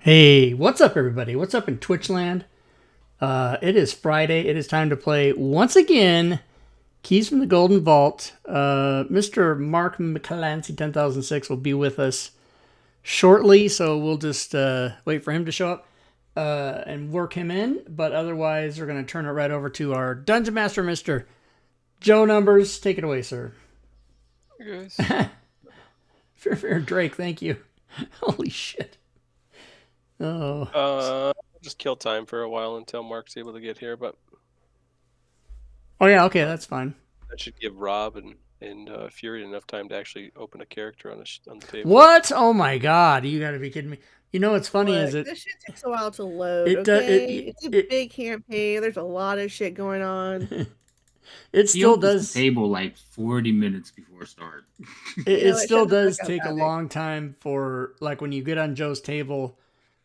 Hey, what's up, everybody? What's up in Twitchland? It is Friday. It is time to play once again Keys from the Golden Vault. Mr. Mark McClancy 10,006 will be with us shortly, so we'll just wait for him to show up and work him in. But otherwise, we're going to turn it right over to our Dungeon Master, Mr. Joe Numbers. Take it away, sir. Hey guys. Fair Drake, thank you. Holy shit. Oh. Just kill time for a while until Mark's able to get here, but Oh, yeah, okay, that's fine. that should give Rob and Fury enough time to actually open a character on the table. What? Oh my god! You got to be kidding me. You know what's funny is Look, it this shit takes a while to load, it does okay? It's a it big campaign, there's a lot of shit going on. it He still opens does the table like 40 minutes before start. it still shut the does fuck up, take a Alex. long time for, like, when you get on Joe's table,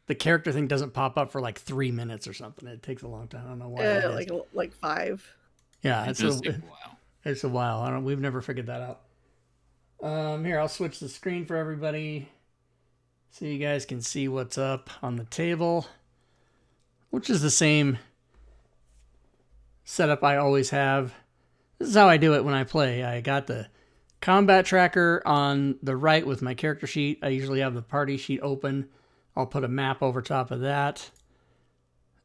the character thing doesn't pop up for like 3 minutes or something. It takes a long time. I don't know why. That is. Like 5. Yeah, It does take a while. It's a while. We've never figured that out. Here, I'll switch the screen for everybody so you guys can see what's up on the table, which is the same setup I always have. This is how I do it when I play. I got the combat tracker on the right with my character sheet. I usually have the party sheet open. I'll put a map over top of that,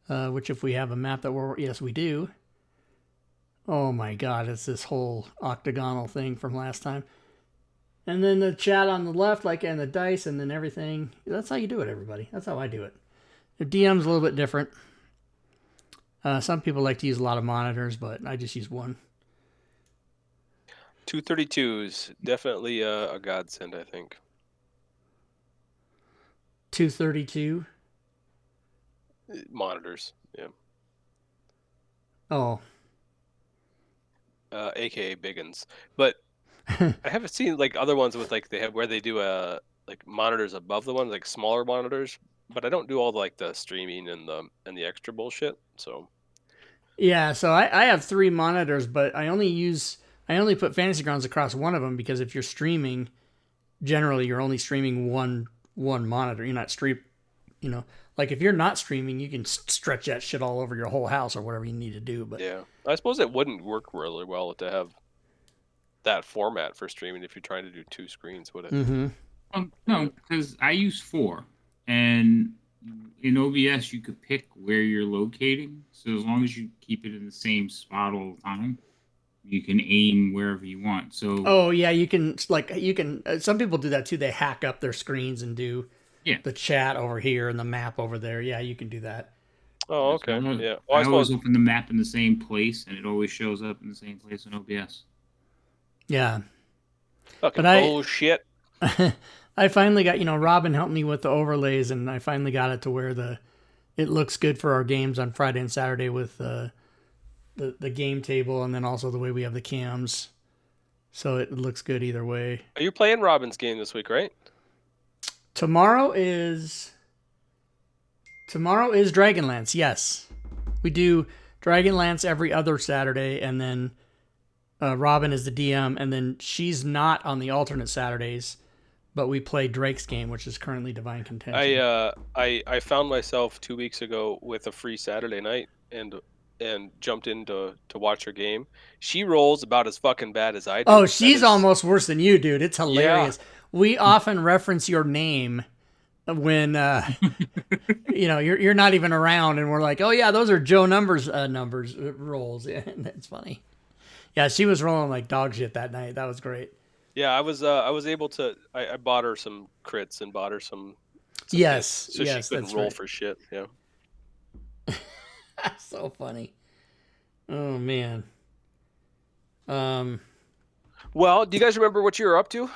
which, if we have a map yes, we do. Oh my god, it's this whole octagonal thing from last time. And then the chat on the left, and the dice, and then everything. That's how you do it, everybody. That's how I do it. The DM's a little bit different. Some people like to use a lot of monitors, but I just use one. 232s, definitely a godsend, I think. 232? Monitors, yeah. Oh. AKA biggins. But I haven't seen like other ones with like they have where they do like monitors above the ones, like smaller monitors. But I don't do all the streaming and the extra bullshit. So Yeah, so I have 3 monitors, but I only put Fantasy Grounds across one of them, because if you're streaming, generally you're only streaming one monitor. You're not like, if you're not streaming, you can stretch that shit all over your whole house or whatever you need to do. But yeah, I suppose it wouldn't work really well to have that format for streaming if you're trying to do 2 screens, would it? Mm-hmm. No, because I use 4, and in OBS you could pick where you're locating. So as long as you keep it in the same spot all the time, you can aim wherever you want. So oh yeah, you can some people do that too. They hack up their screens and do the chat over here and the map over there. Yeah, you can do that. Oh, okay. So Yeah. Well, I always open the map in the same place, and it always shows up in the same place in OBS. Yeah. Fucking bullshit. I finally got, Robin helped me with the overlays, and I finally got it to where it looks good for our games on Friday and Saturday with the game table, and then also the way we have the cams. So it looks good either way. Are you playing Robin's game this week, right? Tomorrow is Dragonlance. Yes, we do Dragonlance every other Saturday, and then Robin is the DM, and then she's not on the alternate Saturdays, but we play Drake's game, which is currently Divine Contention. I found myself 2 weeks ago with a free Saturday night and jumped in to watch her game. She rolls about as fucking bad as I do. Oh, she's almost worse than you, dude. It's hilarious. Yeah. We often reference your name when you're not even around, and we're like, oh yeah, those are Joe numbers rolls. Yeah, that's funny. Yeah, she was rolling like dog shit that night. That was great. Yeah, I was able to. I bought her some crits and bought her some yes, hits, so she couldn't roll for shit. Yeah. So funny. Oh man. Well, do you guys remember what you were up to?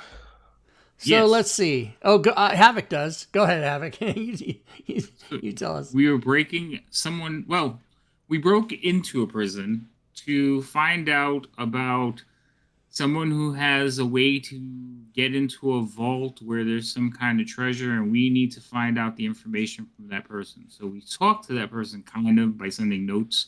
So let's see. Oh, Havoc does. Go ahead, Havoc. you tell us. We were breaking someone. Well, we broke into a prison to find out about someone who has a way to get into a vault where there's some kind of treasure, and we need to find out the information from that person. So we talked to that person kind of by sending notes,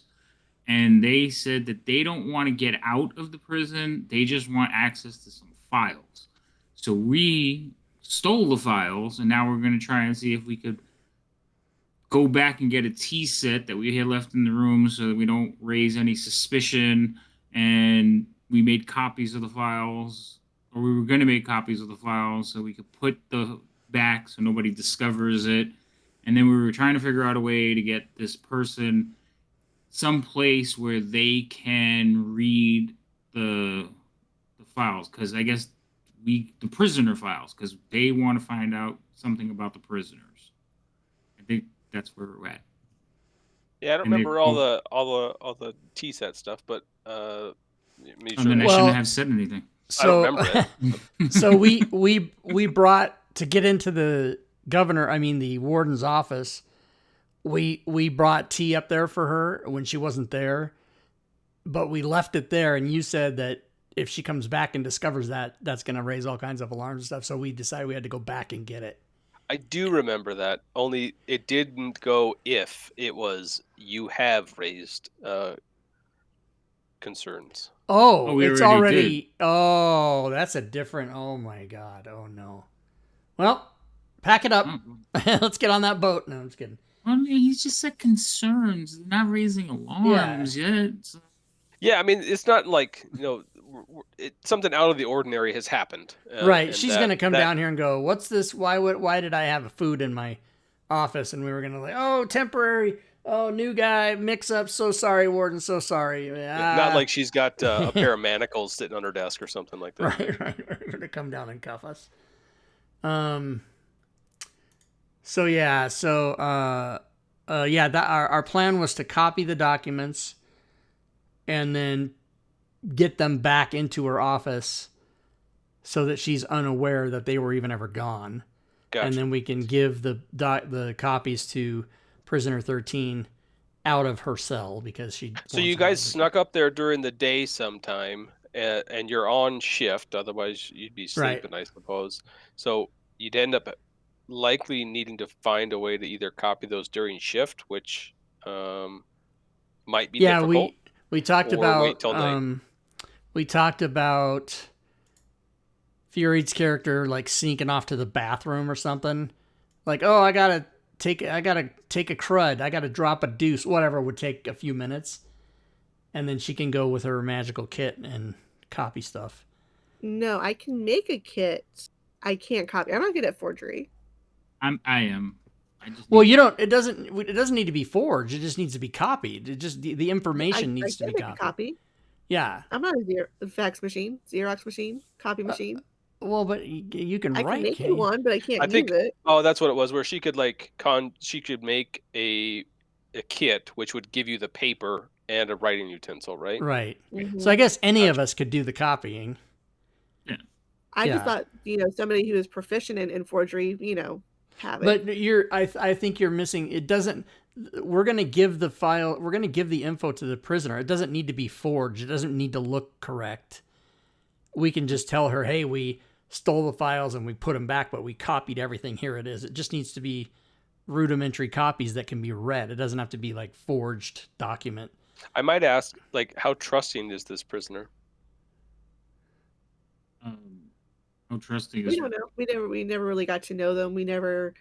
and they said that they don't want to get out of the prison. They just want access to some files. So we stole the files, and now we're going to try and see if we could go back and get a tea set that we had left in the room so that we don't raise any suspicion. And we made copies of the files, or we were going to make copies of the files so we could put the back so nobody discovers it. And then we were trying to figure out a way to get this person someplace where they can read the files, because I guess the prisoner files, because they want to find out something about the prisoners. I think that's where we're at. Yeah, I don't And remember all the T set stuff, but me And then I sure. shouldn't have said anything. I don't So, remember it. so we brought, to get into the the warden's office, we brought tea up there for her when she wasn't there, but we left it there, and you said that if she comes back and discovers that, that's going to raise all kinds of alarms and stuff, so we decided we had to go back and get it. I do remember that. Only it didn't go if it was you have raised concerns. Oh, we it's already already. Oh, that's a different. Oh my God. Oh no. Well, pack it up. Let's get on that boat. No, I'm just kidding. Well, he's just said concerns, not raising alarms yet. So. Yeah, I mean, it's not like something out of the ordinary has happened. Right. and She's that- gonna come that- down here and go, "What's this? Why did I have food in my office?" And we were gonna like, "Oh, temporary. Oh, new guy mix up. So sorry, warden. So sorry." Not like she's got a pair of manacles sitting on her desk or something like that. right. We're gonna come down and cuff us. So yeah. That our plan was to copy the documents, and then get them back into her office, so that she's unaware that they were even ever gone. Gotcha. And then we can give the copies to prisoner 13 out of her cell, because she. So you guys snuck up there during the day sometime, and you're on shift. Otherwise, you'd be sleeping, I suppose. So you'd end up likely needing to find a way to either copy those during shift, which might be difficult. we talked or about wait till night. we talked about Fury's character like sneaking off to the bathroom or something. Like, oh, I gotta take a crud. I gotta drop a deuce. Whatever would take a few minutes, and then she can go with her magical kit and copy stuff. No, I can make a kit. I can't copy. I'm not good at forgery. I am. I just Well, need- you don't. It doesn't need to be forged. It just needs to be copied. It just the information needs to I be can make a copied. copy. Yeah. I'm not a fax machine, Xerox machine, copy machine. Well, but you can I write. can make can't you you? one, but I can't I think- use it. Oh, that's what it was. Where she could she could make a kit which would give you the paper and a writing utensil, right? Right. Mhm. So I guess any of us could do the copying. I yeah. just thought, somebody who is proficient in forgery, have it. But I think you're missing. It doesn't. We're gonna give the file. We're gonna give the info to the prisoner. It doesn't need to be forged. It doesn't need to look correct. We can just tell her, hey, we stole the files and we put them back, but we copied everything. Here it is. It just needs to be rudimentary copies that can be read. It doesn't have to be like forged document. I might ask, how trusting is this prisoner? how trusting we is don't know. We never really got to know them. We never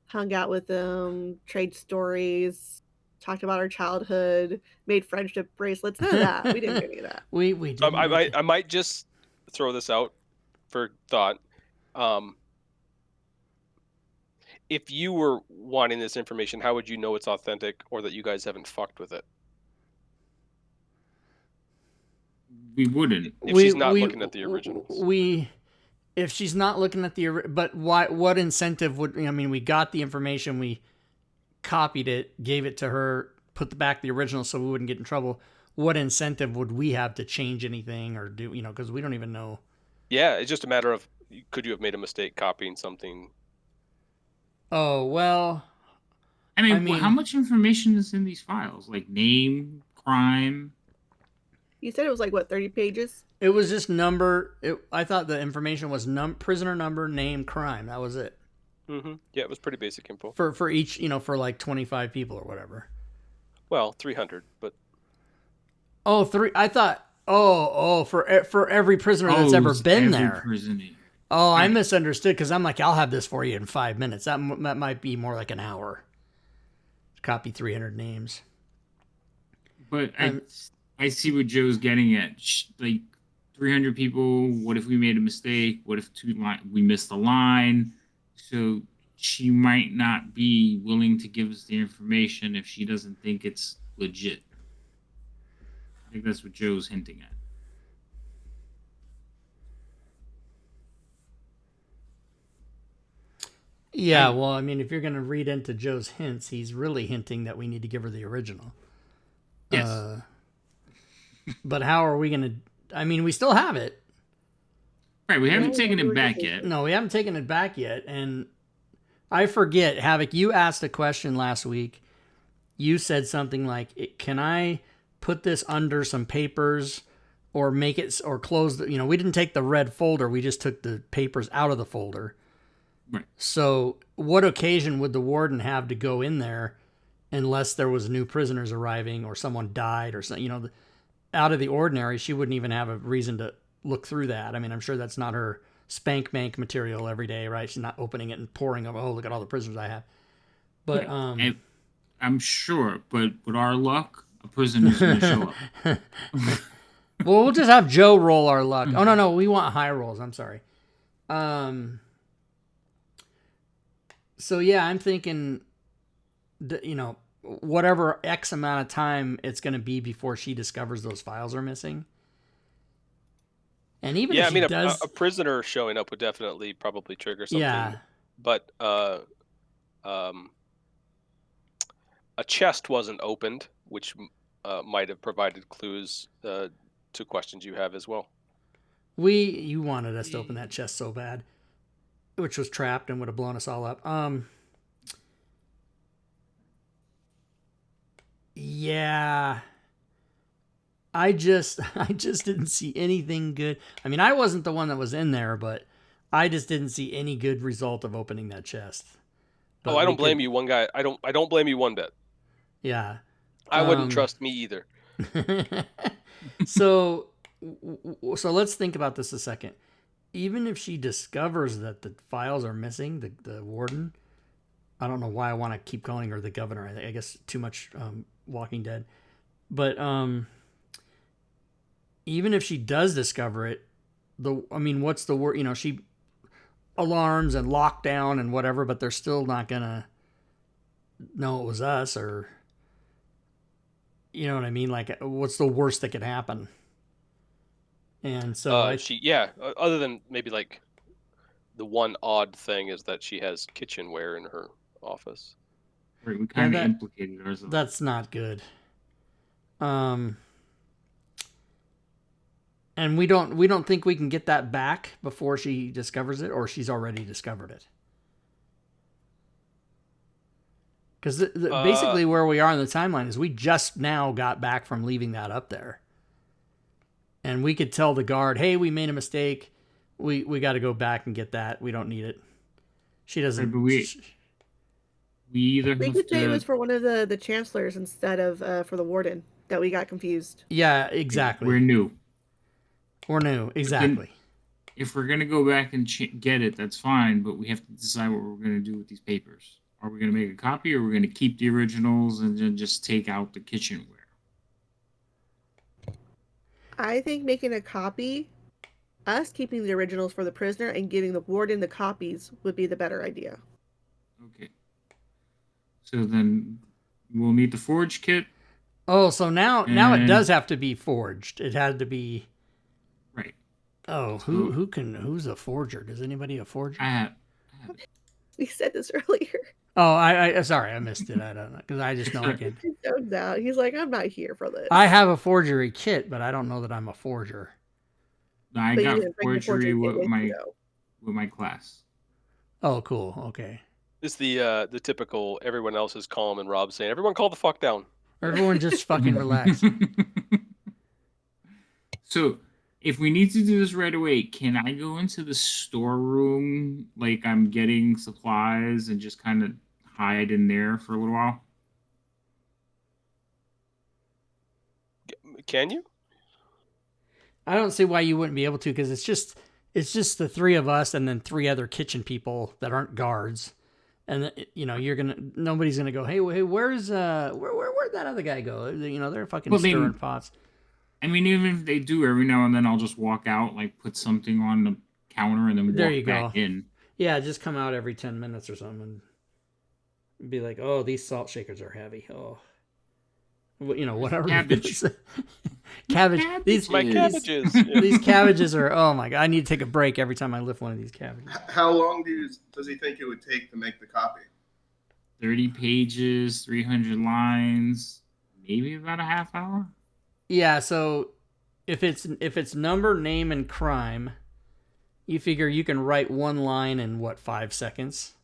hung out with them, trade stories, talked about our childhood, made friendship bracelets. None of that. We didn't do any of that. We did. I might just throw this out for thought. If you were wanting this information, how would you know it's authentic or that you guys haven't fucked with it? We wouldn't. If she's not looking at the originals. If she's not looking at but why? What incentive would? We got the information, we copied it, gave it to her, put back the original so we wouldn't get in trouble. What incentive would we have to change anything or do? Because we don't even know. Yeah, it's just a matter of could you have made a mistake copying something? Oh well. I mean, how much information is in these files? Like name, crime. You said it was 30 pages? It was just number. I thought the information was prisoner number, name, crime. That was it. Mm-hmm. Yeah, it was pretty basic info. For each, for 25 people or whatever. Well, 300, but Oh, three. I thought. For every prisoner that's ever it's been every there. prisoner. Oh, I Right. misunderstood because I'm like, I'll have this for you in 5 minutes. That might be more like an hour. copy 300 names. But I see what Joe's getting at. Like 300 people. What if we made a mistake? What if we missed a line? So she might not be willing to give us the information if she doesn't think it's legit. I think that's what Joe's hinting at. Yeah, well, I mean, if you're going to read into Joe's hints, he's really hinting that we need to give her the original. Yes. But how are we going to... I mean, we still have it. Right, we haven't taken it back yet. No, we haven't taken it back yet. And I forget, Havoc, you asked a question last week. You said something like, can I put this under some papers or make it... or close the... we didn't take the red folder. We just took the papers out of the folder. Right. So what occasion would the warden have to go in there unless there was new prisoners arriving or someone died or something? Out of the ordinary, she wouldn't even have a reason to look through that. I mean, I'm sure that's not her spank bank material every day, right? She's not opening it and pouring them. Oh, look at all the prisoners I have. But and I'm sure, but with our luck, a prisoner's going to show up. Well, we'll just have Joe roll our luck. Oh no, we want high rolls. I'm sorry. So yeah, I'm thinking, whatever X amount of time it's going to be before she discovers those files are missing. And even if she does... a prisoner showing up would definitely probably trigger something. Yeah. But a chest wasn't opened, which might have provided clues to questions you have as well. You wanted us to open that chest so bad, which was trapped and would have blown us all up. Yeah. I just didn't see anything good. I mean, I wasn't the one that was in there, but I just didn't see any good result of opening that chest. But I don't blame you, one guy. I don't blame you one bit. Yeah. I wouldn't trust me either. So let's think about this a second. Even if she discovers that the files are missing, the warden, I don't know why I want to keep calling her the governor. I guess too much Walking Dead. But even if she does discover it, what's the word? She alarms and lockdown and whatever, but they're still not gonna know it was us, or you know what I mean? Like, what's the worst that could happen? And so other than maybe like the one odd thing is that she has kitchenware in her office. Right, we kind of implicated ourselves. That's not good. And we don't think we can get that back before she discovers it, or she's already discovered it. Because basically where we are in the timeline is we just now got back from leaving that up there. And we could tell the guard, hey, we made a mistake. We got to go back and get that. We don't need it. She doesn't... Right, we either they could say it was for one of the chancellors instead of for the warden, that we got confused. Yeah, exactly. We're new, exactly. If we're going to go back and get it, that's fine, but we have to decide what we're going to do with these papers. Are we going to make a copy, or are we going to keep the originals and then just take out the kitchenware? I think making a copy, us keeping the originals for the prisoner and giving the warden the copies would be the better idea. Okay. So then we'll need the forge kit. Oh, so now it does have to be forged. It had to be... Right. Oh, who's a forger? Does anybody a forger? I have. We said this earlier. Oh, I sorry, I missed it. I don't know, because I just know I can. Joe's out. He's like, I'm not here for this. I have a forgery kit, but I don't know that I'm a forger. I got forgery with my class. Oh, cool. Okay. It's the typical everyone else is calm and Rob saying, everyone calm the fuck down. Everyone just fucking relax. So, if we need to do this right away, can I go into the storeroom like I'm getting supplies and just kind of hide in there for a little while? Can you? I don't see why you wouldn't be able to, because it's just the three of us and then three other kitchen people that aren't guards. And nobody's gonna go, hey, where'd that other guy go? They're fucking stirring pots. I mean, even if they do, every now and then I'll just walk out, like put something on the counter, and then walk back in. Yeah, just come out every 10 minutes or something and be like, oh, these salt shakers are heavy. Oh, whatever. Cabbage. Cabbage. These cabbages. These cabbages are, oh my God. I need to take a break every time I lift one of these cabbages. How long does he think it would take to make the copy? 30 pages, 300 lines, maybe about a half hour. Yeah, so if it's number, name, and crime, you figure you can write one line in 5 seconds.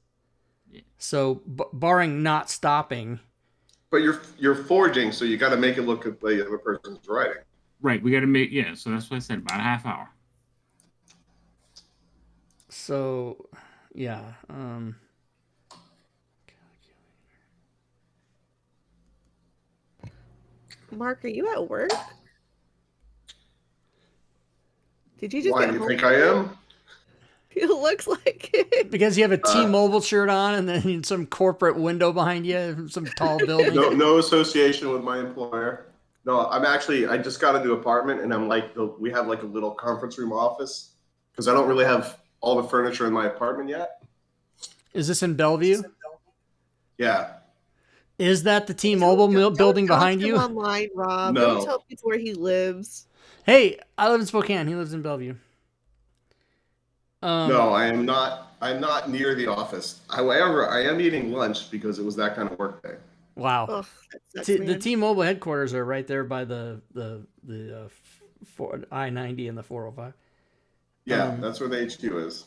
Yeah. So barring not stopping. But you're forging, so you got to make it look like the other person's writing. Right, we got to make so that's what I said, about a half hour. So, yeah. Mark, are you at work? Did you just Why get do you home? think I am? It looks like it. Because you have a T-Mobile shirt on and then some corporate window behind you, some tall building. No association with my employer. No, I just got a new apartment, and we have like a little conference room office because I don't really have all the furniture in my apartment yet. Is this in Bellevue? Yeah. Is that the T-Mobile building behind you? Online, Rob. No. Don't tell people where he lives. Hey, I live in Spokane. He lives in Bellevue. No, I am not. I'm not near the office. However, I am eating lunch because it was that kind of work day. Wow. Ugh, that sucks, The man. T-Mobile headquarters are right there by the I-90 and the 405. Yeah, that's where the HQ is.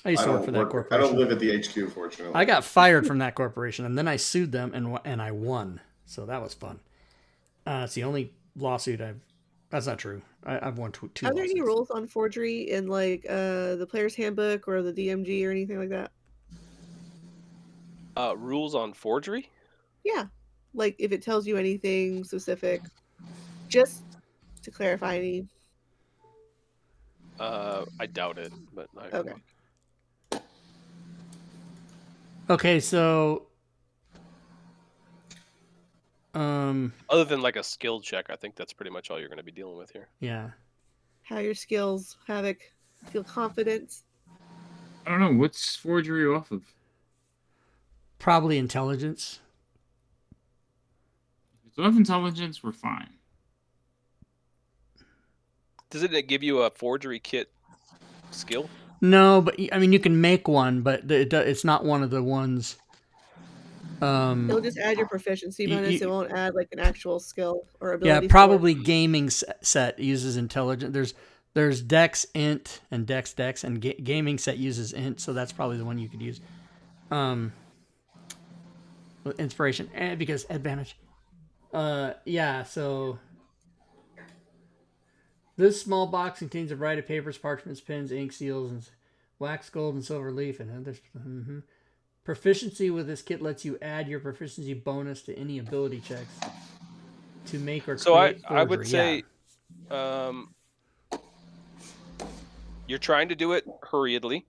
I used to work for that I corporation. don't live at the HQ, fortunately. I got fired from that corporation, and then I sued them, and I won. So that was fun. It's the only lawsuit That's not true. I've won two Are there any lawsuits. rules on forgery in the player's handbook or the DMG or anything like that? Rules on forgery? Yeah. Like if it tells you anything specific, just to clarify any. I doubt it, but I can Okay. look. Okay, so Other than like a skill check, I think that's pretty much all you're going to be dealing with here. yeah. How your skills, Havoc, feel confident. I don't know, what's forgery off of? Probably intelligence. If it's off intelligence, we're fine. Doesn't it give you a forgery kit skill? No, but I mean you can make one, but it's not one of the ones. It'll just add your proficiency You- bonus. you- It won't add like an actual skill or Yeah, ability. probably gaming set uses intelligence. There's Dex Int and Dex and gaming set uses Int, so that's probably the one you could use. With inspiration because advantage. Yeah. So this small box contains a variety of papers, parchments, pens, ink, seals, and wax, gold, and silver leaf, and others. Proficiency with this kit lets you add your proficiency bonus to any ability checks to make or So create I would forgery. say you're trying to do it hurriedly.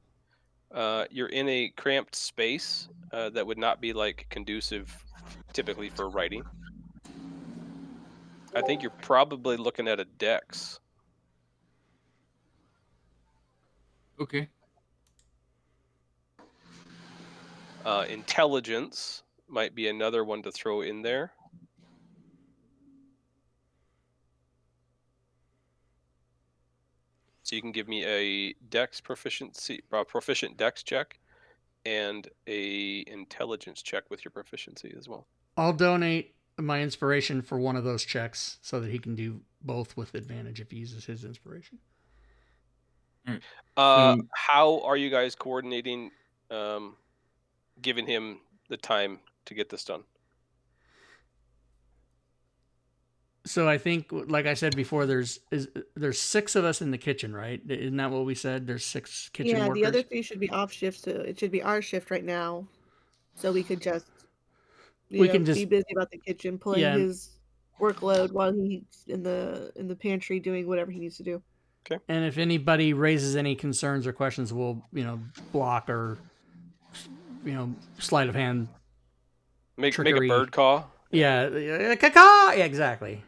You're in a cramped space that would not be like conducive typically for writing. I think you're probably looking at a dex. Okay. Intelligence might be another one to throw in there. So you can give me a dex proficient dex check and a intelligence check with your proficiency as well. I'll donate my inspiration for one of those checks so that he can do both with advantage if he uses his inspiration. How are you guys coordinating giving him the time to get this done? So I think, like I said before, there's 6 of us in the kitchen, right? Isn't that what we said? There's 6 kitchen Yeah, workers. the other 3 should be off shifts. So it should be our shift right now, so we could just We can just- be busy about the kitchen, pulling Yeah. his workload while he's in the pantry doing whatever he needs to do. And if anybody raises any concerns or questions, we'll block or sleight of hand. Make a Trickery. bird caw. Yeah, caca. Yeah, exactly.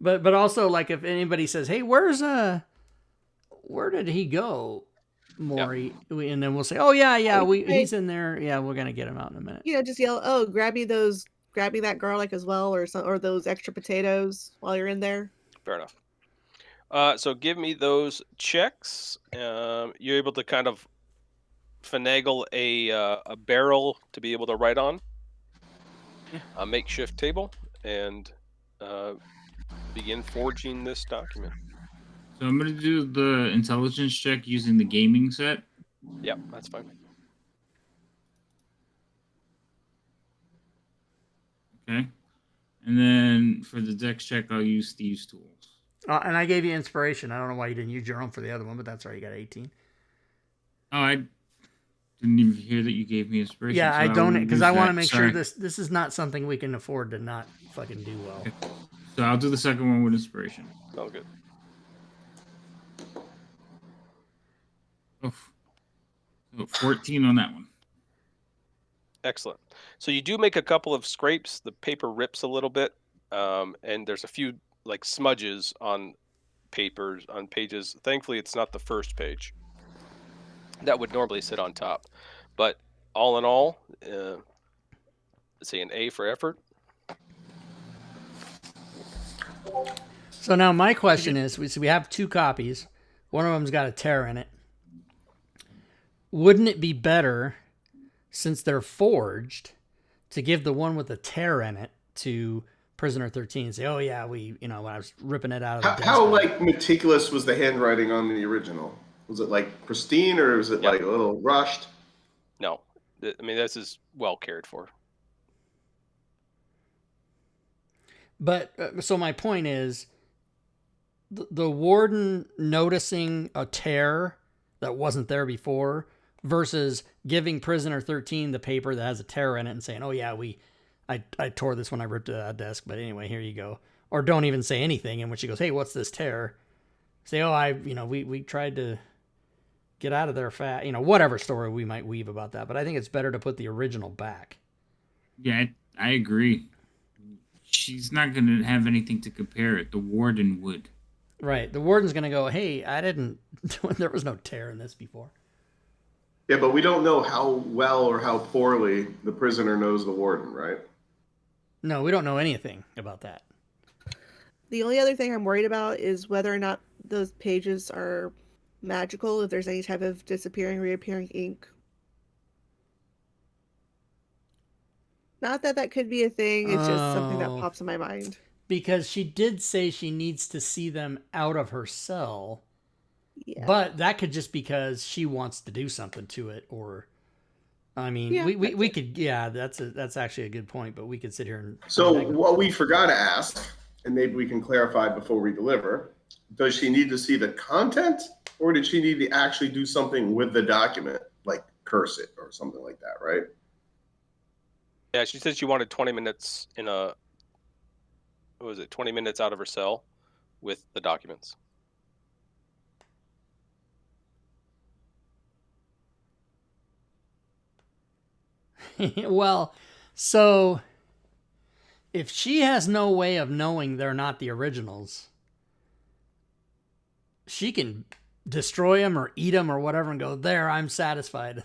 But also, like, if anybody says, "Hey, where did he go, Maury?" And then we'll say, "Oh yeah, he's in there. Yeah, we're gonna get him out in a minute." Just yell, "Oh, grab me that garlic as well, or those extra potatoes while you're in there." Fair enough. So give me those checks. You're able to kind of finagle a barrel to be able to write on, a makeshift table, and begin forging this document. So I'm going to do the intelligence check using the gaming set. Yep, that's fine. Okay. And then for the dex check, I'll use these tools. And I gave you inspiration. I don't know why you didn't use your own for the other one, but that's right. You got 18. Oh, I didn't even hear that you gave me inspiration. Yeah, so I don't, because I want to make sure Sorry. this is not something we can afford to not fucking do well. Okay. So I'll do the second one with inspiration. Oh, good. Oh, so 14 on that one. Excellent. So you do make a couple of scrapes. The paper rips a little bit, and there's a few like smudges on pages. Thankfully, it's not the first page. That would normally sit on top. But all in all, let's say an A for effort. So now my question is, we have 2 copies. One of them's got a tear in it. Wouldn't it be better, since they're forged, to give the one with the tear in it to Prisoner 13 and say, "Oh yeah, when I was ripping it out of the desk." How like meticulous was the handwriting on the original? Was it like pristine, or was it like a little rushed? No, I mean this is well cared for. But so my point is, the warden noticing a tear that wasn't there before versus giving Prisoner 13 the paper that has a tear in it and saying, "Oh yeah, I tore this when I ripped it out of the desk, but anyway, here you go." Or don't even say anything, and when she goes, "Hey, what's this tear?" Say, "Oh, we tried to get out of there fast." Whatever story we might weave about that, but I think it's better to put the original back. Yeah, I agree. She's not going to have anything to compare it. The warden would. Right. The warden's going to go, "Hey, there was no tear in this before." Yeah, but we don't know how well or how poorly the prisoner knows the warden, right? No, we don't know anything about that. The only other thing I'm worried about is whether or not those pages are magical, if there's any type of disappearing, reappearing ink. Not that could be a thing, it's just something that pops in my mind. Because she did say she needs to see them out of her cell. Yeah. But that could just because she wants to do something to it, or I mean, Yeah, we could, that's actually a good point, but we could sit here and So what we forgot to ask, and maybe we can clarify before we deliver, does she need to see the content, or did she need to actually do something with the document, like curse it or something like that, right? Yeah, she said she wanted 20 minutes 20 minutes out of her cell with the documents. Well, so if she has no way of knowing they're not the originals, she can destroy them or eat them or whatever and go, "There, I'm satisfied."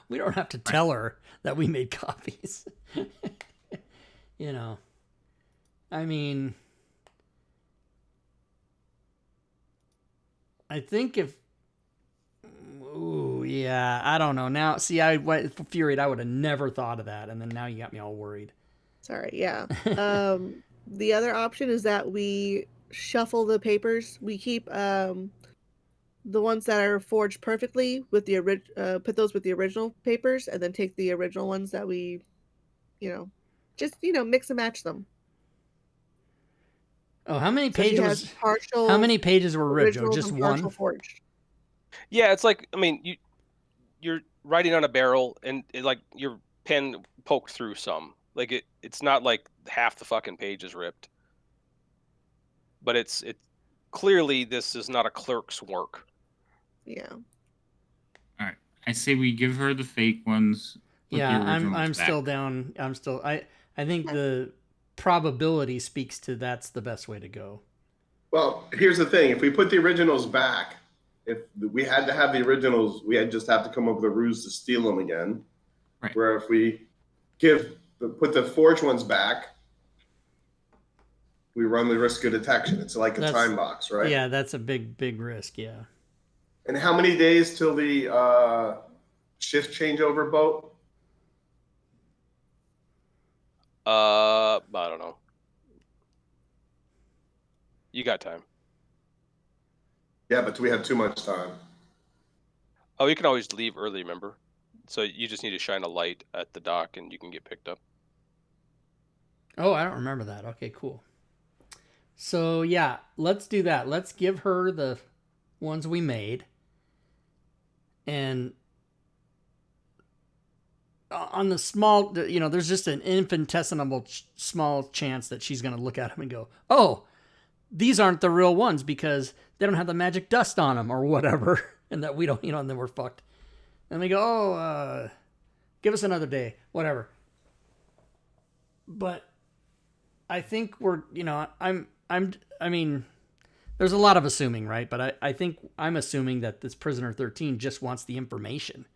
We don't have to tell her that we made copies. I mean, I think I don't know. Now, see, I went furious. I would have never thought of that, and then now you got me all worried. Sorry, yeah. The other option is that we shuffle the papers. We keep the ones that are forged perfectly with the put those with the original papers, and then take the original ones that we, just mix and match them. Oh, how many So she has pages? partial How many pages were ripped? Joe? originals Just and partial one. forged. Yeah, it's like, I mean, you're writing on a barrel and your pen poked through some. Like it's not like half the fucking page is ripped. But it's clearly this is not a clerk's work. Yeah. All right. I say we give her the fake ones. Put Yeah, the I'm originals still back. down. I think the probability speaks to that's the best way to go. Well, here's the thing: if we put the originals back, if we had to have the originals, we had just have to come up with a ruse to steal them again. Right. Where if we put the forged ones back, we run the risk of detection. It's like a That's- time box, right? Yeah, that's a big risk. Yeah. And how many days till the shift changeover boat? I don't know. You got time. Yeah, but do we have too much time? Oh, you can always leave early, remember? So you just need to shine a light at the dock and you can get picked up. Oh, I don't remember that. Okay, cool. So yeah, let's do that. Let's give her the ones we made, and on the small, there's just an infinitesimal small chance that she's going to look at them and go, "Oh, these aren't the real ones because they don't have the magic dust on them or whatever," and that we don't, and then we're fucked. And we go, "Oh, give us another day, whatever." But I think I mean, there's a lot of assuming, right? But I think I'm assuming that this prisoner 13 just wants the information.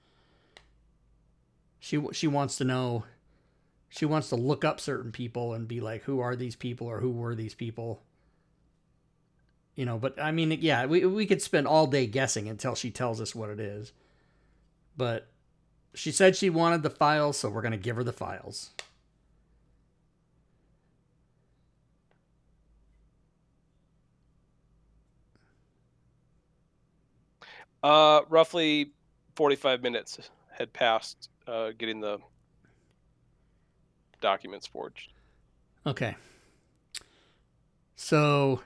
She wants to know. She wants to look up certain people and be like, who are these people or who were these people? But I mean, yeah, we could spend all day guessing until she tells us what it is. But she said she wanted the files, so we're going to give her the files. Roughly 45 minutes had passed getting the documents forged. Okay. So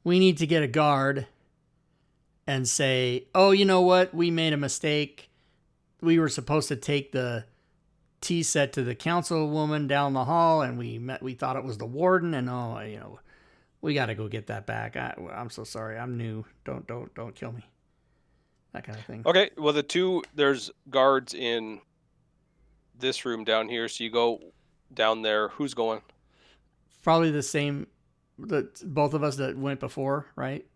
we need to get a guard and say, "Oh, you know what? We made a mistake. We were supposed to take the tea set to the councilwoman down the hall, and we thought it was the warden, and we got to go get that back. I'm so sorry. I'm new. Don't kill me." That kind of thing. Okay, well there's guards in this room down here, so you go down there. Who's going? Probably the same, both of us that went before, right?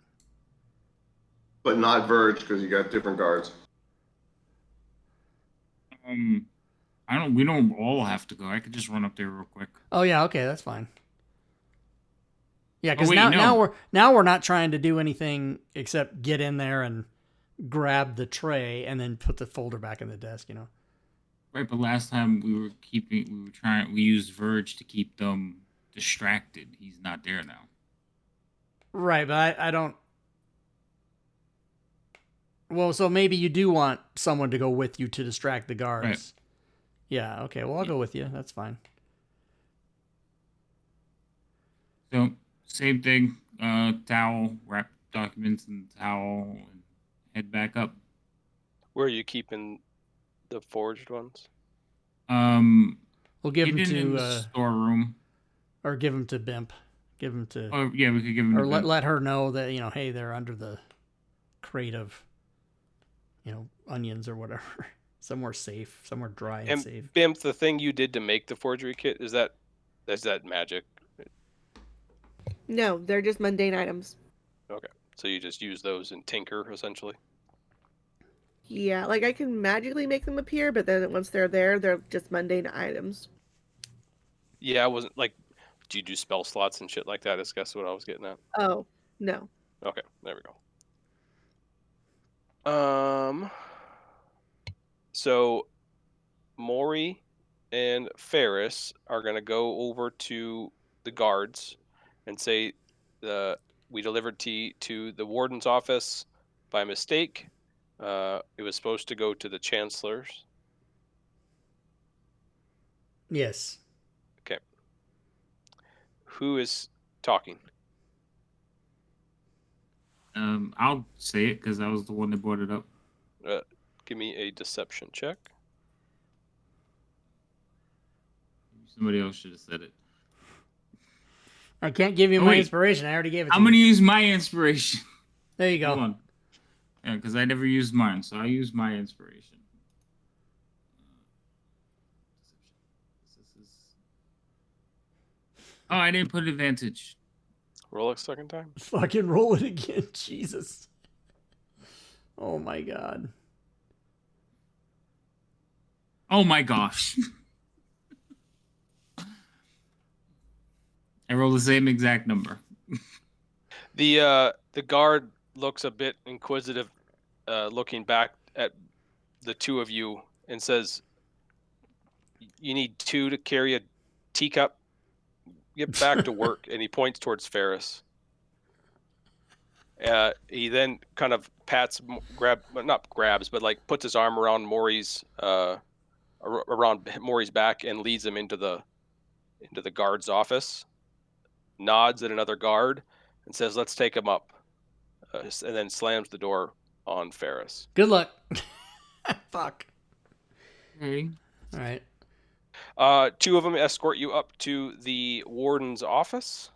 But not Verge because you got different guards. We don't all have to go. I could just run up there real quick. Oh yeah, okay, that's fine. Yeah, because wait, now no. we're not trying to do anything except get in there and grab the tray and then put the folder back in the desk. Right, but last time we used Verge to keep them distracted. He's not there now. Right, but I don't. Well, so maybe you do want someone to go with you to distract the guards. Right. Yeah, okay, well, I'll go with you. That's fine. So, same thing. Towel, wrap documents in the towel, and head back up. Where are you keeping the forged ones? We'll give them hidden in to the storeroom. or give them to Bimp. Give them to. Oh yeah, we could give them. Or to let her know that hey, they're under the crate of, onions or whatever. Somewhere safe, somewhere dry and safe. Bimp, the thing you did to make the forgery kit, is that magic? No, they're just mundane items. Okay, so you just use those and tinker essentially. Yeah, like I can magically make them appear, but then once they're there, they're just mundane items. Yeah, I wasn't like, do you do spell slots and shit like that? That's what I was getting at. Oh, no. Okay, there we go. So Maury and Ferris are gonna go over to the guards and say we delivered tea to the warden's office by mistake. It was supposed to go to the chancellor's. Yes. Okay. Who is talking? I'll say it because I was the one that brought it up. Give me a deception check. Somebody else should have said it. I can't give you my inspiration. I already gave it to you. I'm going to use my inspiration. There you go. Hold Yeah, because I never used mine, so I use my inspiration. This is... Oh, I didn't put advantage. Roll a second time. Fucking roll it again. Jesus. Oh my god. Oh my gosh. I rolled the same exact number. The guard looks a bit inquisitive, looking back at the two of you, and says, "You need two to carry a teacup. Get back to work." And he points towards Ferris. He then kind of not grabs, but like puts his arm around Maury's back and leads him into the guard's office. Nods at another guard and says, "Let's take him up," and then slams the door on Ferris. Good luck. Fuck. Okay. All right. Two of them escort you up to the warden's office.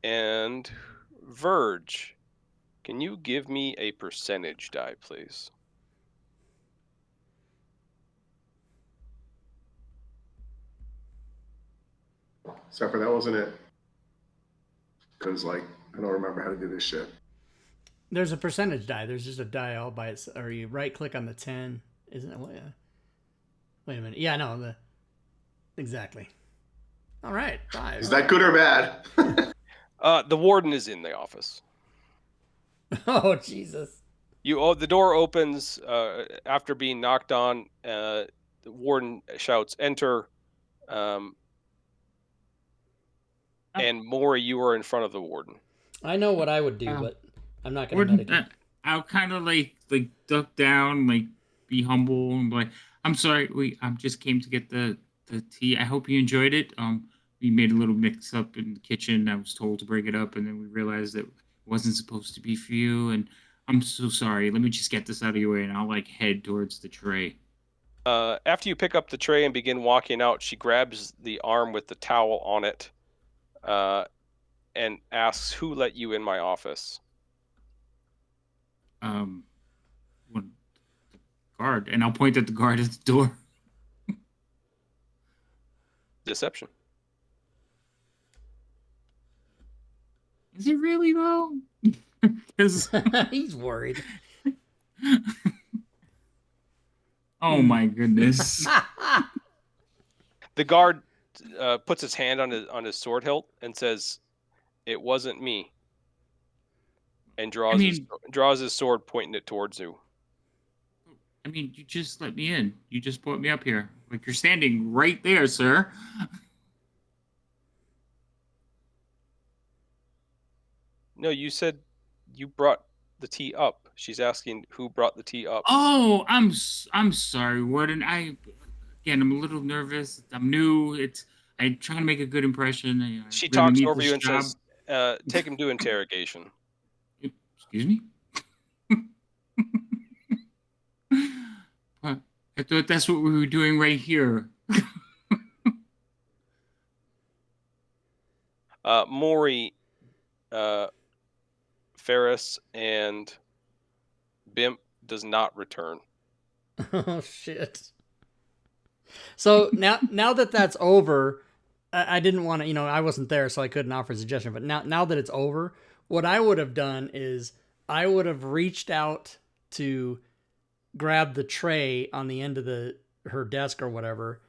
And Verge, can you give me a percentage die, please? Except for that wasn't it. Because, like, I don't remember how to do this shit. There's a percentage die. There's just a die all by itself. Or you right click on the 10. Isn't it? Wait a minute. Yeah, no. Exactly. All right. 5. Is that good or bad? The warden is in the office. Oh, Jesus. The door opens after being knocked on. The warden shouts, "Enter." And Maury, you are in front of the warden. I know what I would do, but I'm not going to medicate. I'll kind of like duck down, like be humble, and be like, "I'm sorry, I just came to get the tea. I hope you enjoyed it. We made a little mix up in the kitchen. I was told to bring it up, and then we realized that it wasn't supposed to be for you. And I'm so sorry. Let me just get this out of your way, and I'll like head towards the tray." After you pick up the tray and begin walking out, she grabs the arm with the towel on it, and asks, "Who let you in my office?" One the guard, and I'll point at the guard at the door. Deception. Is it really though? Because He's worried. oh my goodness. The guard puts his hand on his sword hilt and says, "It wasn't me," and draws his sword, pointing it towards you. I mean, you just let me in. You just brought me up here. Like, you're standing right there, sir. No, you said you brought the tea up. She's asking who brought the tea up. Oh, I'm sorry, Warden. I'm a little nervous. I'm new. I'm trying to make a good impression. She really talks need over this you and job. says, "Take him to interrogation." Excuse me? I thought that's what we were doing right here. Maury, Ferris, and Bimp does not return. Oh, shit. So now that that's over, I didn't want to, I wasn't there, so I couldn't offer a suggestion. But now that it's over, what I would have done is I would have reached out to grab the tray on the end of her desk or whatever,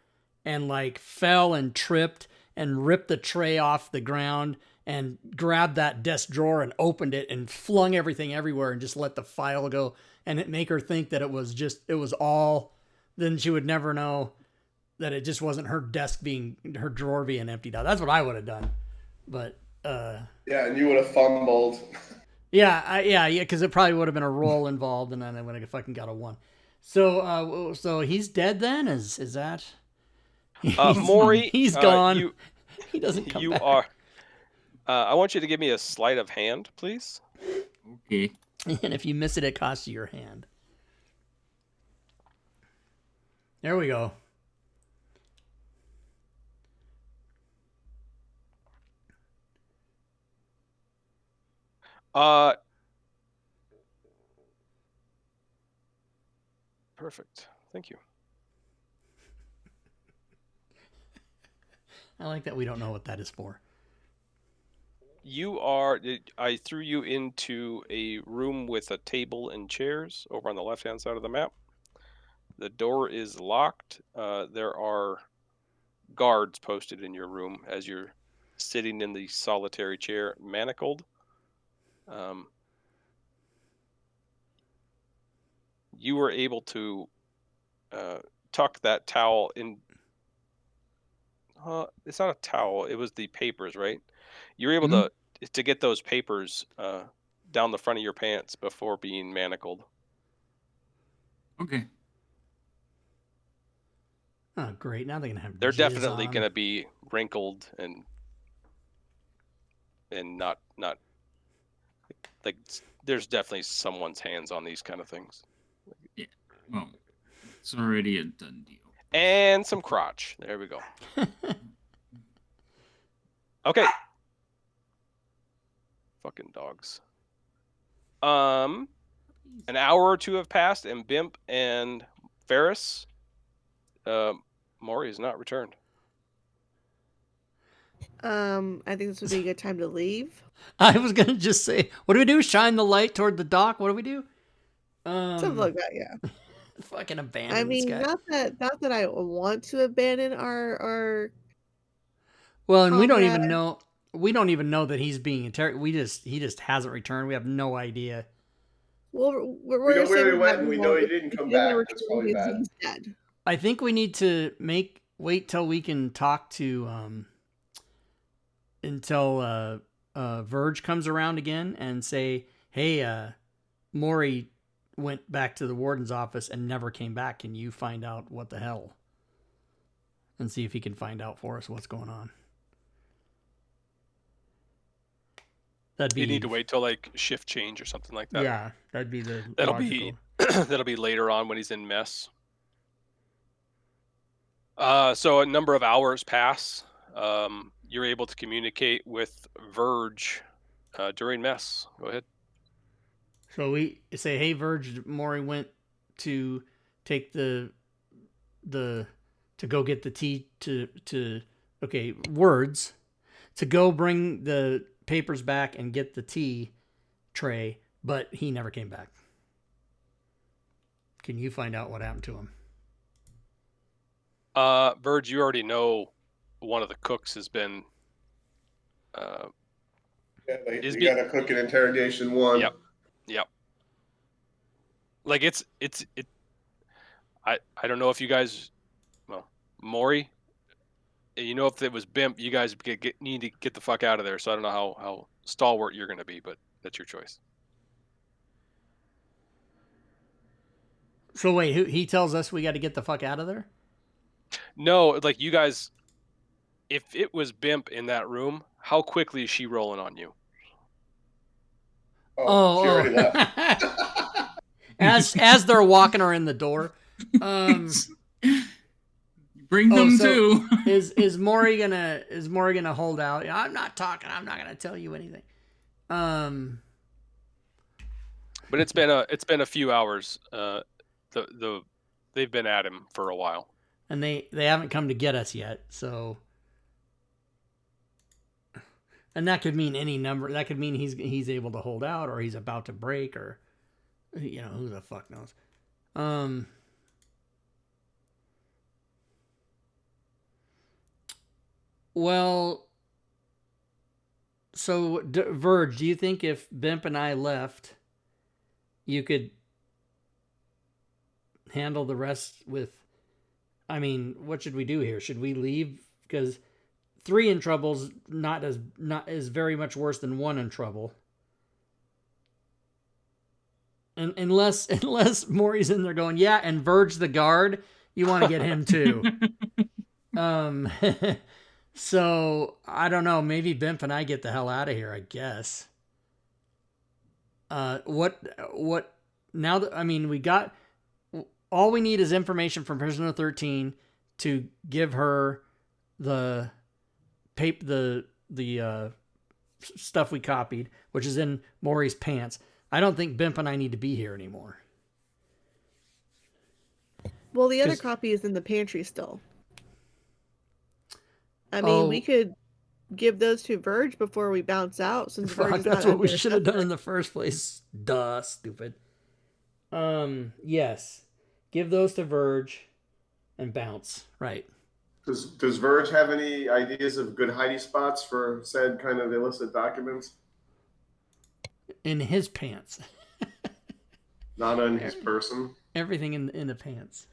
and like fell and tripped and ripped the tray off the ground and grabbed that desk drawer and opened it and flung everything everywhere and just let the file go and it make her think that it was all. Then she would never know that it just wasn't her her drawer being emptied out. That's what I would have done. But Yeah, and you would have fumbled. yeah, because it probably would have been a roll involved, and then I would have fucking got a 1. So he's dead then? Is that? Maury, he's gone. He doesn't come back. I want you to give me a sleight of hand, please. Okay. And if you miss it, it costs you your hand. There we go. Perfect. Thank you. I like that we don't know what that is for. I threw you into a room with a table and chairs over on the left-hand side of the map. The door is locked. There are guards posted in your room as you're sitting in the solitary chair, manacled. You were able to tuck that towel in. It's not a towel. It was the papers, right? You were able to get those papers down the front of your pants before being manacled. Okay. Oh, great. Now they're going to have They're jizz definitely on going to 'em. be wrinkled and not like there's definitely someone's hands on these kind of things. Yeah. Well, it's already a done deal. And some crotch. There we go. Okay. Fucking dogs. An hour or two have passed, and Bimp and Ferris, Maury has not returned. I think this would be a good time to leave. I was going to just say, what do we do? Shine the light toward the dock? What do we do? Something like that, yeah. Fucking abandon I this mean, guy. not that I want to abandon our Well, and we don't even comrade. know. We don't even know that he's being interrogated. He just hasn't returned. We have no idea. Well, we're We know where saying he went, that and we we know won't- he didn't if come he doesn't back. That's return, probably bad. he's dead. I think we need to wait till we can talk to until Verge comes around again and say, "Hey, Maury went back to the warden's office and never came back. Can you find out what the hell?" And see if he can find out for us what's going on. That'd be. You need to wait till like shift change or something like that. Yeah, that'd be the. That'll logical. that'll be later on when he's in mess. So a number of hours pass. You're able to communicate with Verge during mess. Go ahead. So we say, "Hey, Verge, Maury went to take to go get the tea words to go bring the papers back and get the tea tray, but he never came back. Can you find out what happened to him?" Verge, you already know one of the cooks has been. Yeah, Is you be- got to cook an interrogation one. Yep. Like I don't know if you guys, well, Maury, you know, if it was Bimp, you guys need to get the fuck out of there. So I don't know how stalwart you're going to be, but that's your choice. So wait, he tells us we got to get the fuck out of there? No, like you guys, if it was Bimp in that room, how quickly is she rolling on you? Oh, she already left. as they're walking her in the door. Bring them so too. is Maury gonna hold out? I'm not talking. I'm not gonna tell you anything. But it's been a few hours. They've been at him for a while, and they haven't come to get us yet. So, and that could mean any number. That could mean he's able to hold out, or he's about to break, or who the fuck knows. Well, so Verge, do you think if Bimp and I left, you could handle the rest with? I mean, what should we do here? Should we leave? Because 3 in trouble's not as very much worse than 1 in trouble. And unless Maury's in there going, yeah, and Verge the guard, you want to get him too. So I don't know. Maybe Bimp and I get the hell out of here, I guess. What now that, I mean, we got, all we need is information from Prisoner 13 to give her the stuff we copied, which is in Maury's pants. I don't think Bimp and I need to be here anymore. Well, the other 'Cause- copy is in the pantry still. I mean, we Oh. could give those to Verge before we bounce out, since Verge Fuck, is that's not what we under should have done in assessment. the first place. Duh, stupid. Yes. Give those to Verge and bounce. Right. Does Verge have any ideas of good hiding spots for said kind of illicit documents? In his pants. Not on his person. Everything in the pants.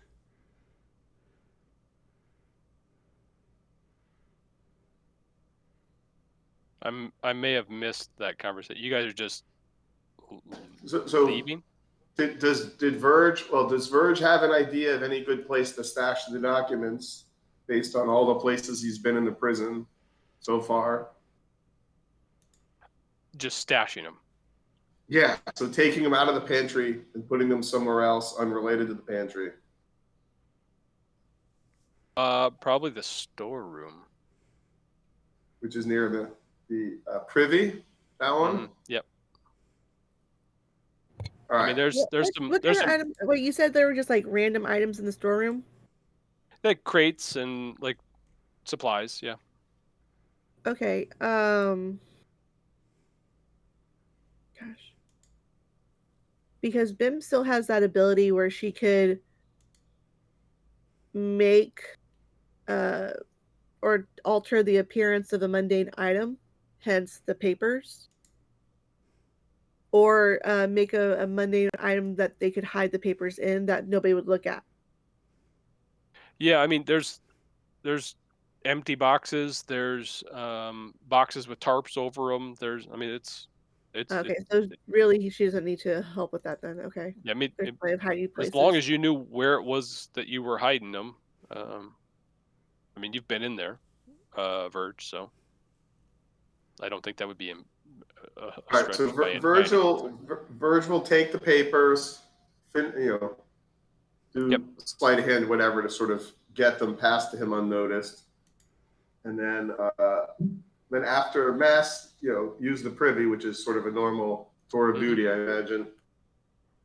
I may have missed that conversation. You guys are just So leaving? does Verge have an idea of any good place to stash the documents based on all the places he's been in the prison so far? Just stashing them. Yeah, so taking them out of the pantry and putting them somewhere else unrelated to the pantry. Probably the storeroom. Which is near the privy, that one. Mhm, Yep. All I right. mean, there's What some kind there's of some item? Wait, you said there were just like random items in the storeroom? like crates and like supplies. Yeah. Okay. Gosh. Because Bim still has that ability where she could make or alter the appearance of a mundane item, hence the papers. Or make a mundane item that they could hide the papers in that nobody would look at. Yeah. I mean, there's empty boxes. There's boxes with tarps over them. I mean, it's Okay, so really she doesn't need to help with that then. Okay. yeah. I mean, There's plenty of hiding places. as long as you knew where it was that you were hiding them. I mean, you've been in there, Verge, so I don't think that would be a All right, stretch so by any Verge means. will take the papers, do Yep. sleight of hand, whatever, to sort of get them past to him unnoticed, and then after mass, use the privy, which is sort of a normal tour of duty, I imagine.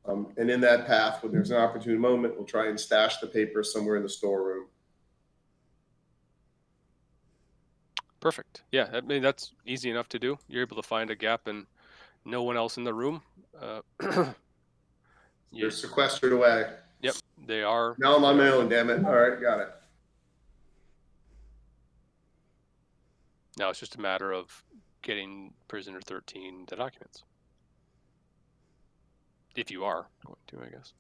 And in that path, when there's an opportune moment, we'll try and stash the papers somewhere in the storeroom. Perfect. Yeah, I mean that's easy enough to do. You're able to find a gap and no one else in the room. They're sequestered away. Yep, they are. Now I'm on my own, damn it. All right, got it. Now it's just a matter of getting prisoner 13 the documents. If you are going to, I guess.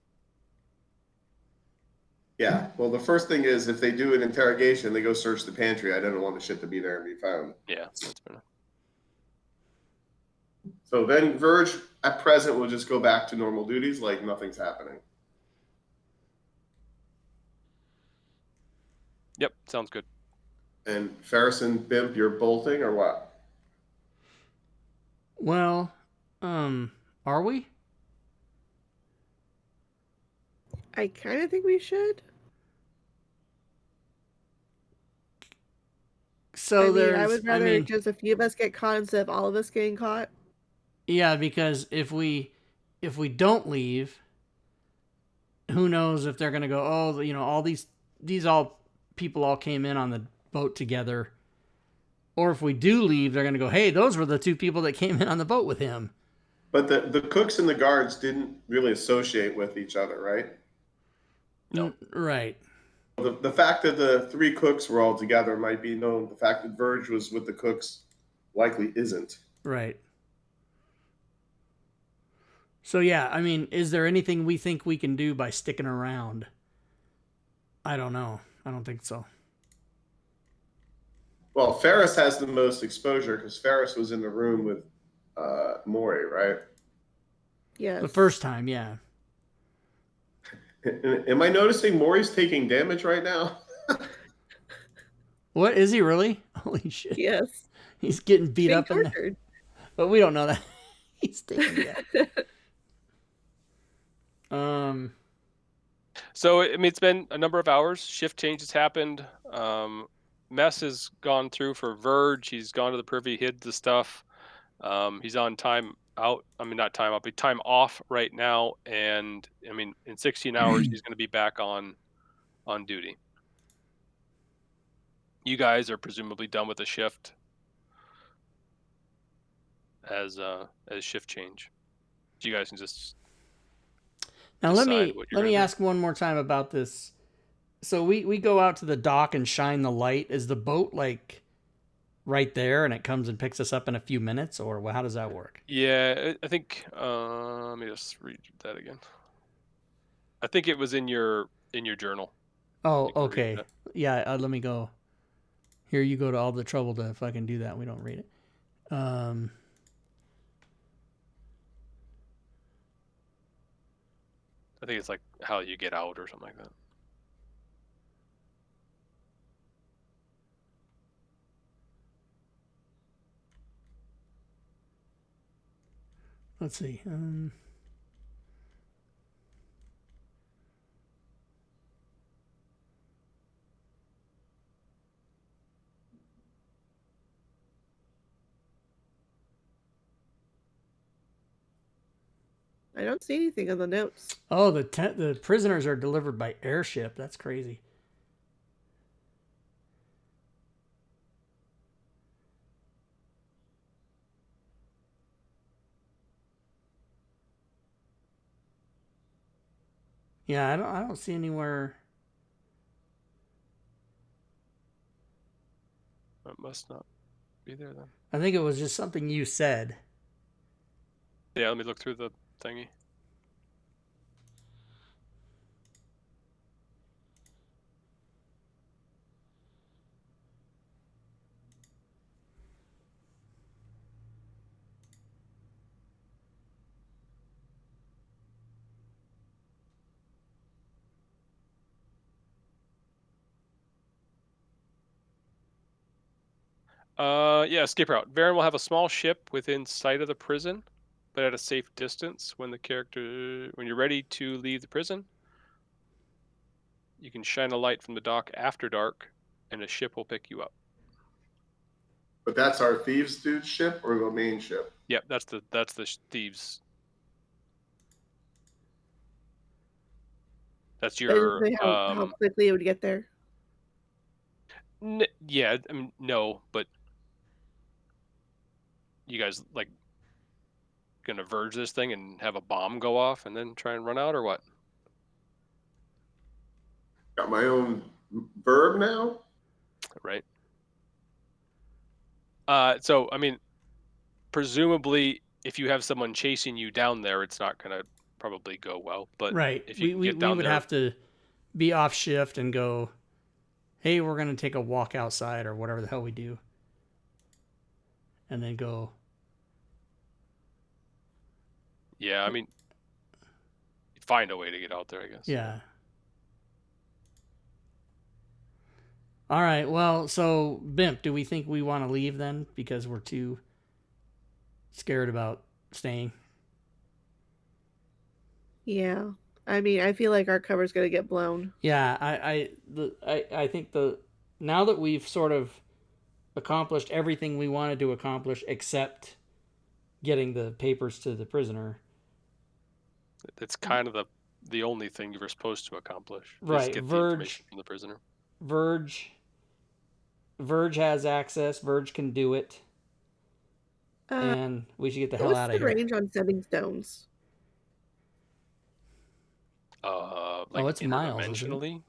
Yeah, well, the first thing is if they do an interrogation, they go search the pantry. I don't want the shit to be there and be found. Yeah, that's fair enough. So then Verge, at present, will just go back to normal duties like nothing's happening. Yep, sounds good. And Ferris and Bimp, you're bolting or what? Well, are we? I kind of think we should. So I would rather just a few of us get caught instead of all of us getting caught. Yeah, because if we don't leave, who knows if they're gonna go, oh, all these people all came in on the boat together. Or if we do leave, they're gonna go, hey, those were the two people that came in on the boat with him. But the cooks and the guards didn't really associate with each other, right? No. Right. The fact that the three cooks were all together might be known. The fact that Verge was with the cooks likely isn't. Right. So yeah, I mean, is there anything we think we can do by sticking around? I don't know. I don't think so. Well, Ferris has the most exposure because Ferris was in the room with Maury, right? Yes. The first time, yeah. Am I noticing Maury's taking damage right now? What, is he really? Holy shit. Yes. He's getting beat Being up in there. tortured. But we don't know that. He's taking that. So I mean, it's been a number of hours. Shift changes happened. Mess has gone through for Verge. He's gone to the privy, hid the stuff. He's on time out. I mean, not time out, but time off right now. And I mean, in 16 hours, he's going to be back on duty. You guys are presumably done with the shift as shift change. So you guys can just Now decide what you're let me gonna do. ask one more time about this. So we go out to the dock and shine the light. Is the boat like right there and it comes and picks us up in a few minutes, or how does that work? Yeah, I think. Let me just read that again. I think it was in your journal. Oh, You can read okay. that. Yeah, let me go. Here you go to all the trouble to fucking do that. We don't read it. I think it's like how you get out or something like that. Let's see. I don't see anything on the notes. Oh, the prisoners are delivered by airship. That's crazy. Yeah, I don't see anywhere. It must not be there then. I think it was just something you said. Yeah, let me look through the thingy. Yeah, escape route. Varen will have a small ship within sight of the prison, but at a safe distance. When you're ready to leave the prison, you can shine a light from the dock after dark, and a ship will pick you up. But that's our thieves' dude ship or the main ship? Yep, that's the thieves. That's But it your doesn't say how quickly it would get there. yeah. I mean, no, but you guys like gonna verge this thing and have a bomb go off and then try and run out, or what? Got my own verb now? Right. So I mean, presumably, if you have someone chasing you down there, it's not gonna probably go well. But Right. if you can We get down would there, have to be off shift and go, hey, we're going to take a walk outside or whatever the hell we do. And then go. yeah, I mean, find a way to get out there, I guess. Yeah. All right. Well, so Bimp, do we think we want to leave then because we're too scared about staying? Yeah. I mean, I feel like our cover's gonna get blown. Yeah, I think now that we've sort of accomplished everything we wanted to accomplish except getting the papers to the prisoner. It's kind of the only thing you were supposed to accomplish. Right. Is get the information from the prisoner. Verge has access. Verge can do it. And we should get the hell out of here. What's the range on sending stones? Like it's miles, isn't it? interdimensionally.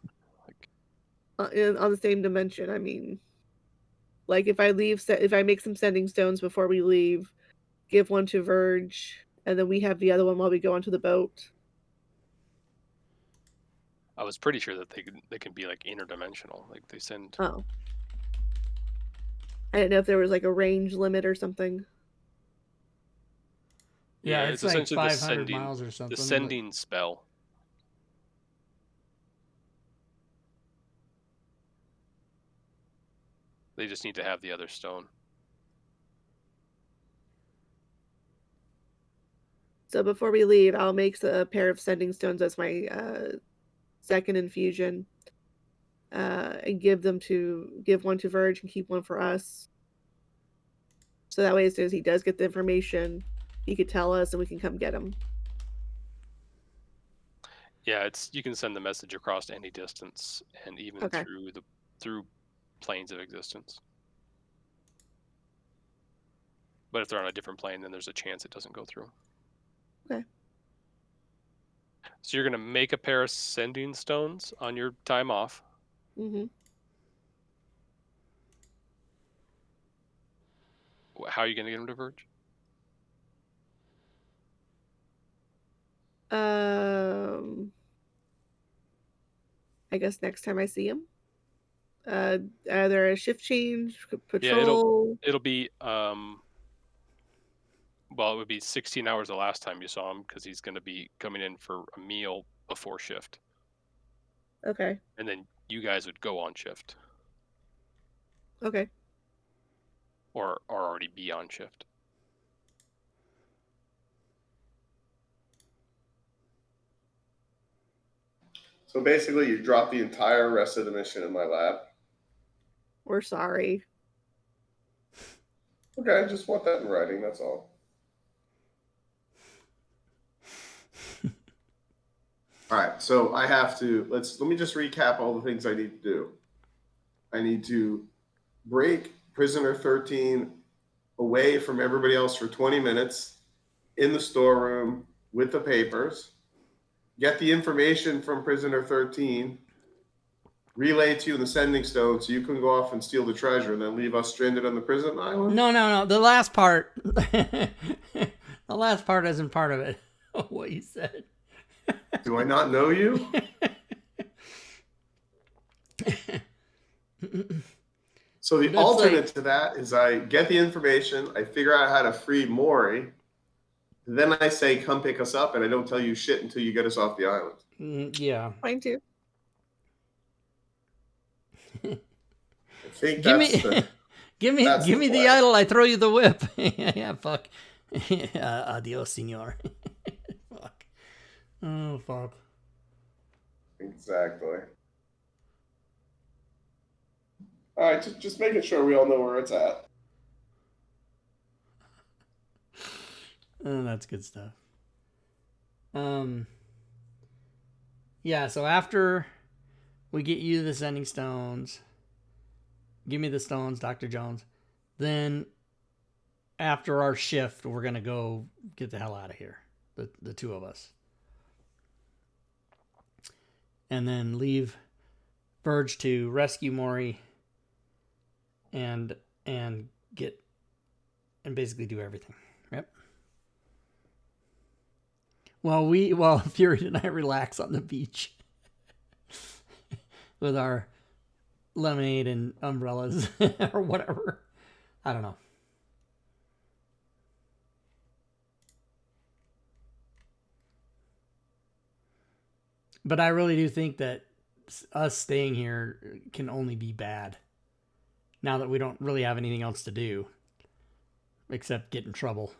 On the same dimension. I mean, like if I make some sending stones before we leave, give one to Verge, and then we have the other one while we go onto the boat. I was pretty sure that they can be like interdimensional. Like they send. Oh. I didn't know if there was like a range limit or something. Yeah, it's like essentially 500 miles or something. The sending spell. They just need to have the other stone. So before we leave, I'll make a pair of sending stones as my second infusion, and give one to Verge and keep one for us. So that way, as soon as he does get the information, he could tell us and we can come get him. Yeah, you can send the message across any distance and even Okay. through planes of existence. But if they're on a different plane, then there's a chance it doesn't go through. Okay. So you're gonna make a pair of sending stones on your time off. Mm-hmm. How are you gonna get them to Verge? I guess next time I see him. Either a shift change, Yeah, patrol. it'll be well, it would be 16 hours the last time you saw him because he's going to be coming in for a meal before shift, Okay. and then you guys would go on shift Okay. or already be on shift. So basically, you drop the entire rest of the mission in my lab. We're sorry. Okay, I just want that in writing. That's all. All right, so I have to let me just recap all the things I need to do. I need to break prisoner 13 away from everybody else for 20 minutes in the storeroom with the papers, get the information from prisoner 13, relay it to you in the sending stone so you can go off and steal the treasure and then leave us stranded on the prison island? No. The last part. The last part isn't part of it. What you said. Do I not know you? So the That's alternate to that is I get the information, I figure out how to free Maury, then I say, come pick us up, and I don't tell you shit until you get us off the island. Yeah. Fine too. I think Give that's me, give that's me the the play. idol. I throw you the whip. Yeah, fuck. Adios, senor. Fuck. Oh, fuck. Exactly. All right, just making sure we all know where it's at. Oh, that's good stuff. Yeah, so after we get you the sending stones, give me the stones, Dr. Jones, then after our shift, we're going to go get the hell out of here, the two of us. And then leave Verge to rescue Maury and get and basically do everything. Yep. While Fury and I relax on the beach with our lemonade and umbrellas or whatever. I don't know. But I really do think that us staying here can only be bad. Now that we don't really have anything else to do except get in trouble.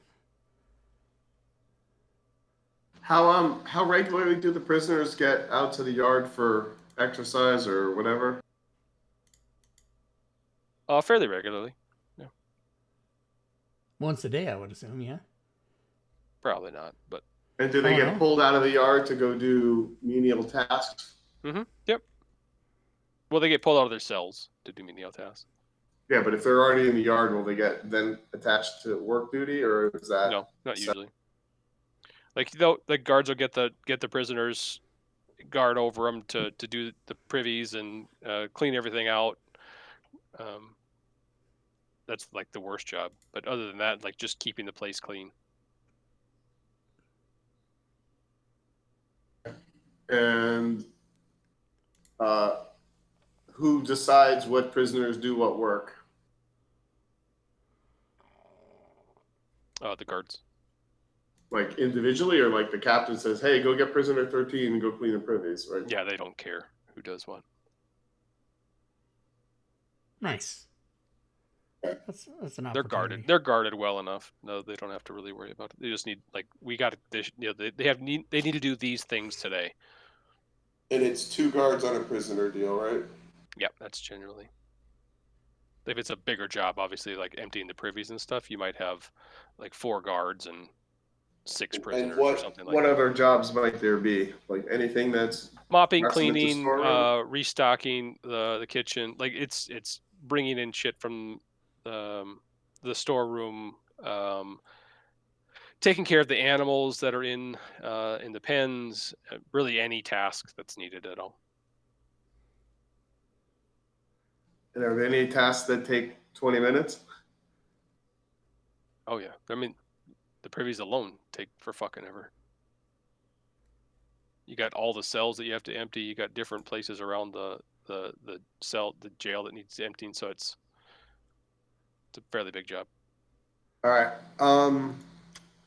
How regularly do the prisoners get out to the yard for exercise or whatever? Fairly regularly. Once a day, I would assume, yeah. Probably not, but And do they Oh, get no. pulled out of the yard to go do menial tasks? yep. Well, they get pulled out of their cells to do menial tasks. Yeah, but if they're already in the yard, will they get then attached to work duty, or is that No, not usually. Like the guards will get the prisoners, guard over them to do the privies and clean everything out. That's like the worst job. But other than that, like just keeping the place clean. and who decides what prisoners do what work? The guards. Like individually, or like the captain says, "Hey, go get prisoner 13 and go clean the privies," right? Yeah, they don't care who does what. Nice. That's an They're opportunity. guarded. They're guarded well enough. No, they don't have to really worry about it. They just need they need to do these things today. And it's 2 guards on a prisoner deal, right? Yeah, that's generally if it's a bigger job, obviously, like emptying the privies and stuff, you might have like 4 guards and 6 prisoners And or what something like what that. other jobs might there be? Like anything that's Mopping, proximate to cleaning, storeroom? restocking the kitchen. Like it's bringing in shit from the storeroom, taking care of the animals that are in the pens. Really, any task that's needed at all. And are there any tasks that take 20 minutes? Oh yeah, I mean, the privies alone take for fucking ever. You got all the cells that you have to empty. You got different places around the cell, the jail that needs emptying. So it's a fairly big job. All right. I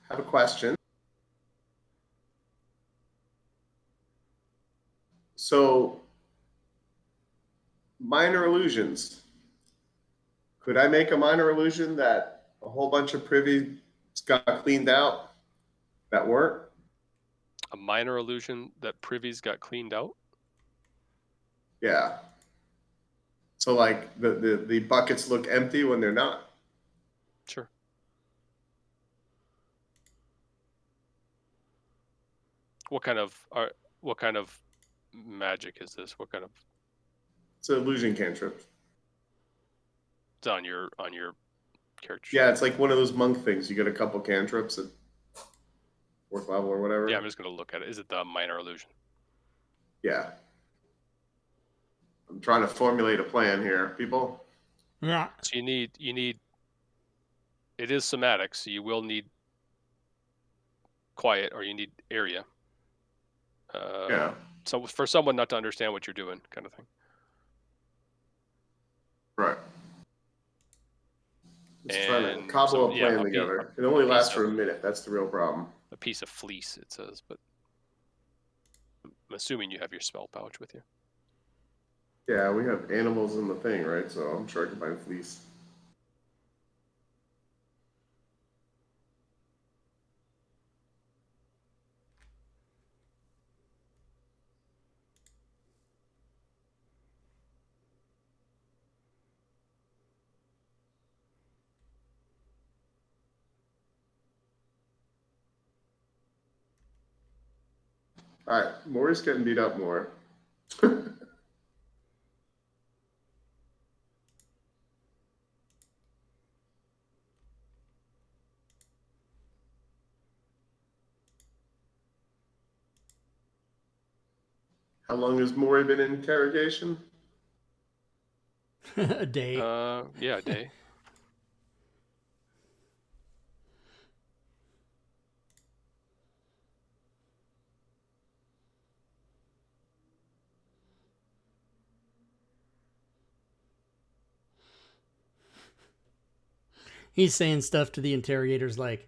have a question. So, minor illusions. Could I make a minor illusion that a whole bunch of privies got cleaned out that weren't? A minor illusion that privies got cleaned out. Yeah. So like the buckets look empty when they're not. Sure. What kind of magic is this? What kind of? It's an illusion cantrip. It's on your character sheet. Yeah, it's like one of those monk things. You get a couple cantrips at 4th level or whatever. Yeah, I'm just gonna look at it. Is it the minor illusion? Yeah. I'm trying to formulate a plan here, people. Yeah. So you need. It is somatic, so you will need quiet, or you need area. Yeah. So for someone not to understand what you're doing, kind of thing. Right. Just trying to And cobble a plan together. It only lasts for a minute. That's the real problem. A piece of fleece, it says, but I'm assuming you have your spell pouch with you. Yeah, we have animals in the thing, right? So I'm sure I can find fleece. All right, Maury's getting beat up more. How long has Maury been in interrogation? A day. Yeah, a day. He's saying stuff to the interrogators like,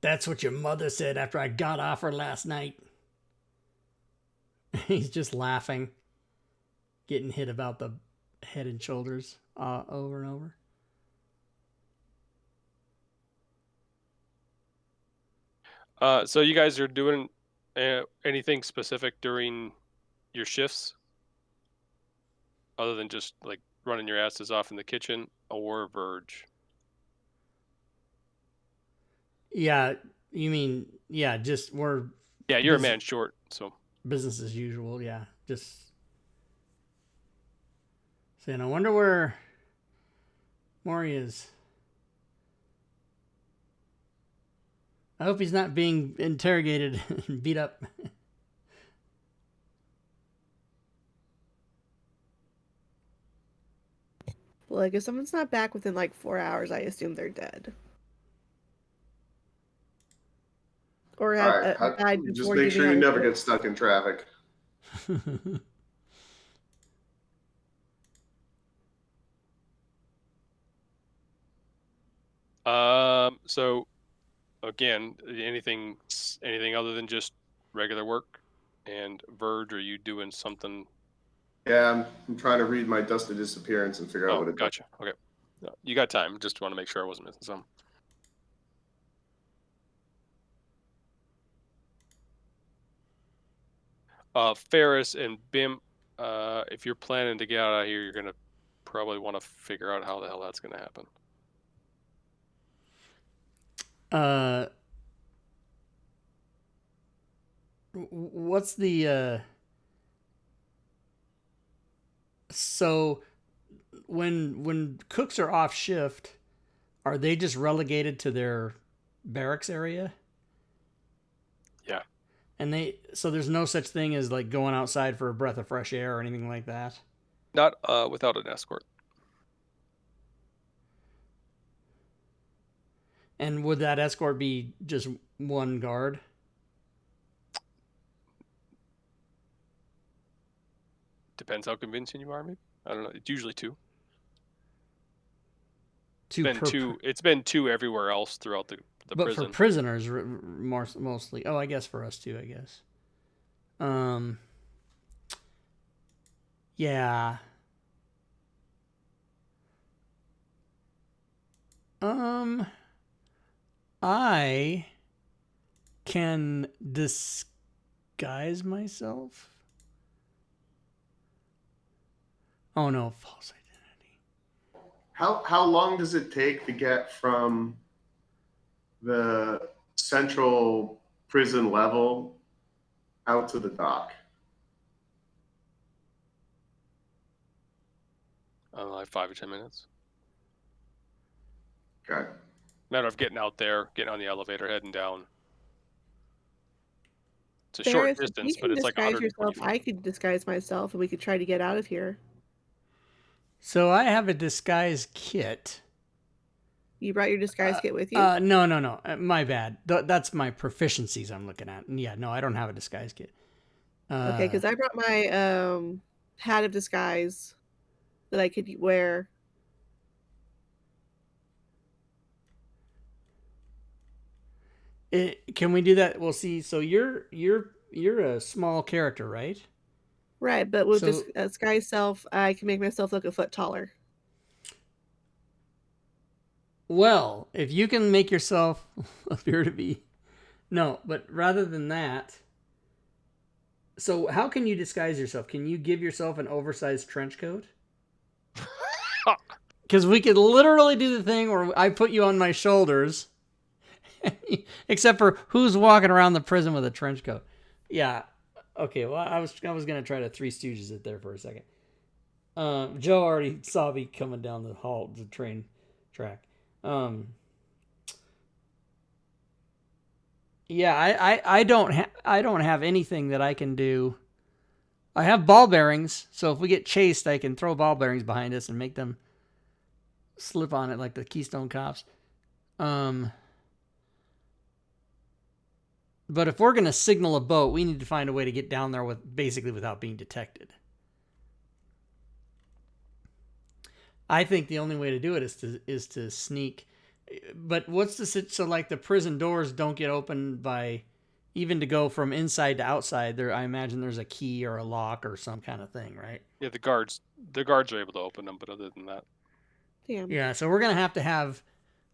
"That's what your mother said after I got off her last night." He's just laughing, getting hit about the head and shoulders over and over. So you guys are doing anything specific during your shifts, other than just like running your asses off in the kitchen or Verge? Yeah, you mean, yeah, just we're Yeah, you're a man short, so business as usual. Yeah, just saying, I wonder where Maury is. I hope he's not being interrogated and beat up. Well, like if someone's not back within like 4 hours, I assume they're dead. Or All have right, died just before make giving sure out you a never report. get stuck in traffic. So again, anything other than just regular work? And Verge, are you doing something? Yeah, I'm trying to read my dusted disappearance and figure out what it does. Gotcha. Okay, no, you got time. Just want to make sure I wasn't missing something. Ferris and Bim, if you're planning to get out of here, you're gonna probably want to figure out how the hell that's going to happen. What's the so when cooks are off shift, are they just relegated to their barracks area? Yeah. And so there's no such thing as like going outside for a breath of fresh air or anything like that? Not without an escort. And would that escort be just one guard? Depends how convincing you are, maybe. I don't know. It's usually two. It's been two everywhere else throughout the but prison. For prisoners, mostly. Oh, I guess for us too. I guess. Yeah. I can disguise myself. Oh no, false identity. How long does it take to get from the central prison level out to the dock? Like 5 or 10 minutes. Okay. Matter of getting out there, getting on the elevator, heading down. It's a short distance, but it's like 120 feet. I could disguise myself, and we could try to get out of here. So I have a disguise kit. You brought your disguise kit with you? No. My bad. That's my proficiencies I'm looking at. Yeah, no, I don't have a disguise kit. Okay, because I brought my hat of disguise that I could wear. Can we do that? We'll see. So you're a small character, right? Right, but with this disguise self, I can make myself look a foot taller. Well, if you can make yourself appear to be... No, but rather than that... So how can you disguise yourself? Can you give yourself an oversized trench coat? Because we could literally do the thing where I put you on my shoulders, except for who's walking around the prison with a trench coat. Yeah. Okay, well, I was going to try to Three Stooges it there for a second. Joe already saw me coming down the hall, the train track. Yeah, I don't have anything that I can do. I have ball bearings, so if we get chased, I can throw ball bearings behind us and make them slip on it like the Keystone Cops. But if we're gonna signal a boat, we need to find a way to get down there without being detected. I think the only way to do it is to sneak. But so like the prison doors don't get opened by, even to go from inside to outside there, I imagine there's a key or a lock or some kind of thing, right? Yeah, the guards are able to open them, but other than that. Damn. Yeah, so we're gonna have to have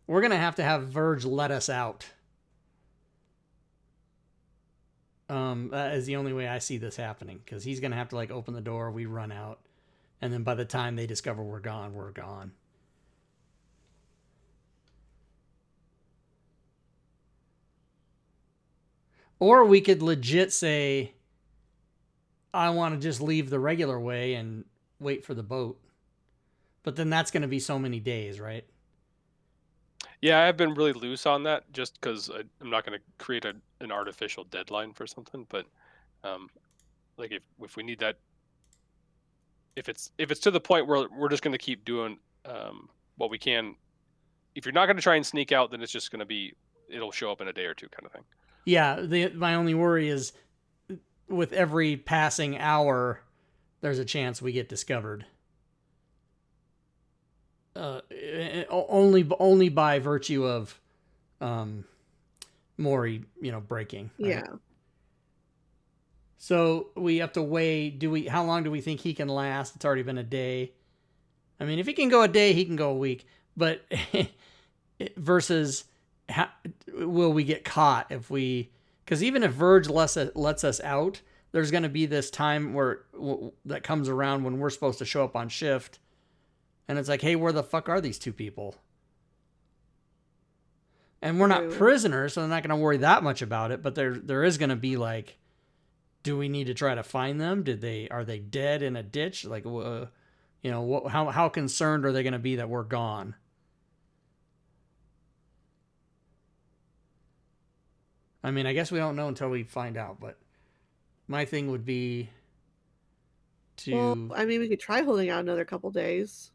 Verge let us out. That is the only way I see this happening, because he's gonna have to like open the door, we run out, and then by the time they discover we're gone, we're gone. Or we could legit say, I want to just leave the regular way and wait for the boat. But then that's going to be so many days, right? Yeah, I've been really loose on that just because I'm not going to create an artificial deadline for something. But like if we need that, if it's to the point where we're just going to keep doing what we can. If you're not going to try and sneak out, then it's just going to it'll show up in a day or two kind of thing. Yeah, my only worry is with every passing hour, there's a chance we get discovered. Only by virtue of Maury, breaking. Right? Yeah. So we have to weigh. How long do we think he can last? It's already been a day. I mean, if he can go a day, he can go a week. But versus, will we get caught if we? Because even if Verge lets us out, there's going to be this time that comes around when we're supposed to show up on shift, And it's like, hey, where the fuck are these two people? And we're not True. prisoners, so they're not going to worry that much about it. But there is going to be like, do we need to try to find them? Are they dead in a ditch? Like, how concerned are they going to be that we're gone? I mean, I guess we don't know until we find out. But my thing would be to. Well, I mean, we could try holding out another couple days.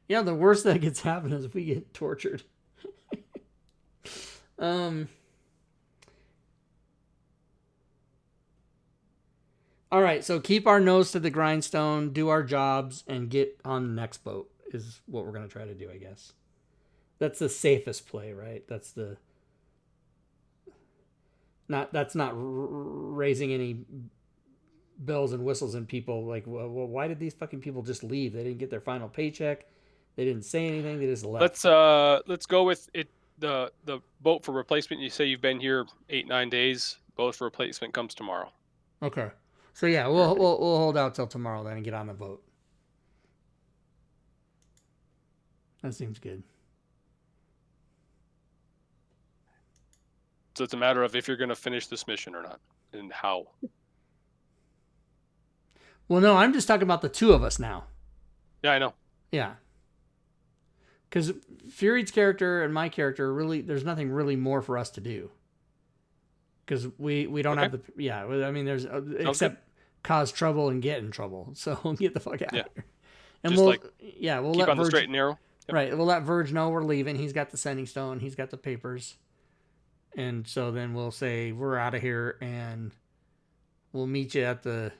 Yeah, the worst that gets happen is if we get tortured. All right, so keep our nose to the grindstone, do our jobs, and get on the next boat is what we're going to try to do, I guess. That's the safest play, right? That's not raising any bells and whistles in people. Like, well, why did these fucking people just leave? They didn't get their final paycheck. They didn't say anything. They just left. Let's go with it. The boat for replacement. You say you've been here 8-9 days. Boat for replacement comes tomorrow. Okay. So yeah, we'll hold out till tomorrow then and get on the boat. That seems good. So it's a matter of if you're going to finish this mission or not, and how. Well, no, I'm just talking about the two of us now. Yeah, I know. Yeah. Because Fury's character and my character, really, there's nothing really more for us to do. Because we don't have the... Yeah, I mean, there's... except cause trouble and get in trouble. So get the fuck out of here. And just we'll keep let on the Verge, straight and narrow. Yep. Right, we'll let Verge know we're leaving. He's got the sending stone. He's got the papers. And so then we'll say, we're out of here, and we'll meet you at the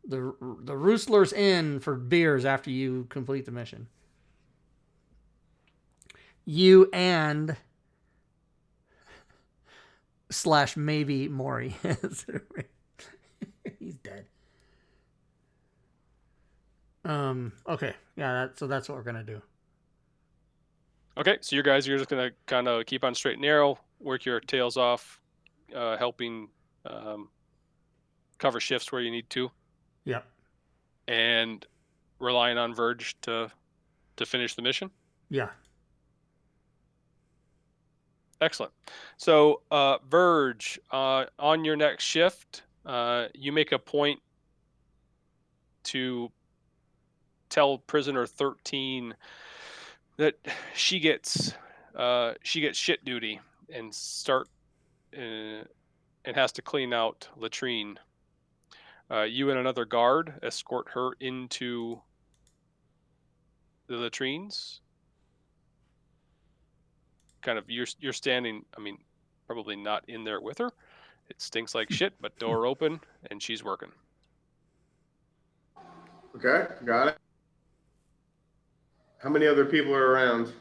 Roostler's Inn for beers after you complete the mission. You and / maybe Maury. He's dead. Okay. Yeah, that's what we're gonna do. Okay, so you guys are just gonna kind of keep on straight and narrow, work your tails off, helping cover shifts where you need to. Yep. And relying on Verge to finish the mission. Yeah. Excellent. So, Verge, on your next shift, you make a point to tell prisoner 13 that she gets shit duty and has to clean out latrine. You and another guard escort her into the latrines. Kind of you're standing, I mean, probably not in there with her. It stinks like shit, but door open and she's working. Okay, got it. How many other people are around?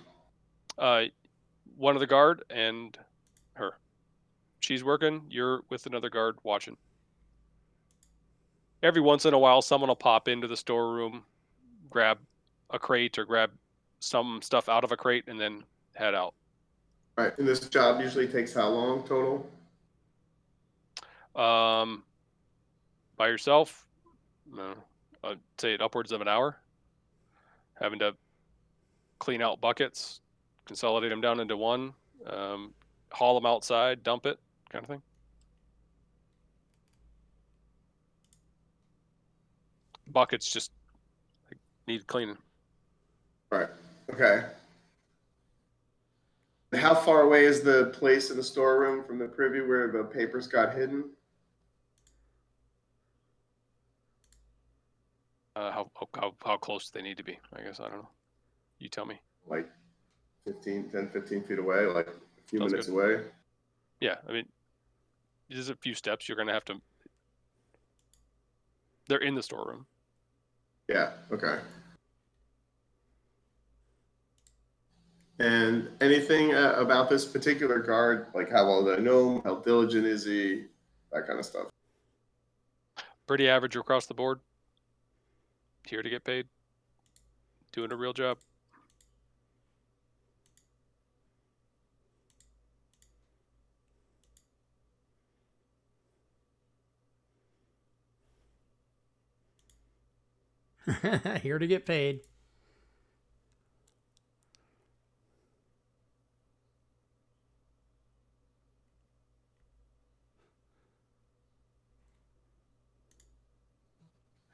One of the guard and her. She's working, you're with another guard watching. Every once in a while someone will pop into the storeroom, grab a crate or grab some stuff out of a crate and then head out. All right, and this job usually takes how long total? By yourself, I'd say upwards of an hour. Having to clean out buckets, consolidate them down into one, haul them outside, dump it, kind of thing. Buckets just need cleaning. All right, okay. How far away is the place in the storeroom from the privy where the papers got hidden? How close do they need to be? I guess I don't know. You tell me. Like 10, 15 feet away, like a few Sounds minutes good. away? Yeah, I mean, there's a few steps you're going to have to... They're in the storeroom. Yeah, okay. And anything about this particular guard, like how well do I know him, how diligent is he, that kind of stuff? Pretty average across the board. Here to get paid. Doing a real job. Here to get paid.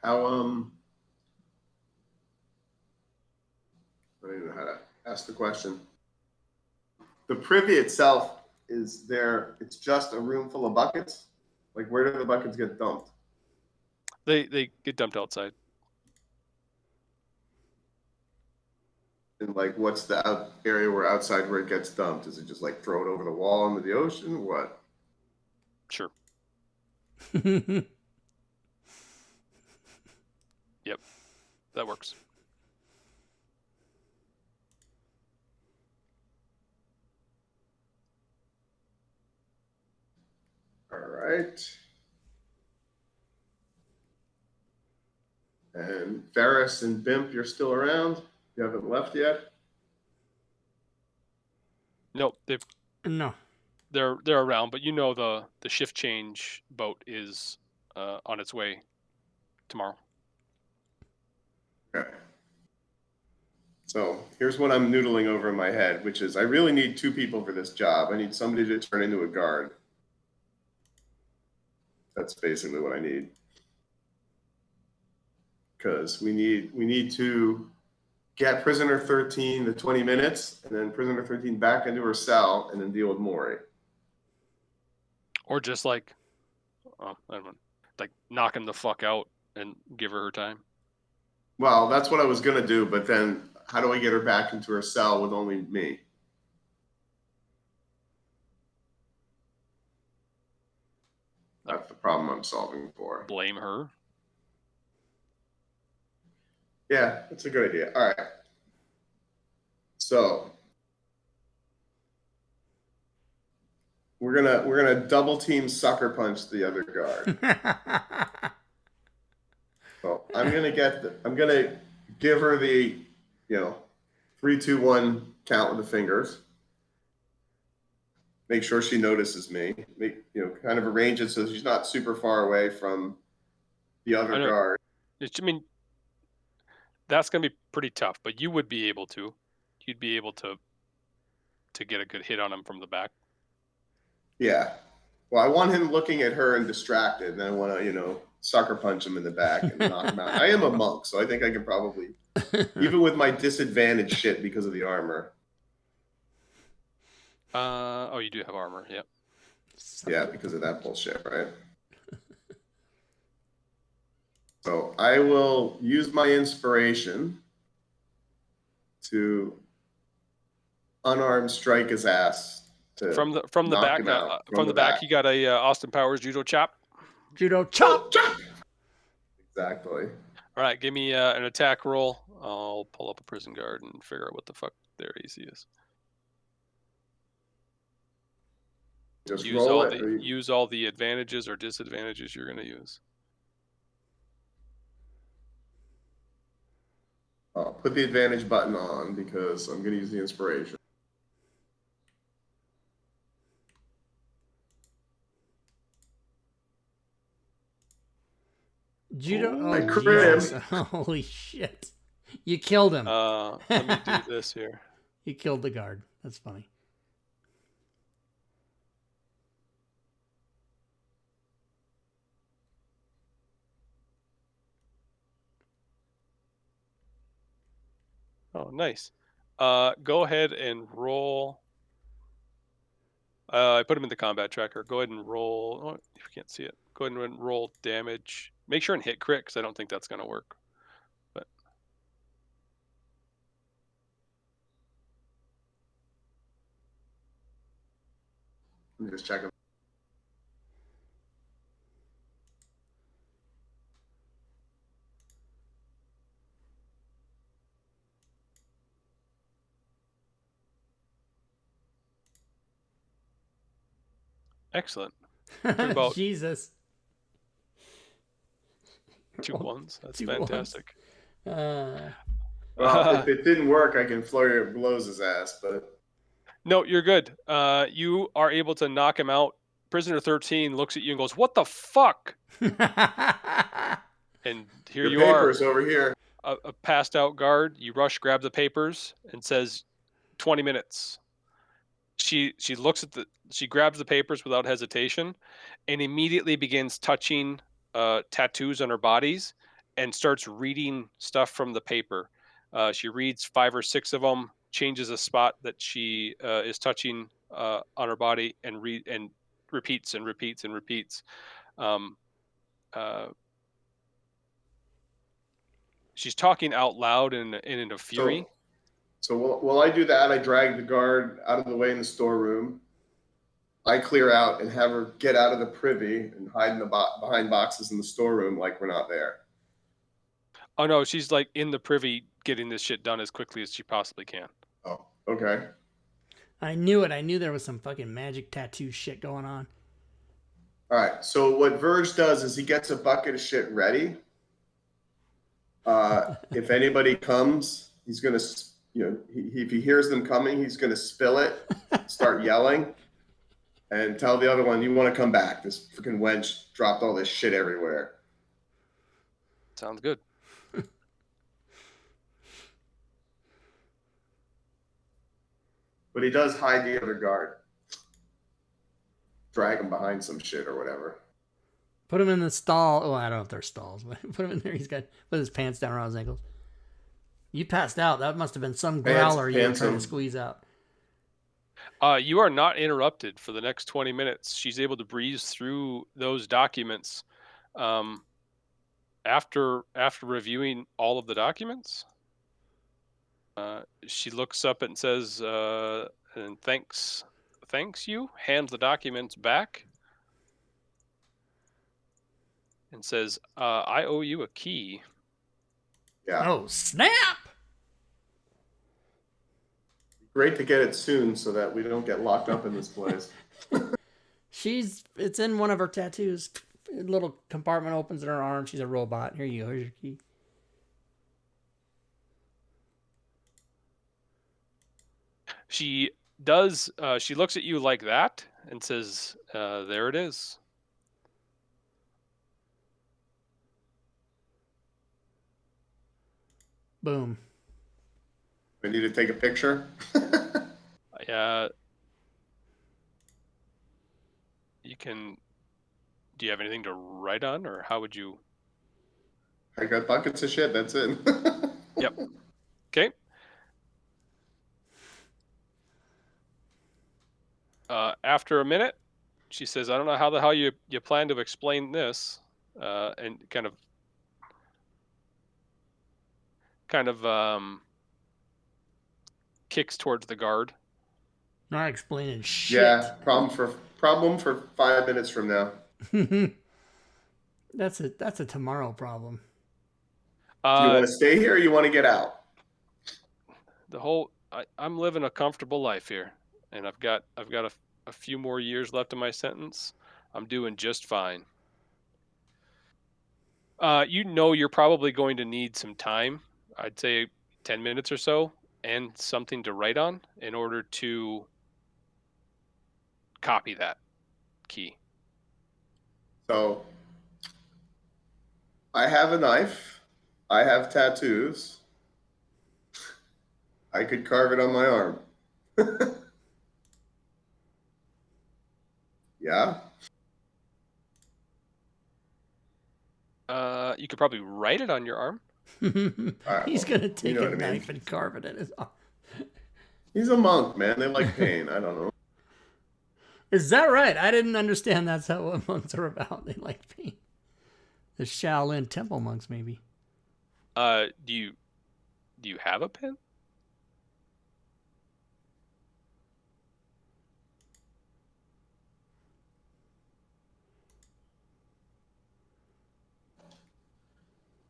How I don't even know how to ask the question. The privy itself, is there, it's just a room full of buckets? Like, where do the buckets get dumped? They get dumped outside. And like, what's the area where outside where it gets dumped? Is it just like throw it over the wall into the ocean? What? Sure. Yep. That works. All right. And Ferris and Bimp, you're still around? You haven't left yet? Nope, No. they're around, but you know the shift change boat is on its way tomorrow. Okay. So here's what I'm noodling over in my head, which is I really need 2 people for this job. I need somebody to turn into a guard. That's basically what I need. Because we need to get prisoner 13 the 20 minutes, and then prisoner 13 back into her cell, and then deal with Maury. Or just like, I don't know, like knock him the fuck out and give her time. Well, that's what I was gonna do, but then how do I get her back into her cell with only me? That's the problem I'm solving for. Blame her. Yeah, that's a good idea. All right. So we're gonna double team sucker punch the other guard. So I'm gonna give her the 3, 2, 1 count with the fingers. Make sure she notices me. Kind of arrange it so she's not super far away from the other guard. I mean, that's gonna be pretty tough, but you would be able to. You'd be able to get a good hit on him from the back. Yeah. Well, I want him looking at her and distracted, and then I want to, sucker punch him in the back and knock him out. I am a monk, so I think I can probably, even with my disadvantage shit because of the armor. Oh, you do have armor, yep. Yeah, because of that bullshit, right? So I will use my inspiration to unarmed strike his ass. From the back, from the back, you got a Austin Powers judo chop. Judo chop. Exactly. All right, give me an attack roll. I'll pull up a prison guard and figure out what the fuck their AC is. Just use roll all it. use all the advantages or disadvantages you're gonna use. I'll put the advantage button on because I'm going to use the inspiration. Judo. Oh, Oh, crib. Jesus. Holy shit! You killed him. Let me do this here. You killed the guard. That's funny. Oh, nice. Go ahead and roll. I put him in the combat tracker. Go ahead and roll. Oh, if you can't see it, go ahead and roll damage. Make sure and hit crit because I don't think that's going to work. But I'm just checking. excellent. About Jesus. 2 ones. That's 2 fantastic. Well, if it didn't work, I can flurry of blows his ass, but No, you're good. You are able to knock him out. Prisoner 13 looks at you and goes, "What the fuck?" And here Your you are, papers over here. a passed out guard. You rush, grab the papers, and says, 20 minutes. She looks at she grabs the papers without hesitation, and immediately begins touching tattoos on her bodies, and starts reading stuff from the paper. She reads 5 or 6 of them, changes a spot that she is touching on her body, and repeats and repeats and repeats. Um, uh, she's talking out loud and in a fury. So while I do that, I drag the guard out of the way in the storeroom. I clear out and have her get out of the privy and hide in the behind boxes in the storeroom like we're not there. Oh no, she's like in the privy getting this shit done as quickly as she possibly can. Oh, okay. I knew it. I knew there was some fucking magic tattoo shit going on. All right. So what Verge does is he gets a bucket of shit ready. If anybody comes, he's gonna, if he hears them coming, he's gonna spill it, start yelling, and tell the other one, "You want to come back? This freaking wench dropped all this shit everywhere." Sounds good. But he does hide the other guard, drag him behind some shit or whatever. Put him in the stall. Oh, I don't know if they're stalls, but put him in there. He's got with his pants down around his ankles. You passed out. That must have been some growler you were trying to squeeze out. You are not interrupted for the next 20 minutes. She's able to breeze through those documents. After reviewing all of the documents, she looks up and says, and thanks you, hands the documents back, and says, I owe you a key. Yeah. Oh, snap! Great to get it soon so that we don't get locked up in this place. It's in one of her tattoos. A little compartment opens in her arm. She's a robot. Here you go. Here's your key. She does. She looks at you like that and says, there it is. Boom. I need to take a picture. You can. Do you have anything to write on, or how would you? I got buckets of shit. That's it. Yep. Okay. After a minute, she says, "I don't know how the hell you plan to explain this," and kind of kicks towards the guard. Not explaining shit. Yeah, problem for 5 minutes from now. That's a tomorrow problem. Do you want to stay here or you want to get out? I'm living a comfortable life here, and I've got a few more years left of my sentence. I'm doing just fine. You're probably going to need some time. I'd say 10 minutes or so, and something to write on in order to copy that key. So I have a knife. I have tattoos. I could carve it on my arm. Yeah. You could probably write it on your arm. Right, He's gonna take a what I mean. knife and carve it in his arm. He's a monk, man. They like pain. I don't know. Is that right? I didn't understand that's what monks are about. They like pain. The Shaolin temple monks, maybe. Do you have a pen?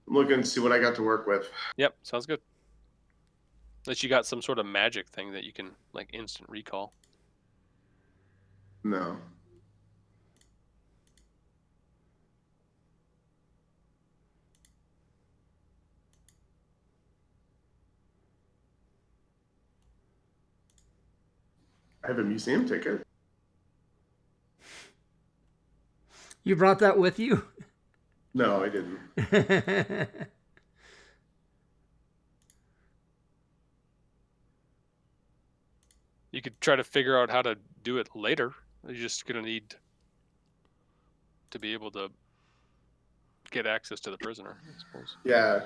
I'm looking to see what I got to work with. Yep, sounds good. Unless you got some sort of magic thing that you can like instant recall. No. I have a museum ticket. You brought that with you? No, I didn't. You could try to figure out how to do it later. You're just gonna need to be able to get access to the prisoner, I suppose. Yeah,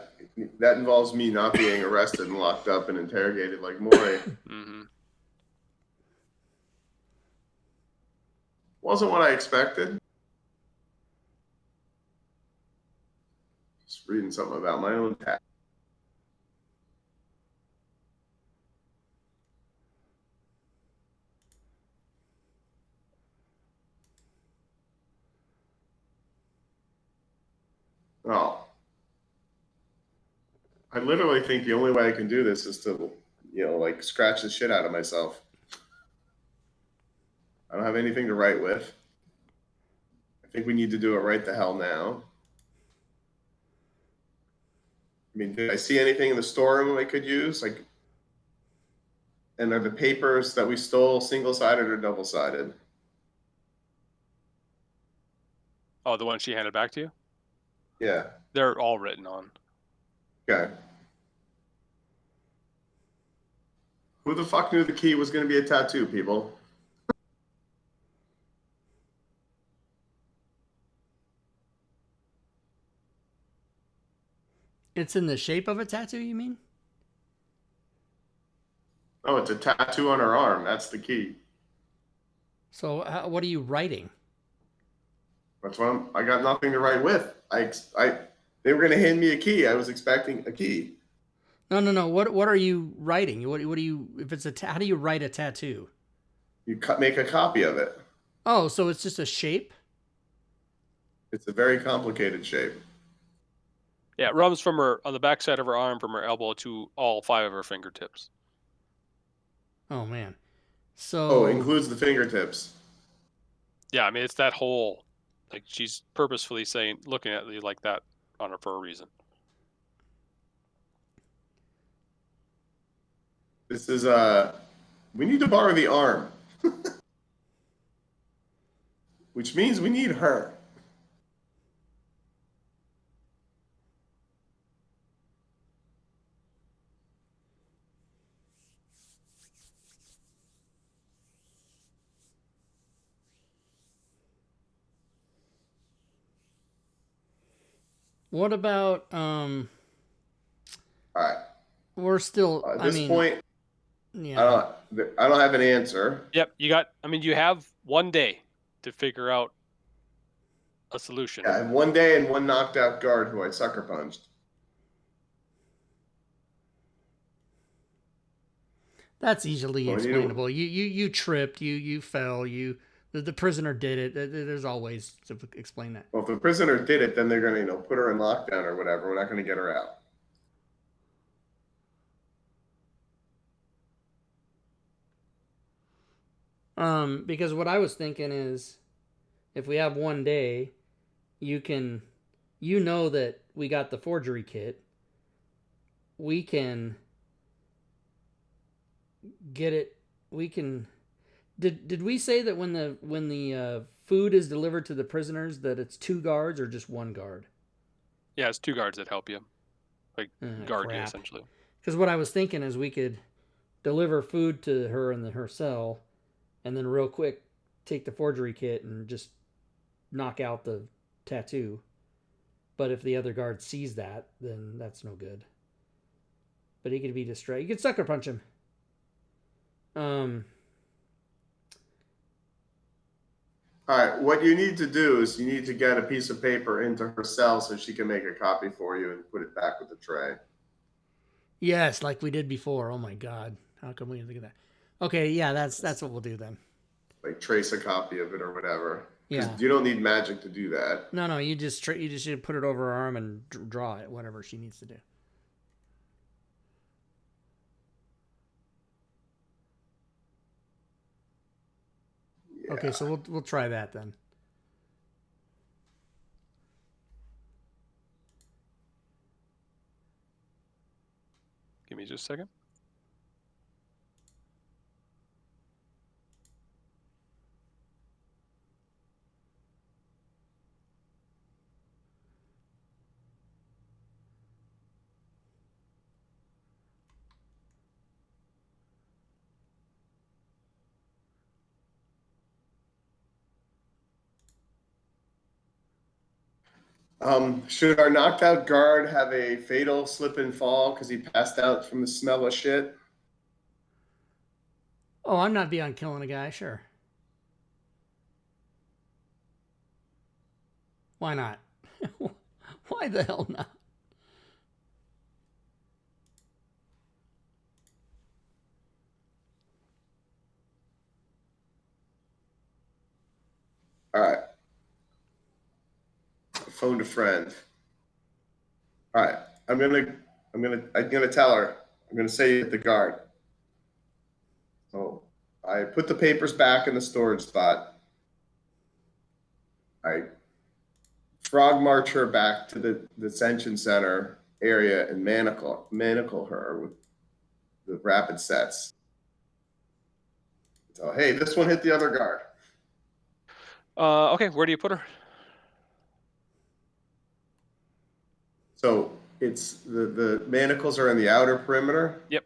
that involves me not being arrested and locked up and interrogated like Maury. Mm-hmm. Wasn't what I expected. Just reading something about my own tax. Oh. I literally think the only way I can do this is to, like scratch the shit out of myself. I don't have anything to write with. I think we need to do it right the hell now. I mean, did I see anything in the storeroom I could use? Like, and are the papers that we stole single-sided or double-sided? Oh, the one she handed back to you? Yeah. They're all written on. Okay. Who the fuck knew the key was going to be a tattoo, people? It's in the shape of a tattoo, you mean? Oh, it's a tattoo on her arm. That's the key. So what are you writing? That's what I got nothing to write with. They were going to hand me a key. I was expecting a key. No. What are you writing? What do you? If it's how do you write a tattoo? You make a copy of it. Oh, so it's just a shape? It's a very complicated shape. Yeah, it runs from her on the backside of her arm, from her elbow to all 5 of her fingertips. Oh man. So Oh, it includes the fingertips. Yeah, I mean it's that whole, like she's purposefully looking at you like that on her for a reason. This is we need to borrow the arm. Which means we need her. what about All right. we're still At this point, yeah. I don't have an answer. Yep, you have 1 day to figure out a solution. Yeah, I have 1 day and 1 knocked out guard who I sucker punched. That's easily Well, explainable. You tripped, you fell, the prisoner did it. There's always to explain that. Well, if the prisoner did it, then they're going to, put her in lockdown or whatever. We're not going to get her out. Because what I was thinking is, if we have 1 day, you know that we got the forgery kit. We can get it. We can. Did we say that when the food is delivered to the prisoners that it's 2 guards or just 1 guard? Yeah, it's 2 guards that help you, like guard you Crap. essentially. Because what I was thinking is we could deliver food to her in her cell, and then real quick take the forgery kit and just knock out the tattoo. But if the other guard sees that, then that's no good. But he could be distracted. You could sucker punch him. All right. What you need to do is you need to get a piece of paper into her cell so she can make a copy for you and put it back with the tray. Yes, like we did before. Oh my God. How come we didn't think of that? Okay, yeah, that's what we'll do then. Like trace a copy of it or whatever. Yeah. You don't need magic to do that. No, you just should put it over her arm and draw it, whatever she needs to do. Yeah. Okay, so we'll try that then. Give me just a second. Should our knocked out guard have a fatal slip and fall because he passed out from the smell of shit? Oh, I'm not beyond killing a guy, sure. Why not? Why the hell not? All right. Phone to friend. All right. I'm gonna tell her. I'm gonna say at the guard. So I put the papers back in the storage spot. I frog march her back to the detention center area and manacle her with the rapid sets. So hey, this one hit the other guard. Okay, where do you put her? So it's the manacles are in the outer perimeter. Yep.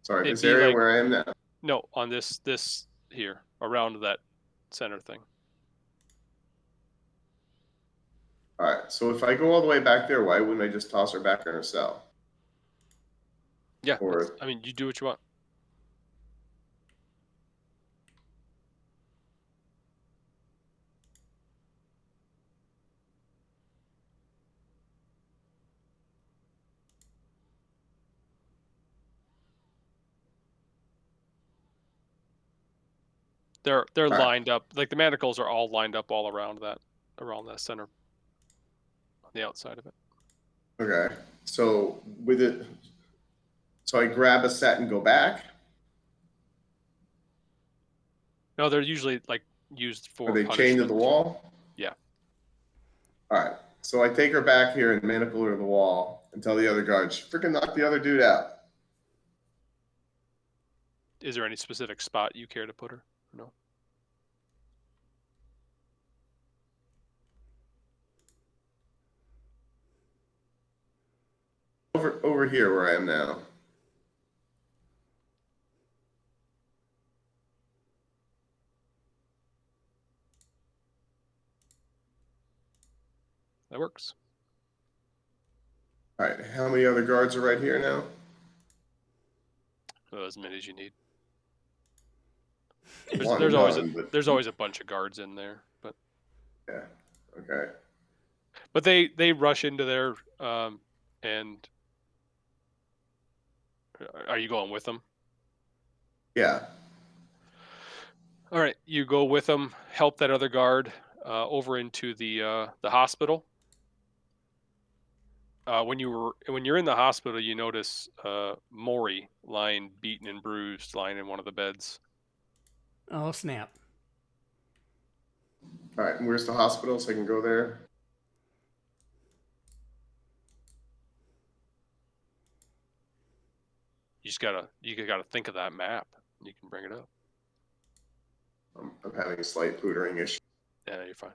Sorry, It'd this be area like- where I am now. No, on this here, around that center thing. All right. So if I go all the way back there, why wouldn't I just toss her back in her cell? Yeah, Or I mean, you do what you want. They're right. lined up. Like the manacles are all lined up all around that center, on the outside of it. okay. So with it, so I grab a set and go back. No, they're usually like used for. Are they chained to the punishment. wall? Yeah. All right. So I take her back here and manacle her to the wall and tell the other guards, freaking knock the other dude out. Is there any specific spot you care to put her? No. Over here where I am now. That works. All right. How many other guards are right here now? As many as you need. One, There's always none, but there's always a bunch of guards in there, but yeah. Okay. but they rush into there, and are you going with them? Yeah. All right, you go with them. Help that other guard over into the hospital. When you're in the hospital, you notice Maury lying beaten and bruised, lying in one of the beds. Oh, snap. All right. And where's the hospital so I can go there? You gotta think of that map. You can bring it up. I'm having a slight pootering issue. Yeah, you're fine.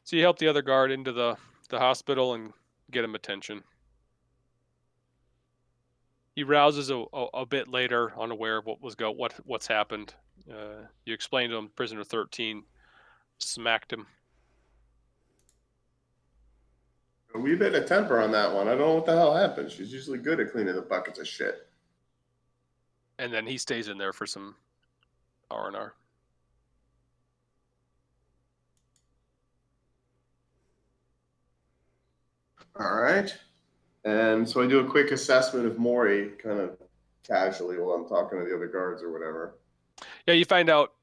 So you help the other guard into the hospital and get him attention. He rouses a bit later, unaware of what's happened. You explain to him, prisoner 13 smacked him. A wee bit of temper on that one. I don't know what the hell happened. She's usually good at cleaning the buckets of shit. And then he stays in there for some R&R. All right. And so I do a quick assessment of Maury, kind of casually while I'm talking to the other guards or whatever. Yeah, you find out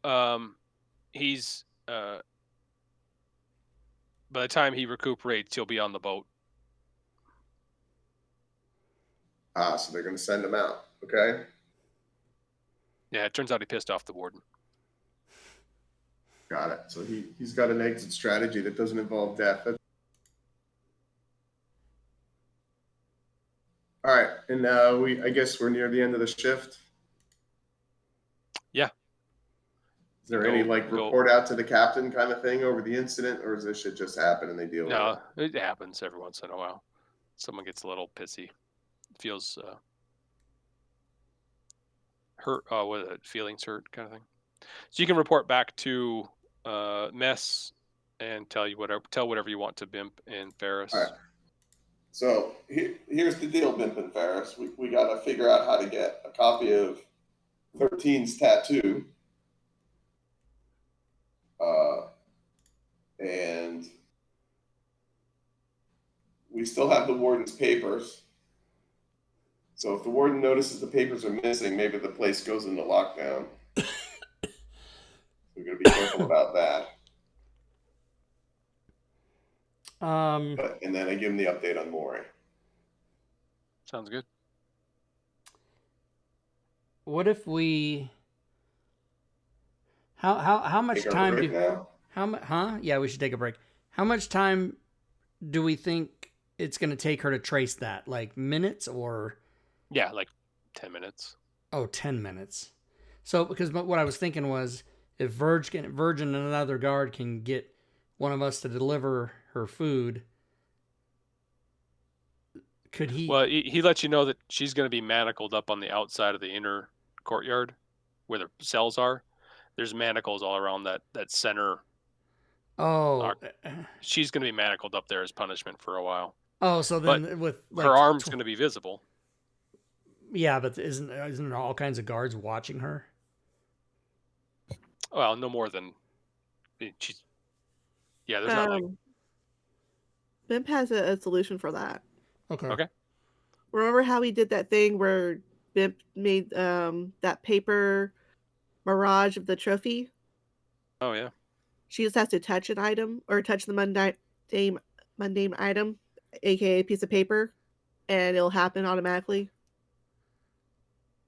he's by the time he recuperates, he'll be on the boat. So they're going to send him out. Okay. Yeah, it turns out he pissed off the warden. Got it. So he's got an exit strategy that doesn't involve death. All right. And I guess we're near the end of the shift. Yeah. Is there any report out to the captain kind of thing over the incident, or does this shit just happen and they deal with it? No, it happens every once in a while. Someone gets a little pissy. Feels hurt. What is it? Feelings hurt, kind of thing. So you can report back to mess and tell whatever you want to Bimp and Ferris. All right. So here's the deal, Bimp and Ferris. We got to figure out how to get a copy of 13's tattoo. And we still have the warden's papers. So if the warden notices the papers are missing, maybe the place goes into lockdown. We're going to be careful about that. And then I give him the update on Maury. Sounds good. What if we? How much time do? Now? Yeah, we should take a break. How much time do we think it's going to take her to trace that? Like minutes or? Yeah, like 10 minutes. Oh, 10 minutes. So, because what I was thinking was, if Virgin and another guard can get one of us to deliver her food, could he? Well, he lets you know that she's going to be manacled up on the outside of the inner courtyard where the cells are. There's manacles all around that center. Oh. She's going to be manacled up there as punishment for a while. Oh, so then but with her arm's going to be visible. Yeah, but isn't there all kinds of guards watching her? Well, no more than she's. Yeah, there's not like. Bimp has a solution for that. Okay. Remember how we did that thing where Bimp made that paper mirage of the trophy? Oh yeah. She just has to touch an item or touch the mundane item, aka a piece of paper, and it'll happen automatically.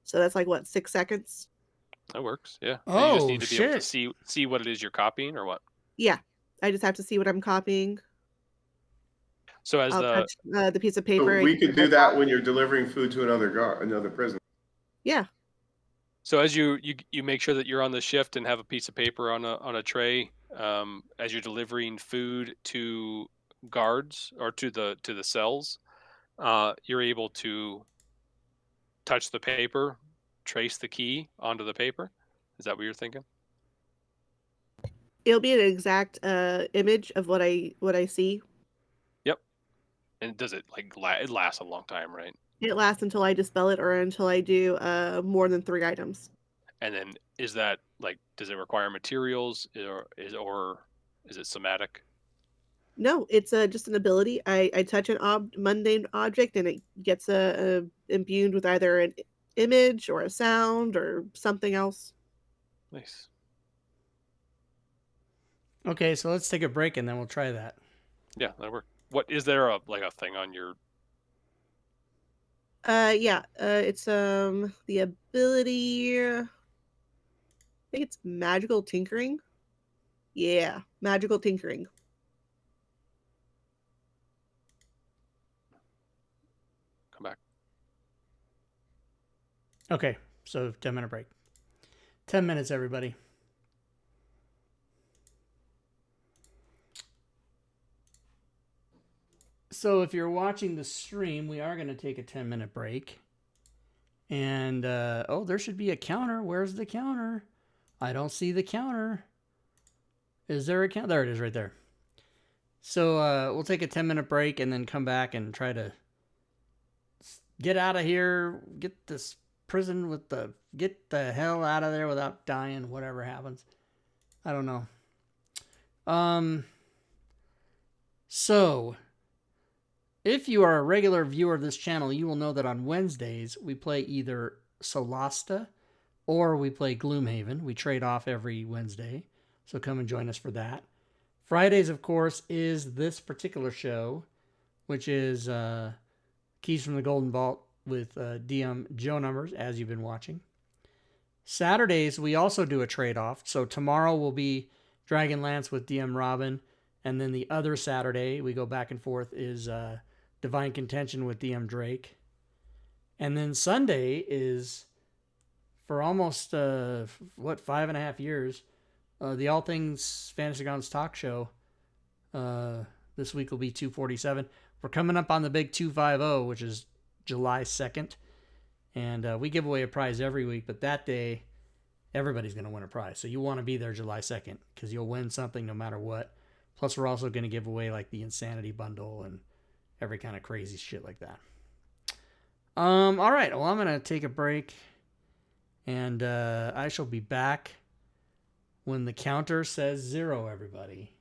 So that's like what, 6 seconds? That works. Yeah. Oh, you just need to be able to shit. see what it is you're copying or what? Yeah, I just have to see what I'm copying. So as I'll touch the piece of paper. So we could do that when you're delivering food to another prisoner. Yeah. So as you make sure that you're on the shift and have a piece of paper on a tray, as you're delivering food to guards or to the cells, you're able to touch the paper, trace the key onto the paper. Is that what you're thinking? It'll be an exact image of what I see. Yep. And does it it lasts a long time, right? It lasts until I dispel it or until I do more than 3 items. And then is that does it require materials or is it somatic? No, it's just an ability. I touch an mundane object and it gets imbued with either an image or a sound or something else. Nice. Okay, so let's take a break and then we'll try that. Yeah, that works. What is there a thing on your? It's the ability. I think it's magical tinkering. Yeah, magical tinkering. Come back. Okay, so 10-minute break. 10 minutes, everybody. So if you're watching the stream, we are going to take a 10-minute break. And, there should be a counter. Where's the counter? I don't see the counter. Is there a counter? There it is right there. So we'll take a 10-minute break and then come back and try to get out of here, get this prison get the hell out of there without dying, whatever happens. I don't know. So if you are a regular viewer of this channel, you will know that on Wednesdays we play either Solasta or we play Gloomhaven. We trade off every Wednesday, so come and join us for that. Fridays, of course, is this particular show, which is Keys from the Golden Vault with DM Joe Numbers, as you've been watching. Saturdays, we also do a trade-off. So tomorrow will be Dragonlance with DM Robin, and then the other Saturday, we go back and forth, is Divine Contention with DM Drake. And then Sunday is, for almost, 5.5 years, the All Things Fantasy Grounds talk show. This week will be 247. We're coming up on the big 250, which is July 2nd. And we give away a prize every week, but that day, everybody's going to win a prize. So you want to be there July 2nd because you'll win something no matter what. Plus, we're also going to give away like the Insanity Bundle and every kind of crazy shit like that. All right. Well, I'm going to take a break, and I shall be back when the counter says 0, everybody.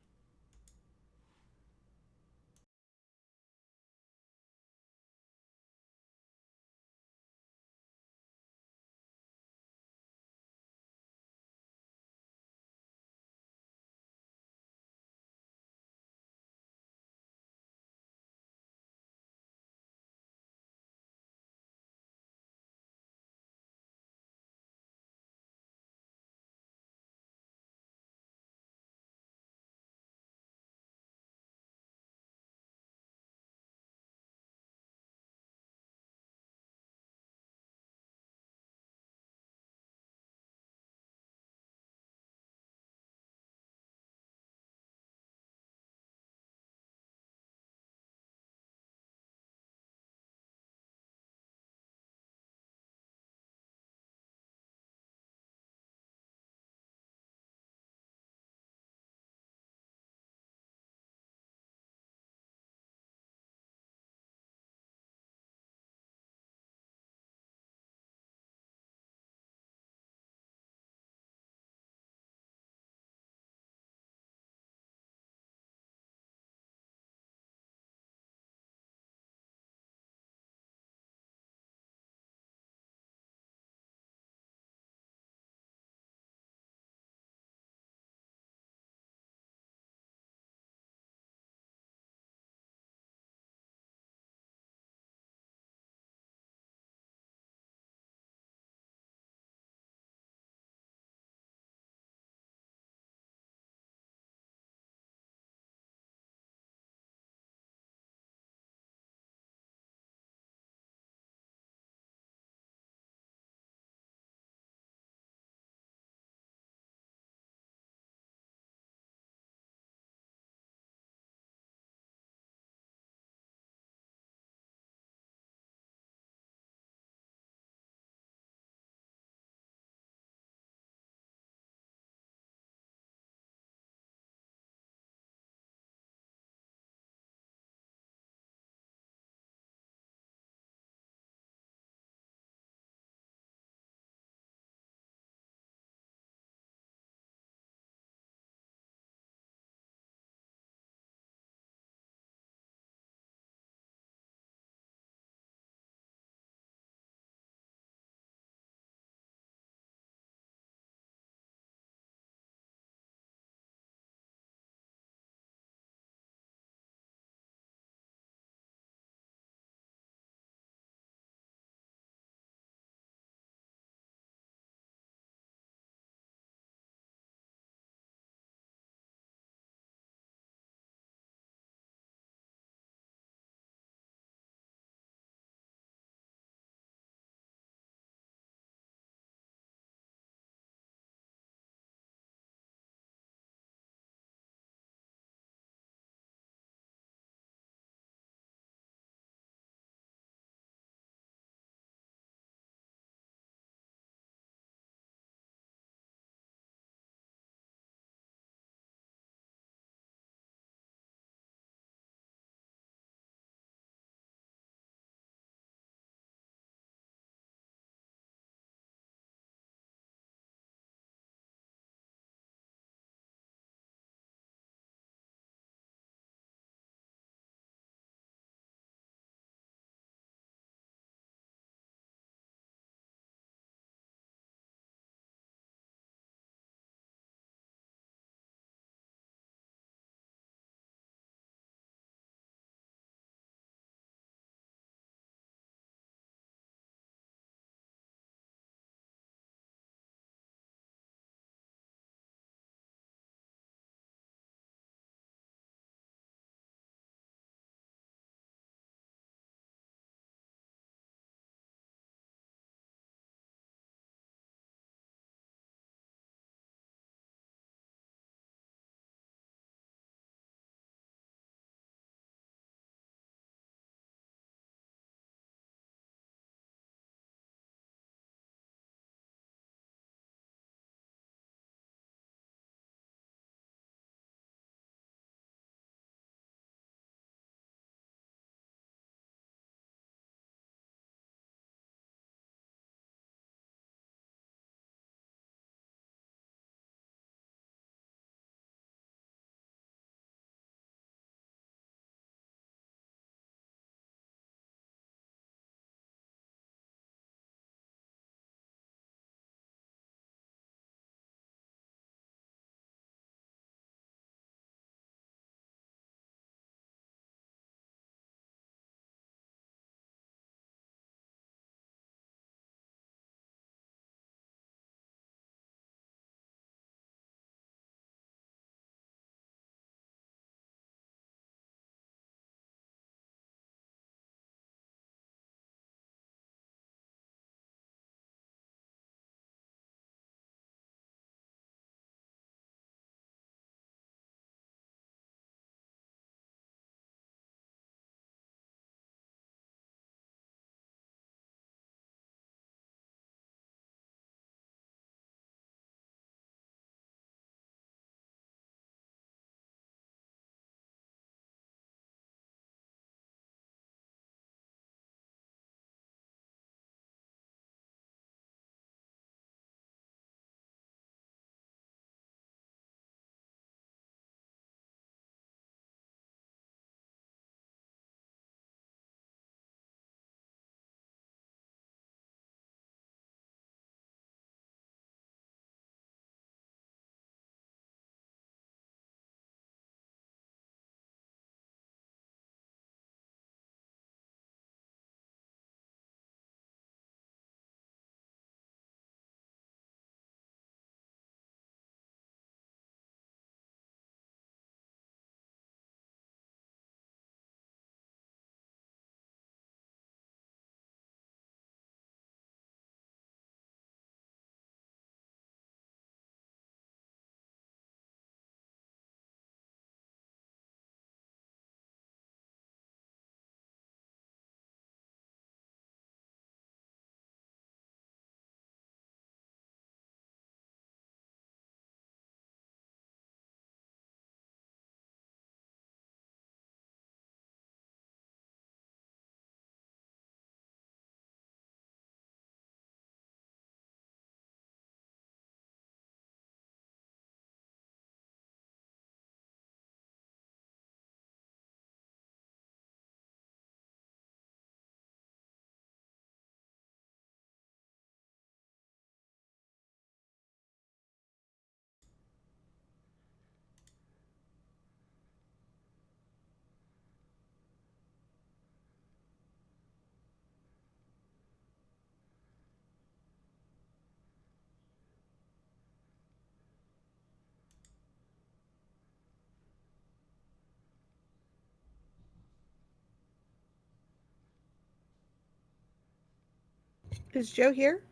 Is Joe here?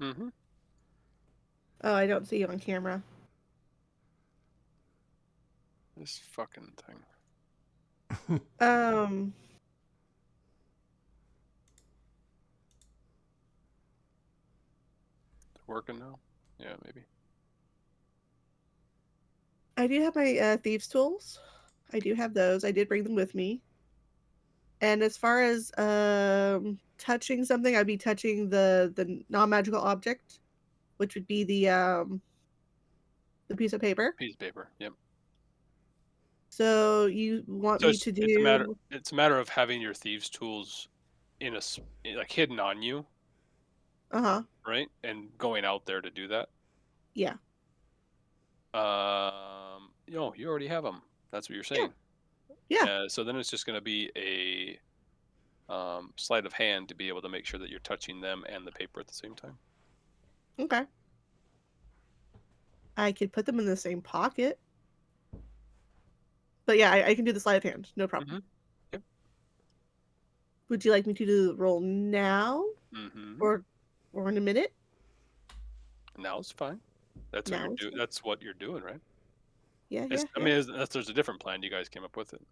Mm-hmm. Oh, I don't see you on camera. This fucking thing. Working now? Yeah, maybe. I do have my thieves tools. I do have those. I did bring them with me. And as far as touching something, I'd be touching the non-magical object, which would be the piece of paper. Piece of paper. Yep. So you want So me to do? it's a matter of having your thieves' tools like hidden on you, Uh-huh. right? And going out there to do that. Yeah. You already have them. That's what you're saying. Yeah. So then it's just going to be a sleight of hand to be able to make sure that you're touching them and the paper at the same time. Okay. I could put them in the same pocket. But yeah, I can do the sleight of hand. No problem. Mhm. Yep. Would you like me to do the roll now Mm-hmm. or in a minute? Now it's fine. That's what Now you're it's doing. fine. That's what you're doing, right? Yeah, It's- yeah. I mean, unless there's a different plan, you guys came up with it.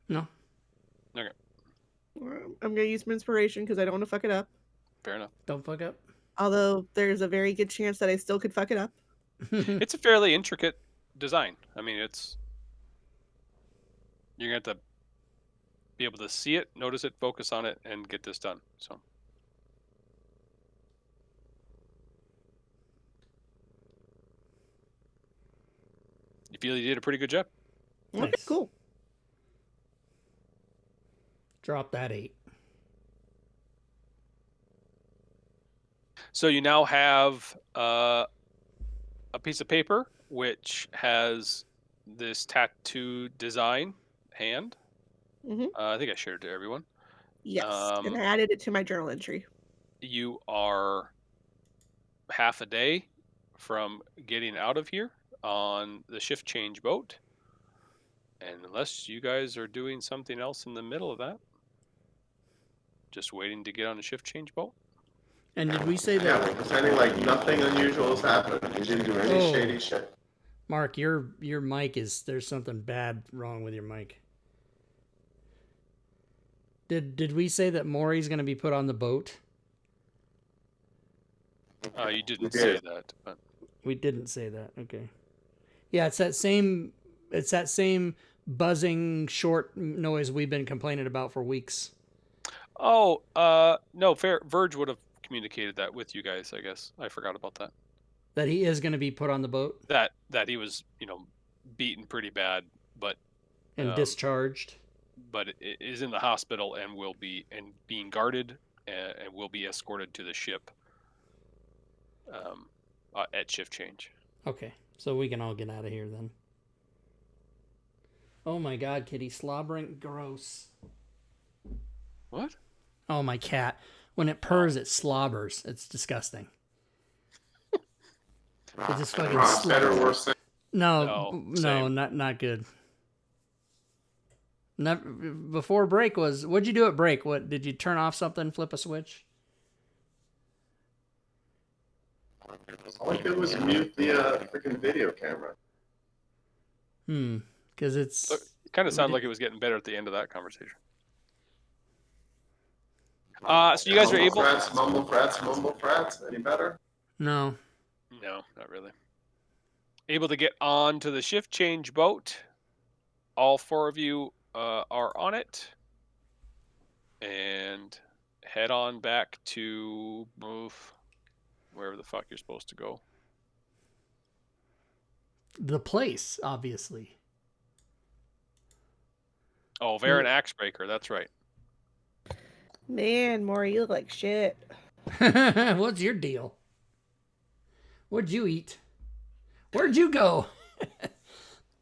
No. I'm going to use some inspiration because I don't want to fuck it up. Fair enough. Don't fuck up. Although there's a very good chance that I still could fuck it up. It's a fairly intricate design. I mean, you're going to have to be able to see it, notice it, focus on it, and get this done. So. You feel you did a pretty good job? Okay, Nice. cool. Drop that 8. So you now have a piece of paper which has this tattoo design hand. Mhm. I think I shared it to everyone. Yes. And I added it to my journal entry. You are half a day from getting out of here on the shift change boat. And unless you guys are doing something else in the middle of that, just waiting to get on a shift change boat. And did we say Yeah, that, we're pretending like nothing unusual has happened. We didn't do any Oh. shady shit. Mark, your mic there's something bad wrong with your mic. Did we say that Maury's going to be put on the boat? You didn't We say did. that, but We didn't say that. Okay. Yeah, it's that same buzzing short noise we've been complaining about for weeks. no, fair. Verge would have communicated that with you guys. I guess I forgot about that. That he is going to be put on the boat That he was, beaten pretty bad, but and discharged. is in the hospital and will be being guarded and will be escorted to the ship at shift change. Okay, so we can all get out of here then. Oh my God, Kitty, slobbering, gross. What? Oh, my cat. When it purrs, it slobbers. It's disgusting. It just fucking Ross, better or slobbers. worse than No, same. not good. Never, before break what'd you do at break? What did you turn off something? Flip a switch? all I did was mute the freaking video camera. Because it's It kind of sounded like it was getting better at the end of that conversation. So you guys are able? Mumble frats. Any better? no. No, not really. Able to get on to the shift change boat. All 4 of you are on it, and head on back to wherever the fuck you're supposed to go. The place, obviously. Oh, Varen Axebreaker. That's right. Man, Maury, you look like shit. What's your deal? What'd you eat? Where'd you go?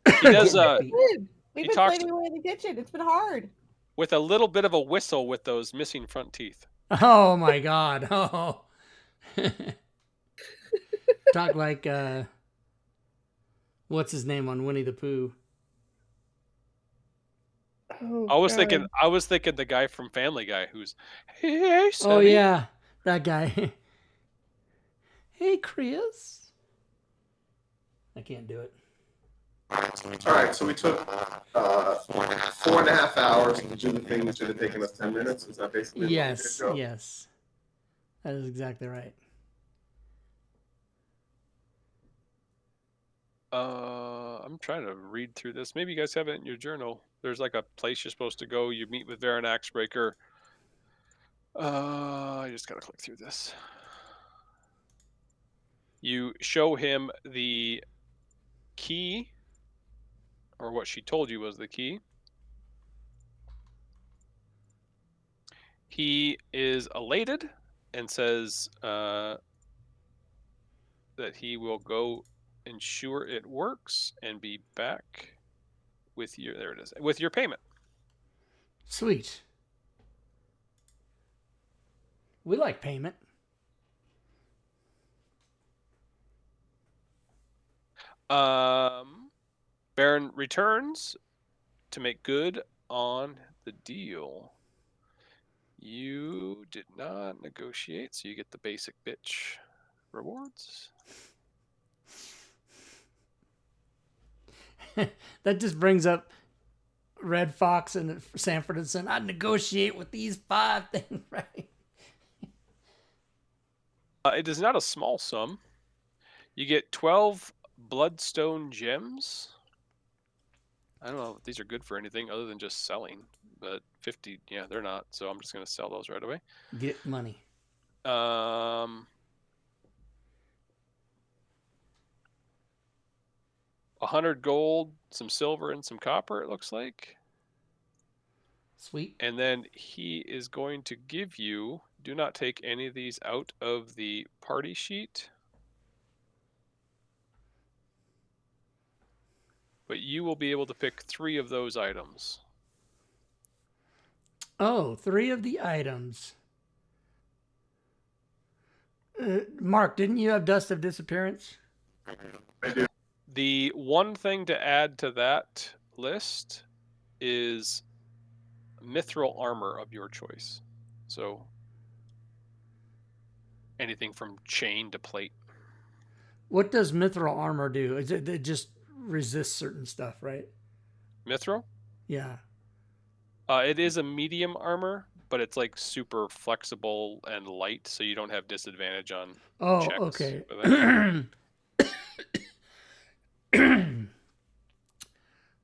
He does. Good. We've He been talks- fighting away in the kitchen. It's been hard. With a little bit of a whistle with those missing front teeth. Oh my God. Oh. Talk like what's his name on Winnie the Pooh? Oh, I was God. thinking the guy from Family Guy who's, hey, Oh Sonny." yeah. That guy. Hey, Chris. I can't do it. All right, so we took 4.5 hours to do the thing that should have taken us 10 minutes. Is that basically what we Yes, did, Joe? yes. That is exactly right. I'm trying to read through this. Maybe you guys have it in your journal. There's like a place you're supposed to go. You meet with Varen Axebreaker. I just gotta click through this. You show him the key, or what she told you was the key. He is elated and says that he will go ensure it works and be back with your, there it is, with your payment. Sweet. We like payment. Baron returns to make good on the deal. You did not negotiate, so you get the basic bitch rewards. That just brings up Red Fox and Sanford and Son. I'd negotiate with these 5 things, right? It is not a small sum. You get 12 bloodstone gems. I don't know if these are good for anything other than just selling, but 50, yeah, they're not. So I'm just going to sell those right away. Get money. 100 gold, some silver, and some copper, it looks like. Sweet. And then he is going to give you, do not take any of these out of the party sheet. But you will be able to pick 3 of those items. Oh, 3 of the items. Mark, didn't you have Dust of Disappearance? I do. The one thing to add to that list is mithril armor of your choice. So anything from chain to plate. What does mithril armor do? Is it just resists certain stuff, right? Mithril? Yeah. It is a medium armor, but it's like super flexible and light, so you don't have disadvantage on Oh, checks okay. with it.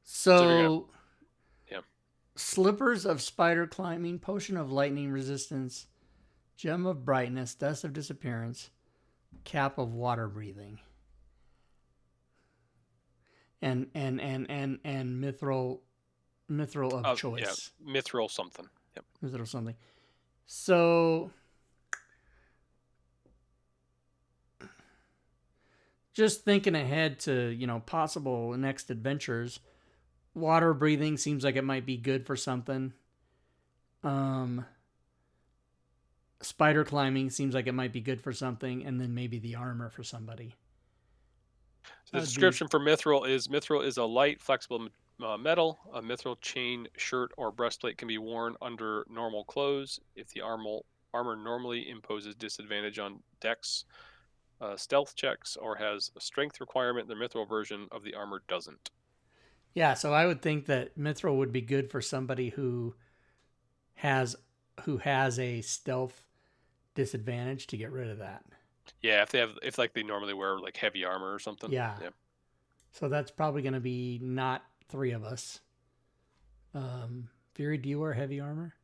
So, yeah. Slippers of Spider Climbing, Potion of Lightning Resistance, Gem of Brightness, Dust of Disappearance, Cap of Water Breathing, and mithril of choice. Yeah, mithril something. Yep. Mithril something. So, just thinking ahead to, possible next adventures, water breathing seems like it might be good for something. Spider climbing seems like it might be good for something, and then maybe the armor for somebody. The description for mithril is a light, flexible metal. A mithril chain, shirt, or breastplate can be worn under normal clothes. If the armor normally imposes disadvantage on dex, stealth checks, or has a strength requirement, the mithril version of the armor doesn't. Yeah, so I would think that mithril would be good for somebody who has a stealth disadvantage to get rid of that. Yeah, if they normally wear like heavy armor or something. Yeah. So that's probably going to be not 3 of us. Fury, do you wear heavy armor?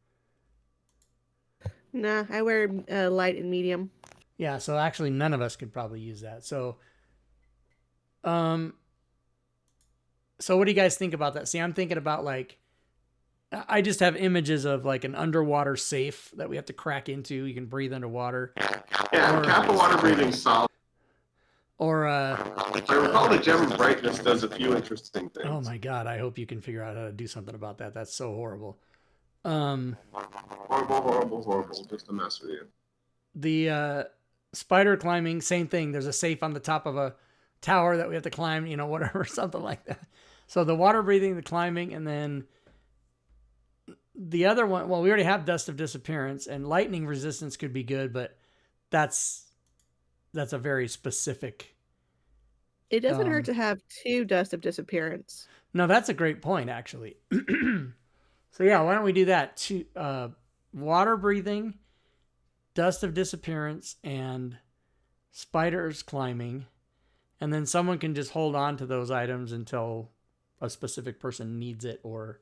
Nah, I wear light and medium. Yeah, so actually none of us could probably use that. So what do you guys think about that? See, I'm thinking about I just have images of like an underwater safe that we have to crack into. You can breathe underwater. Yeah, cap of water breathing solid. Or I recall the Gem of Brightness does a few interesting things. oh my god, I hope you can figure out how to do something about that. That's so horrible. Horrible. Just a mess with you. The spider climbing, same thing. There's a safe on the top of a tower that we have to climb, whatever, something like that. So the water breathing, the climbing, and then the other one, well, we already have Dust of Disappearance, and lightning resistance could be good, but that's a very specific. It doesn't hurt Um, to have 2 dust of disappearance. No, that's a great point, actually. So yeah, why don't we do that? Water breathing, dust of disappearance, and spiders climbing, and then someone can just hold on to those items until a specific person needs it, or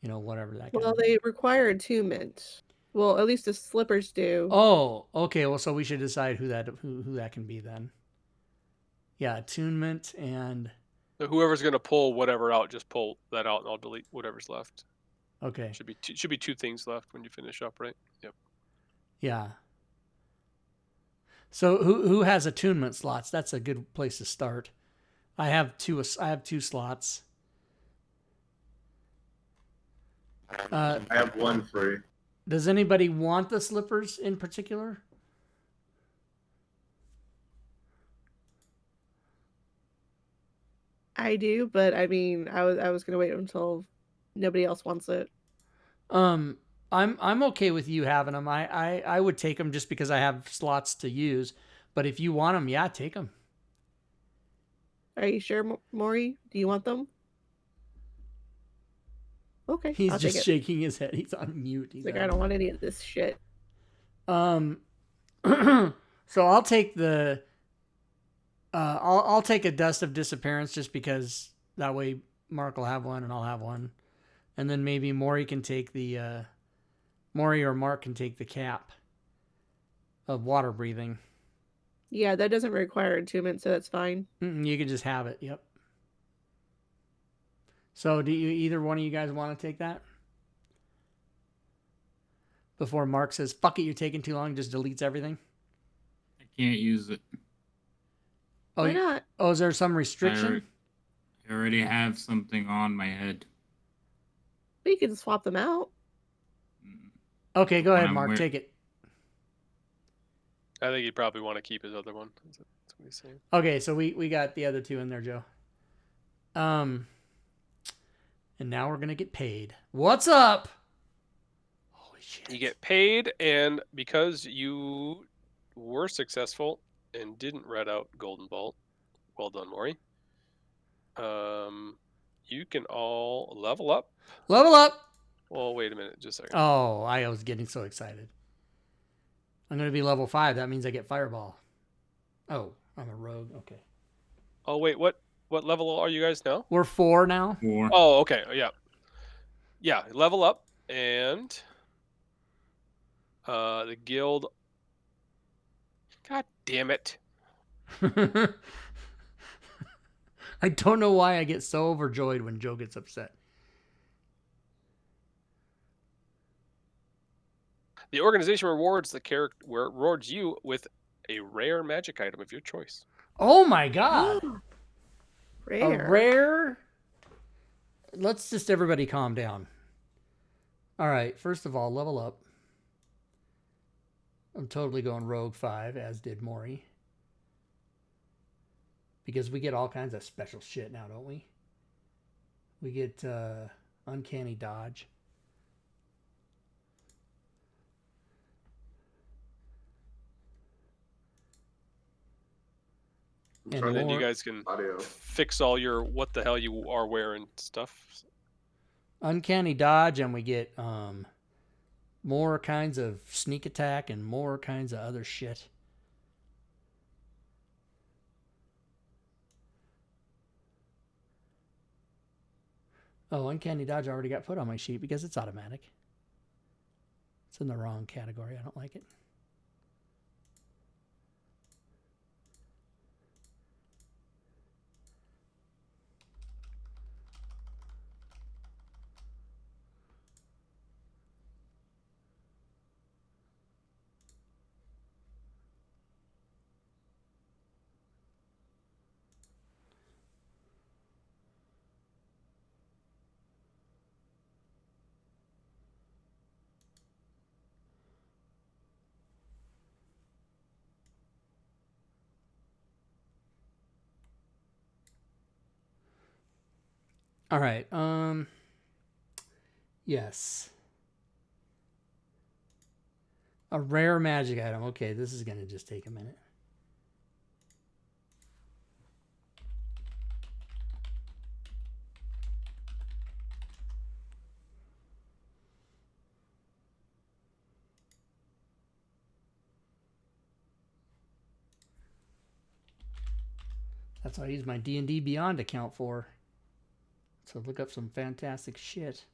whatever that. Well, they require attunement. Well, at least the slippers do. Oh, okay. Well, so we should decide who that can be then. Yeah, attunement and. So whoever's gonna pull whatever out, just pull that out, and I'll delete whatever's left. Okay. Should be 2 things left when you finish up, right? Yep. Yeah. So who has attunement slots? That's a good place to start. I have 2 slots. I have 1 free. Does anybody want the slippers in particular? I do, but I mean, I was gonna wait until nobody else wants it. I'm okay with you having them. I would take them just because I have slots to use. But if you want them, yeah, take them. Are you sure, Maury? Do you want them? Okay, He's I'll take just it. shaking his head. He's on mute. He's like, I don't want any of this shit. So I'll take the. I'll take a dust of disappearance just because that way Mark will have one and I'll have one, and then maybe Maury can take the. Maury or Mark can take the cap. Of water breathing. Yeah, that doesn't require attunement, so that's fine. You can just have it. Yep. So do either one of you guys want to take that? Before Mark says, fuck it, you're taking too long, just deletes everything? I can't use it. Oh, Why not? Oh, is there some restriction? I already have something on my head. We can swap them out. Okay, go ahead, I'm Mark. weird. Take it. I think he'd probably want to keep his other one. That's what he's saying. Okay, so we got the other 2 in there, Joe. And now we're gonna get paid. What's up? Holy shit! You get paid, and because you were successful and didn't red out Golden Vault, well done, Maury. You can all level up. Level up. Well, wait a minute, just a second. Oh, I was getting so excited. I'm gonna be level 5. That means I get Fireball. Oh, I'm a rogue. Okay. Oh wait, what level are you guys now? We're 4 now. 4. Oh, okay, yeah. Level up, and the guild. God damn it! I don't know why I get so overjoyed when Joe gets upset. The organization rewards rewards you with a rare magic item of your choice. Oh my god! Rare. A rare. Let's just everybody calm down. All right, first of all, level up. I'm totally going Rogue 5, as did Maury. Because we get all kinds of special shit now, don't we? We get Uncanny Dodge. I'm And trying And to then you more- guys can audio. fix all your what the hell you are wearing stuff. Uncanny Dodge, and we get more kinds of sneak attack and more kinds of other shit. Oh, Uncanny Dodge already got put on my sheet because it's automatic. It's in the wrong category. I don't like it. All right. Yes. A rare magic item. Okay, this is going to just take a minute. That's what I use my D&D Beyond account for. So look up some fantastic shit.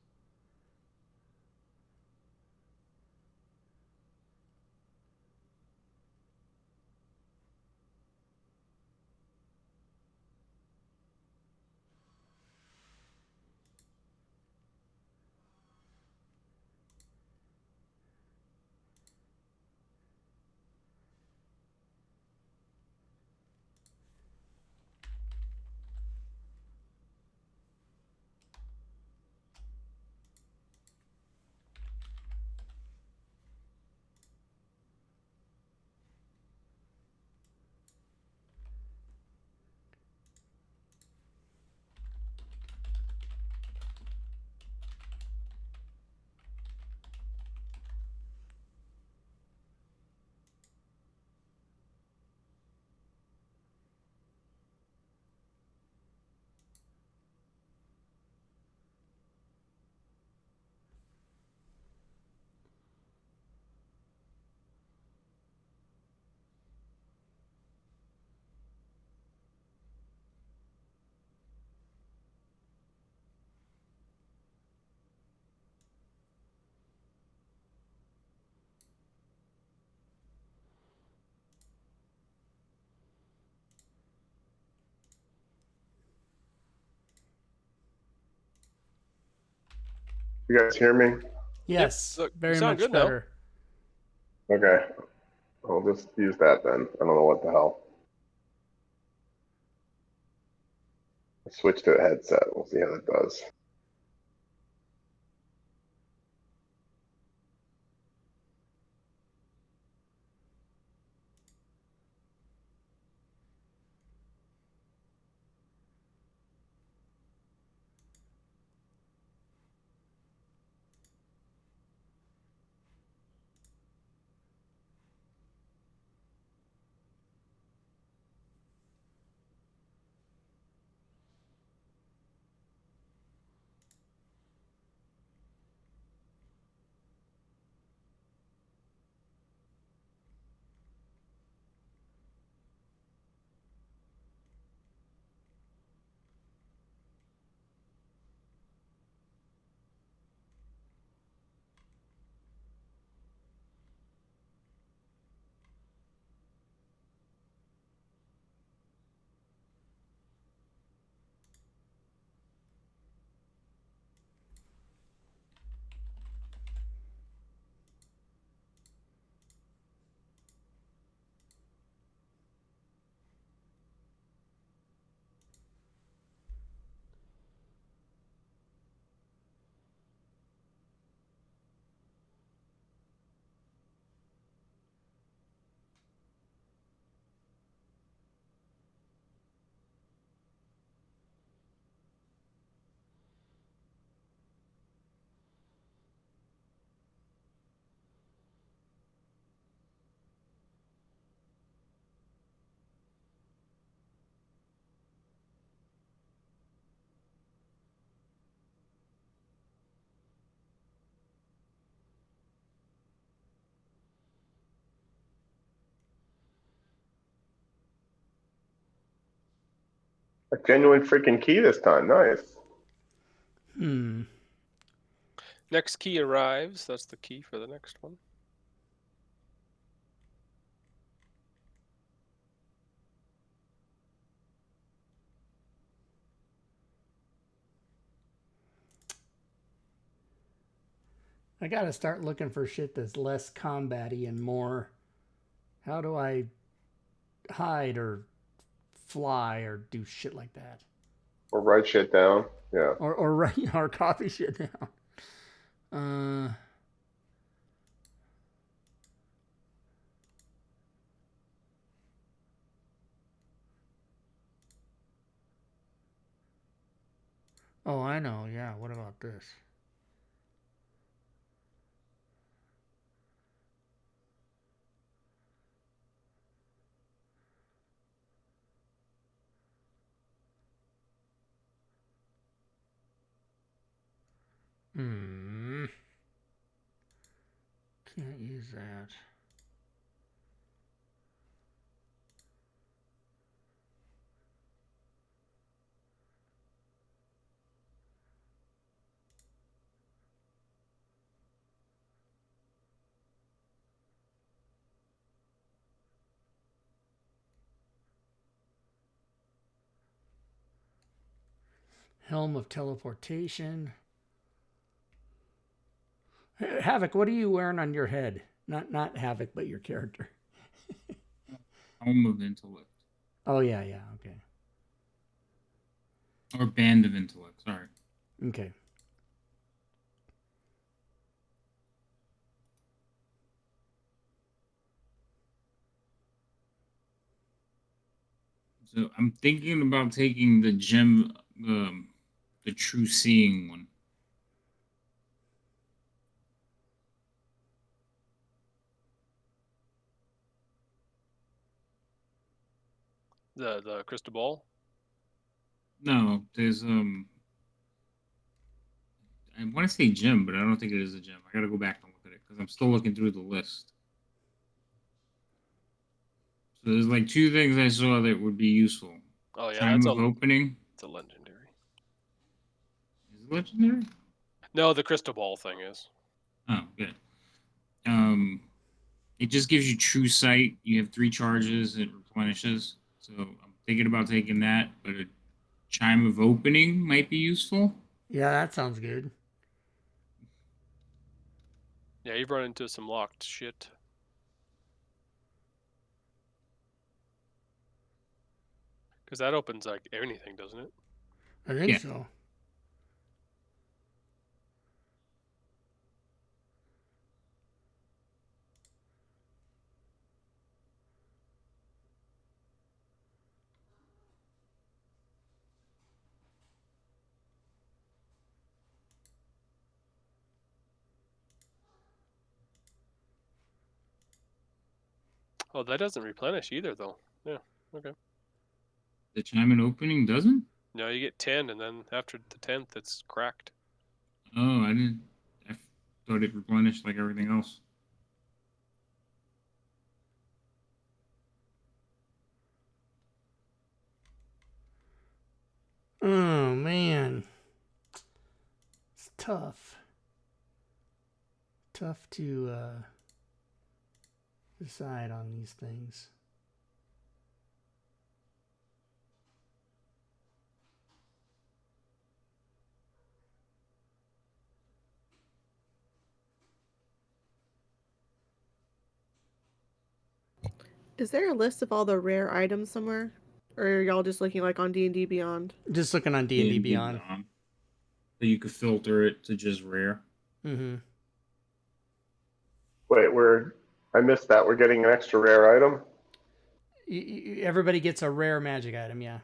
You guys hear me? Yes, Look, you very sound much good now. better. Okay. I'll just use that then. I don't know what the hell. Switch to a headset. We'll see how that does. A genuine freaking key this time. Nice. Hmm. Next key arrives. That's the key for the next one. I gotta start looking for shit that's less combat-y and more. How do I hide or fly or do shit like that? Or write shit down. Yeah. Or write or copy shit down. Oh, I know. Yeah. What about this? Can't use that. Helm of Teleportation. Havoc, what are you wearing on your head? Not Havoc, but your character. Home of Intellect. Oh, yeah, okay. Or Band of Intellect, sorry. Okay. So I'm thinking about taking the gem, the True Seeing one. The crystal ball. No, there's I want to say gem, but I don't think it is a gem. I gotta go back and look at it because I'm still looking through the list. So there's like two things I saw that would be useful. Oh yeah, Chime of Opening. It's a legendary. Is it legendary? No, the crystal ball thing is. Oh, good. It just gives you true sight. You have 3 charges. It replenishes. So I'm thinking about taking that, but a Chime of Opening might be useful. Yeah, that sounds good. Yeah, you've run into some locked shit. Because that opens like anything, doesn't it? I think Yeah. so. Oh, that doesn't replenish either, though. Yeah, okay. The Chime and Opening doesn't? No, you get 10, and then after the 10th, it's cracked. Oh, I didn't. I thought it replenished like everything else. Oh, man. It's tough. Tough to decide on these things. Is there a list of all the rare items somewhere? Or are y'all just looking like on D&D Beyond? Just looking on D&D Beyond. So you could filter it to just rare. Mm-hmm. Wait, I missed that. We're getting an extra rare item? Everybody gets a rare magic item, yeah.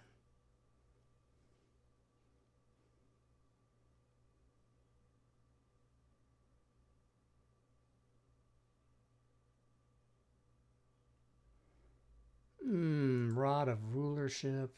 Rod of Rulership.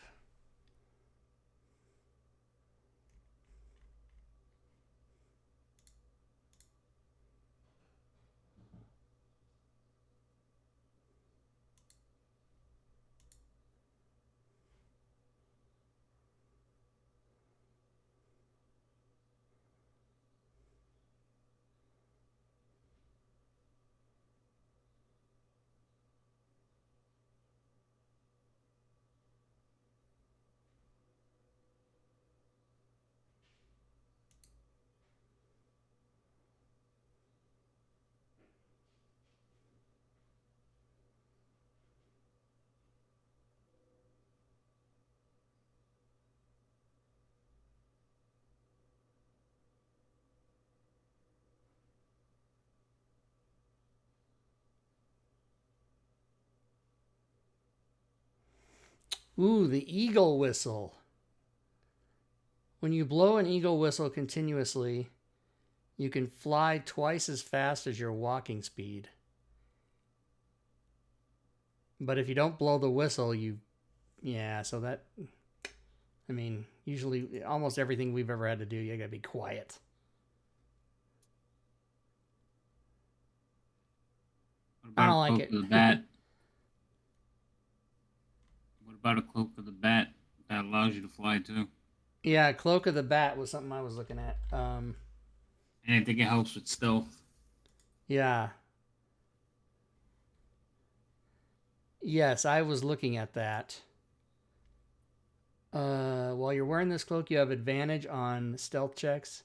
Ooh, the eagle whistle. When you blow an eagle whistle continuously, you can fly twice as fast as your walking speed. But if you don't blow the whistle, so that, I mean, usually almost everything we've ever had to do, you gotta be quiet. What I about don't a like cloak it. of the bat? What about a cloak of the bat that allows you to fly too? Yeah, Cloak of the Bat was something I was looking at. And I think it helps with stealth. Yeah. Yes, I was looking at that. While you're wearing this cloak, you have advantage on stealth checks.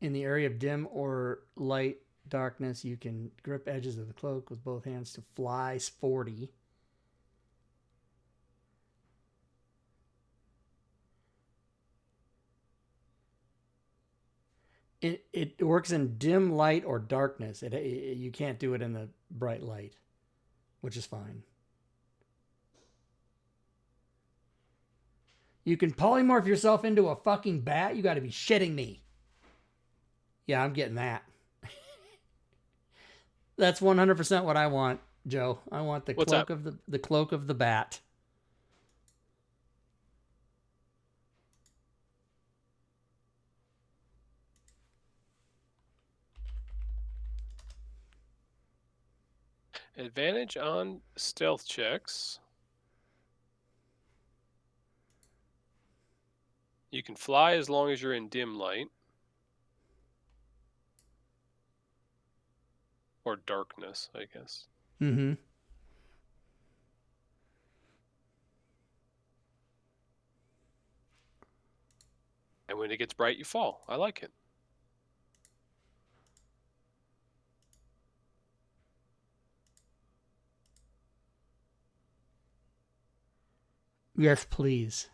In the area of dim or light darkness, you can grip edges of the cloak with both hands to fly 40. It works in dim light or darkness. You can't do it in the bright light, which is fine. You can polymorph yourself into a fucking bat? You got to be shitting me. Yeah, I'm getting that. That's 100% what I want, Joe. I want the What's cloak up? of the cloak of the bat. Advantage on stealth checks. You can fly as long as you're in dim light. Or darkness, I guess. Mm-hmm. And when it gets bright, you fall. I like it. Yes, please.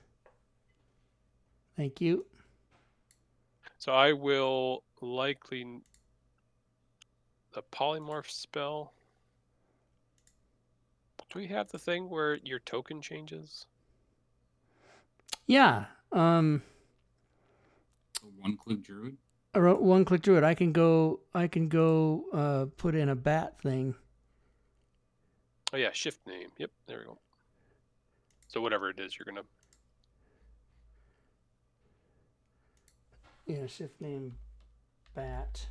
Thank you. So I will likely the polymorph spell. Do we have the thing where your token changes? Yeah. A one-click druid. A one-click druid. I can go. Put in a bat thing. Oh yeah, shift name. Yep, there we go. So whatever it is, you're gonna. Yeah, shift name bat.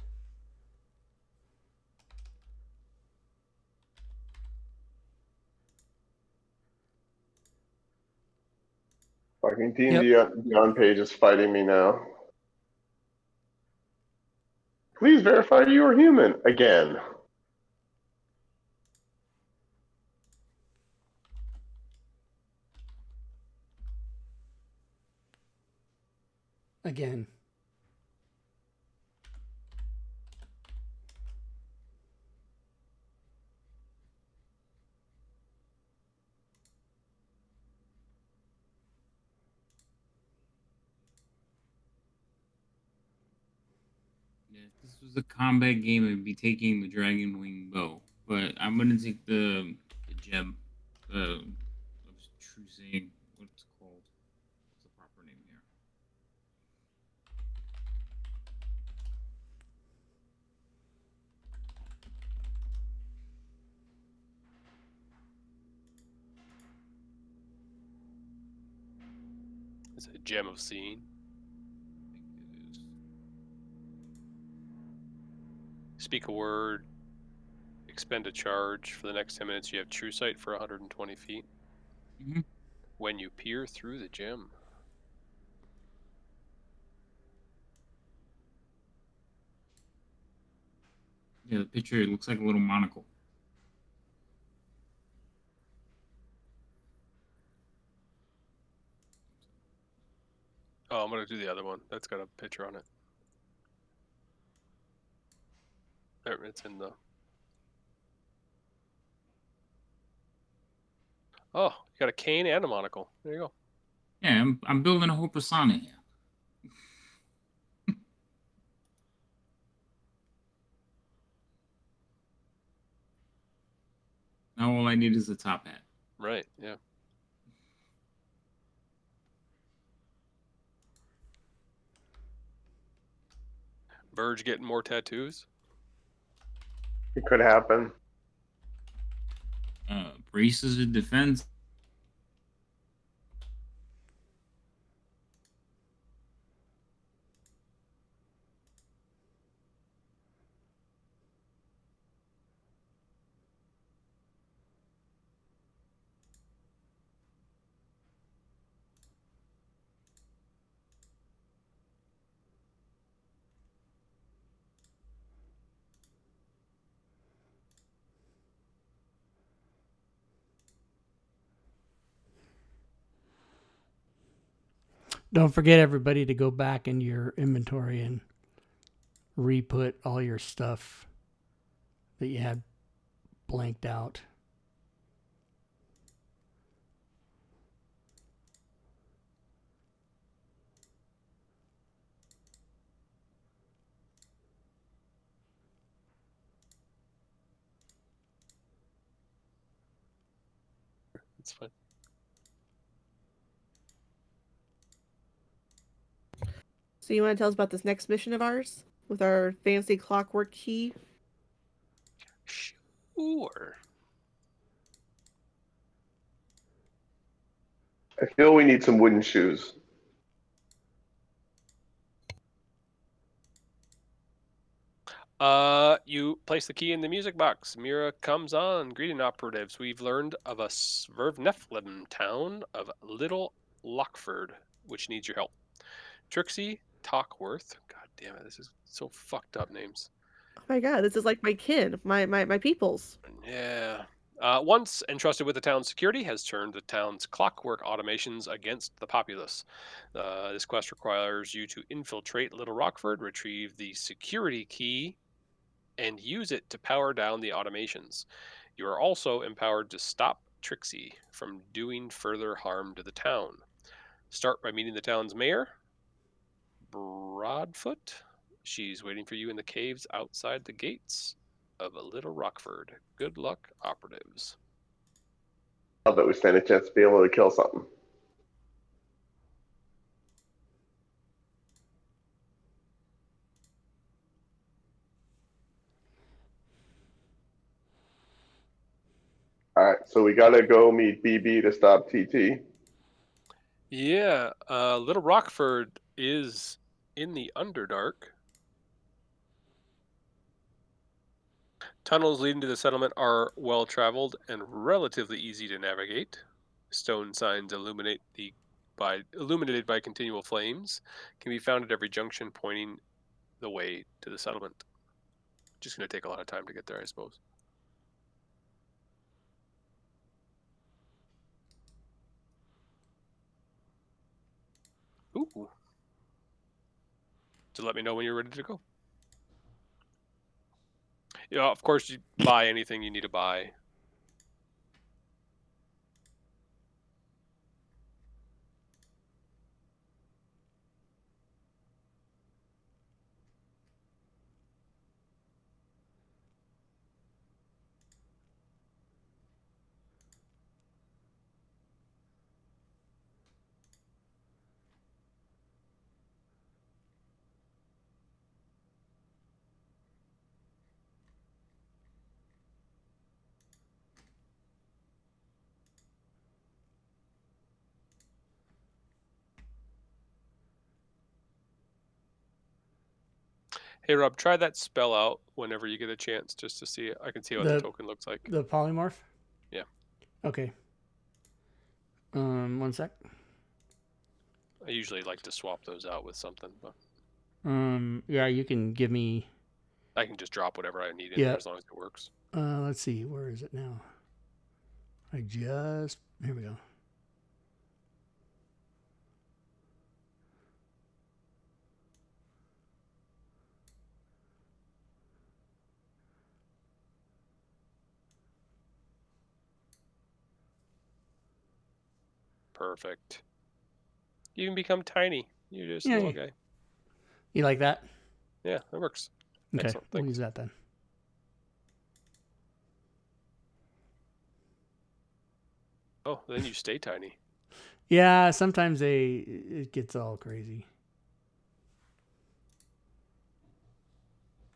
Fucking D&D Beyond page is fighting me now. Please verify you are human again. Again. Yeah, if this was a combat game, I'd be taking the Dragon Wing bow. But I'm gonna take the gem. I was choosing what it's called. What's the proper name here? It's a gem of seeing. I think it is. Speak a word. Expend a charge. For the next 10 minutes, you have true sight for 120 feet. Mm-hmm. When you peer through the gem. Yeah, the picture it looks like a little monocle. Oh, I'm gonna do the other one. That's got a picture on it. There, it's in the. Oh, you got a cane and a monocle. There you go. Yeah, I'm building a whole persona here. Now all I need is a top hat. Right. Yeah. Verge getting more tattoos. It could happen. Braces of defense. Don't forget, everybody, to go back into your inventory and re-put all your stuff that you had blanked out. It's fine. So you want to tell us about this next mission of ours with our fancy clockwork key? Sure. I feel we need some wooden shoes. You place the key in the music box. Mira comes on. Greeting operatives. We've learned of a Svervneflem town of Little Lockford, which needs your help. Trixie Talkworth. God damn it, this is so fucked up names. Oh my god, this is like my kin, my peoples. Yeah. Once entrusted with the town's security, has turned the town's clockwork automations against the populace. This quest requires you to infiltrate Little Rockford, retrieve the security key, and use it to power down the automations. You are also empowered to stop Trixie from doing further harm to the town. Start by meeting the town's mayor, Broadfoot. She's waiting for you in the caves outside the gates of Little Rockford. Good luck, operatives. Love that we stand a chance to be able to kill something. All right, so we gotta go meet BB to stop TT. Yeah, Little Rockford is in the Underdark. Tunnels leading to the settlement are well traveled and relatively easy to navigate. Stone signs illuminated by continual flames can be found at every junction pointing the way to the settlement. Just going to take a lot of time to get there, I suppose. Ooh. So let me know when you're ready to go. Yeah, of course, you buy anything you need to buy. Hey, Rob, try that spell out whenever you get a chance, just to see. I can see what the token looks like. The polymorph? Yeah. Okay. 1 sec. I usually like to swap those out with something, but Yeah, you can give me. I can just drop whatever I need in Yeah. there as long as it works. Let's see. Where is it now? Here we go. Perfect. You can become tiny. You're just a Yay. little guy. You like that? Yeah, that works. Okay, Excellent. we'll Thanks. use that then. Oh, then you stay tiny. Yeah, sometimes it gets all crazy.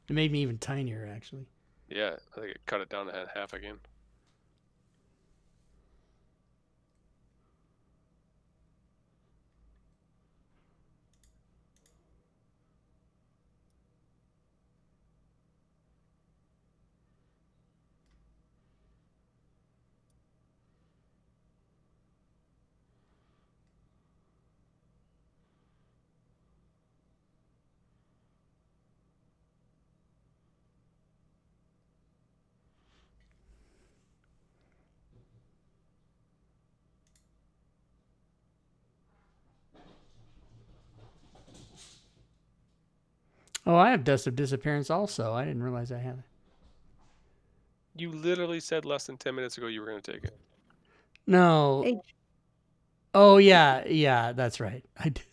It made me even tinier, actually. Yeah, I think it cut it down to half again. Oh, I have Dust of Disappearance also. I didn't realize I had it. You literally said less than 10 minutes ago you were going to take it. No. Hey, Oh, yeah, that's right. I did.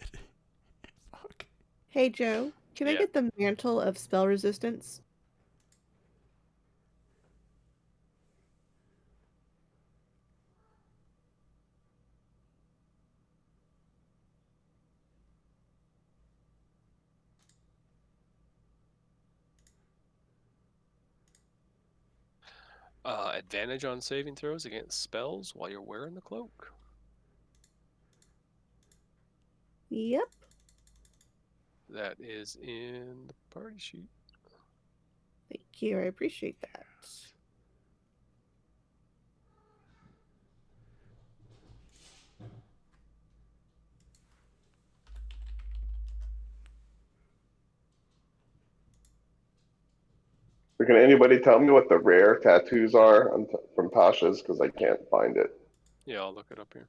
Fuck. hey, Joe. Can I Yeah. get the Mantle of Spell Resistance? Advantage on saving throws against spells while you're wearing the cloak. Yep. That is in the party sheet. Thank you. I appreciate that. So can anybody tell me what the rare tattoos are from Tasha's? Because I can't find it. Yeah, I'll look it up here.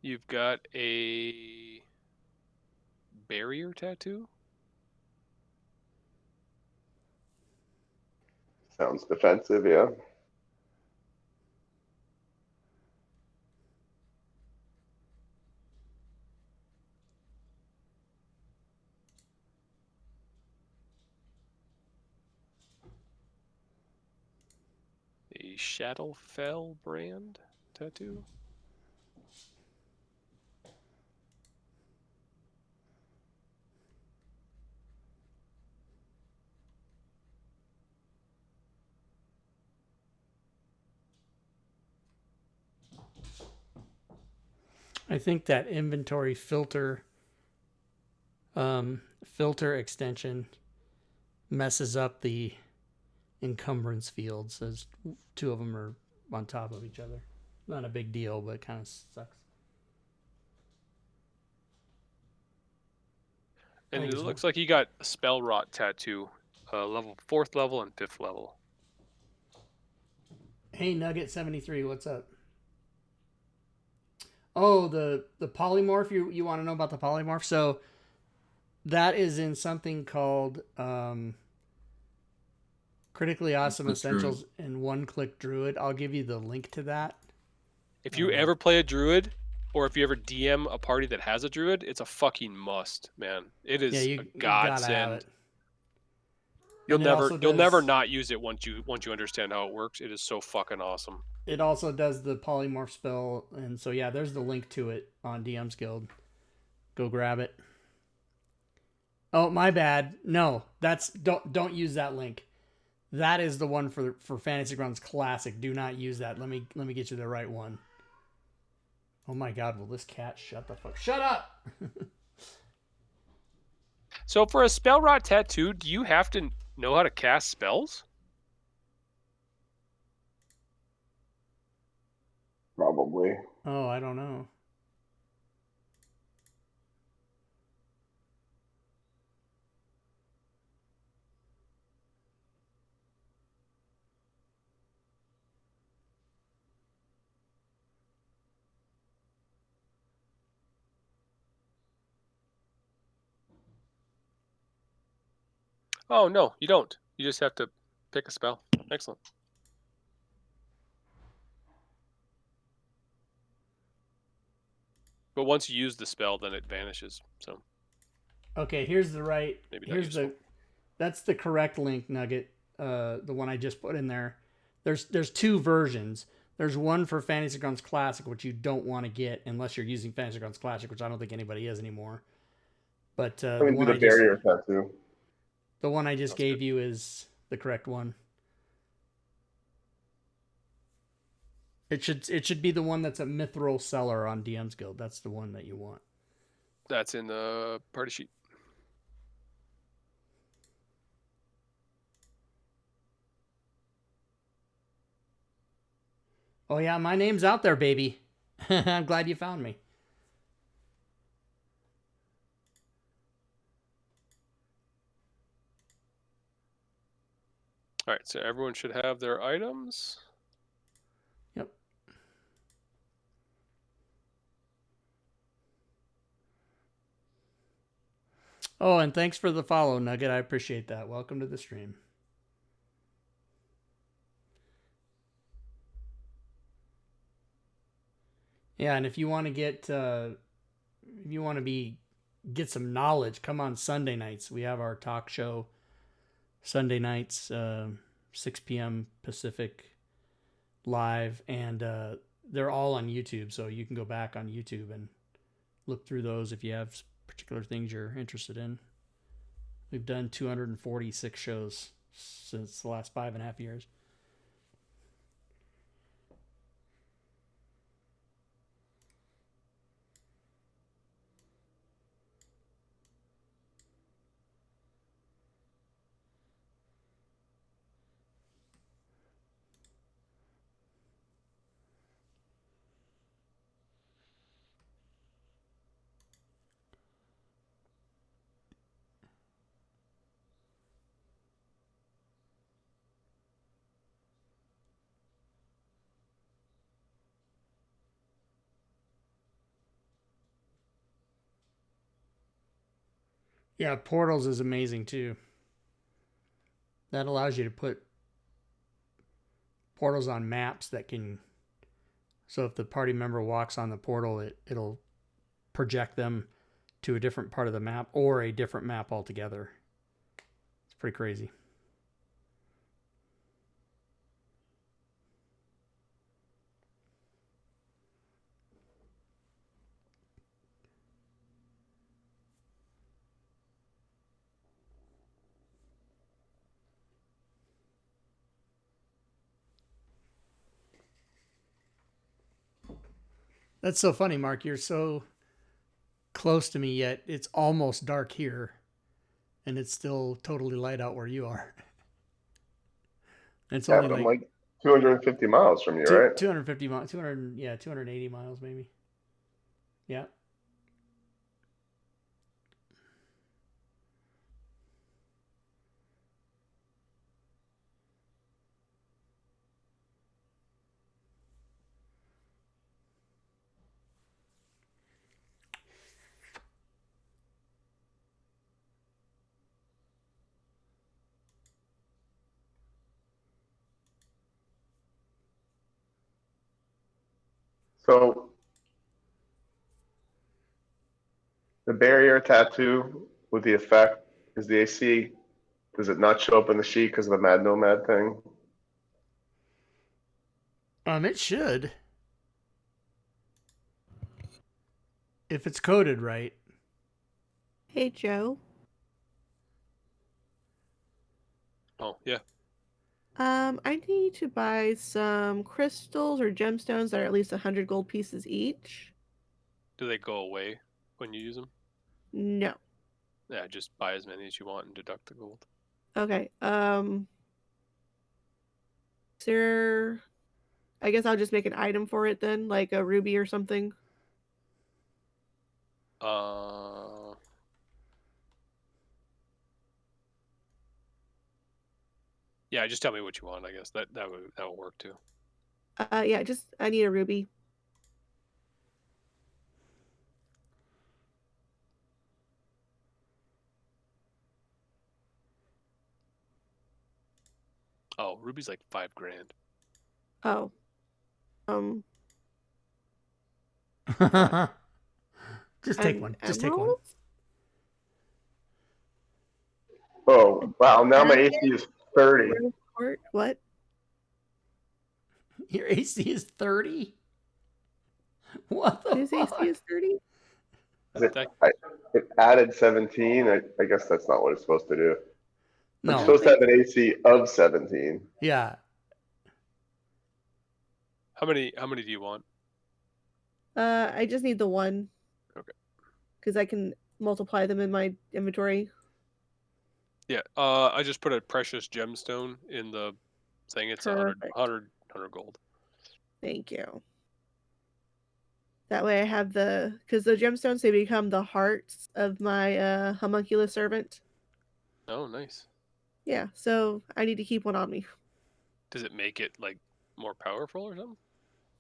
You've got a barrier tattoo. Sounds defensive, yeah. A Shadowfell brand tattoo. I think that inventory filter extension messes up the encumbrance fields, as two of them are on top of each other. Not a big deal, but it kind of sucks. And think it it's looks like you got a spell rot tattoo, level 4th level and 5th level. Hey, Nugget 73, what's up? Oh, the polymorph. You want to know about the polymorph? So that is in something called Critically Awesome One-Click Essentials and One Click Druid. I'll give you the link to that. If you ever play a druid, or if you ever DM a party that has a druid, it's a fucking must, man. It is Yeah, a you gotta have godsend. it. You'll And it never also you'll never does- not use it once you understand how it works. It is so fucking awesome. It also does the polymorph spell, and so yeah, there's the link to it on DM's Guild. Go grab it. Oh, my bad. No, that's don't use that link. That is the one for Fantasy Grounds Classic. Do not use that. Let me get you the right one. Oh my God! Will this cat shut the fuck? Shut up! So for a spell rot tattoo, do you have to know how to cast spells? Probably. Oh, I don't know. Oh no, you don't. You just have to pick a spell. Excellent. But once you use the spell, then it vanishes. So Okay, here's the right. maybe not Here's useful. that's the correct link, Nugget. The one I just put in there. There's two versions. There's one for Fantasy Grounds Classic, which you don't want to get unless you're using Fantasy Grounds Classic, which I don't think anybody is anymore. But I mean, do the barrier tattoo. the one I just Sounds gave good. you is the correct one. It should be the one that's a Mithril Seller on DM's Guild. That's the one that you want. That's in the party sheet. Oh yeah, my name's out there, baby. I'm glad you found me. All right, so everyone should have their items. Yep. Oh, and thanks for the follow, Nugget. I appreciate that. Welcome to the stream. Yeah, and if you want to get get some knowledge, come on Sunday nights. We have our talk show Sunday nights, 6 p.m. Pacific live, and they're all on YouTube, so you can go back on YouTube and look through those if you have particular things you're interested in. We've done 246 shows since the last 5.5 years. Yeah, Portals is amazing too. That allows you to put portals on maps that can. So if the party member walks on the portal, it'll project them to a different part of the map or a different map altogether. It's pretty crazy. That's so funny, Mark. You're so close to me, yet it's almost dark here, and it's still totally light out where you are. And it's Yeah, only but I'm like like 250 miles from you, right? 250 miles, 280 miles maybe. Yeah. So the barrier tattoo with the effect is the AC. Does it not show up in the sheet because of the Mad Nomad thing? It should. If it's coded right. Hey, Joe. Oh, yeah. I need to buy some crystals or gemstones that are at least 100 gold pieces each. Do they go away when you use them? No. Yeah, just buy as many as you want and deduct the gold. Okay. Is there... I guess I'll just make an item for it then, like a ruby or something. Yeah, just tell me what you want. I guess that will work too. Yeah, I need a ruby. Oh, ruby's like $5,000. Oh. Just take one. Just take one. Emeralds? Oh, wow. Now my AC is 30. What? Your AC is 30? What the His fuck? AC is 30? It added 17. I guess that's not what it's supposed to do. No. It's supposed to have an AC of 17. Yeah. How many do you want? I just need the one. Okay. Because I can multiply them in my inventory. Yeah. I just put a precious gemstone in the thing. It's 100 gold. Thank you. That way I have because the gemstones, they become the hearts of my homunculus servant. Oh, nice. Yeah, so I need to keep one on me. Does it make it like more powerful or something?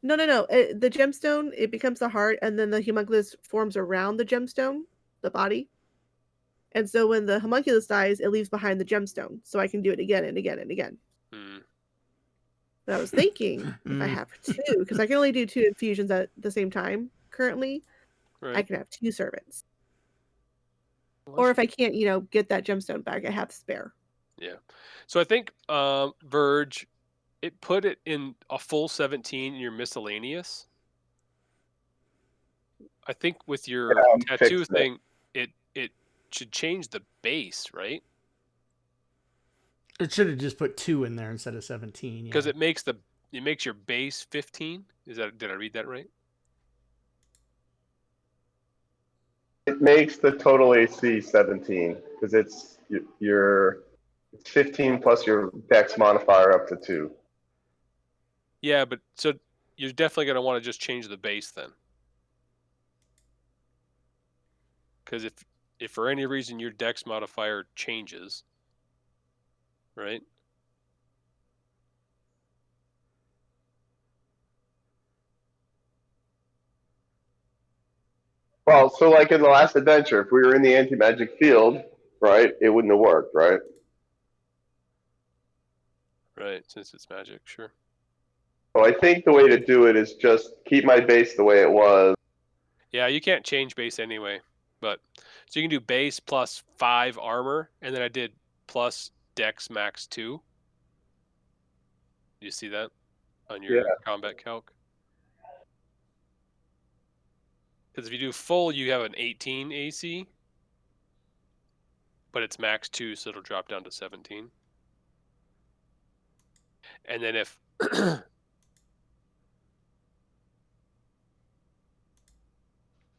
No. The gemstone, it becomes the heart, and then the homunculus forms around the gemstone, the body. And so when the homunculus dies, it leaves behind the gemstone, so I can do it again and again and again. Hmm. But I was thinking if I have two, because I can only do 2 infusions at the same time currently, I Right. can have 2 servants. Well, Or if I can't, get that gemstone back, I have spare. yeah. So I think Verge, it put it in a full 17 in your miscellaneous. I think with your tattoo fixed it. thing, it should change the base, right? It should have just put 2 in there instead of 17. Because Yeah. it makes your base 15. Did I read that right? It makes the total AC 17 because it's 15 plus your dex modifier up to 2. Yeah, but so you're definitely gonna want to just change the base then. Because if for any reason your dex modifier changes, right? Well, so like in the last adventure, if we were in the anti-magic field, right, it wouldn't have worked, right? Right, since it's magic, sure. So I think the way to do it is just keep my base the way it was. Yeah, you can't change base anyway. But so you can do base plus 5 armor, and then I did plus dex max 2. You see that on your combat calc? Because if you do full, you have an 18 AC, but it's max 2, so it'll drop down to 17. And then if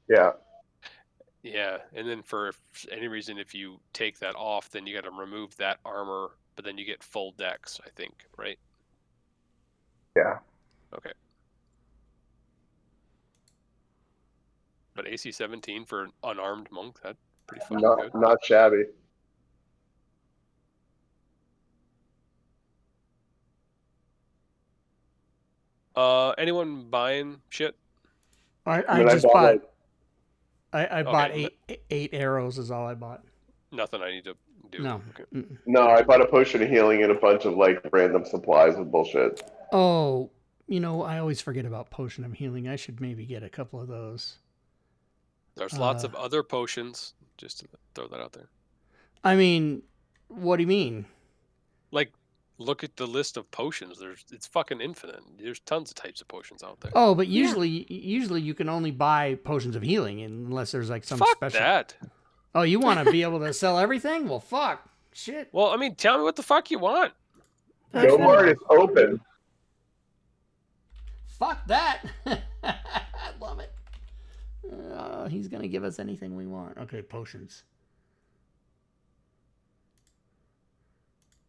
Yeah. yeah, and then for any reason, if you take that off, then you got to remove that armor, but then you get full dex, I think, right? Yeah. Okay. But AC 17 for an unarmed monk, that's pretty fucking good. Not shabby. Anyone buying shit? I just bought. I Okay, bought eight arrows. Is all I bought. Nothing I need to do. No. Okay. No, I bought a potion of healing and a bunch of like random supplies and bullshit. Oh, I always forget about potion of healing. I should maybe get a couple of those. There's lots of other potions. Just to throw that out there. I mean, what do you mean? Like, look at the list of potions. It's fucking infinite. There's tons of types of potions out there. Oh, but usually you can only buy potions of healing unless there's like some Fuck special. that. Oh, you want to be able to sell everything? Well, fuck, shit. Well, I mean, tell me what the fuck you want. No more, it's open. Fuck that. I love it. He's gonna give us anything we want. Okay, potions.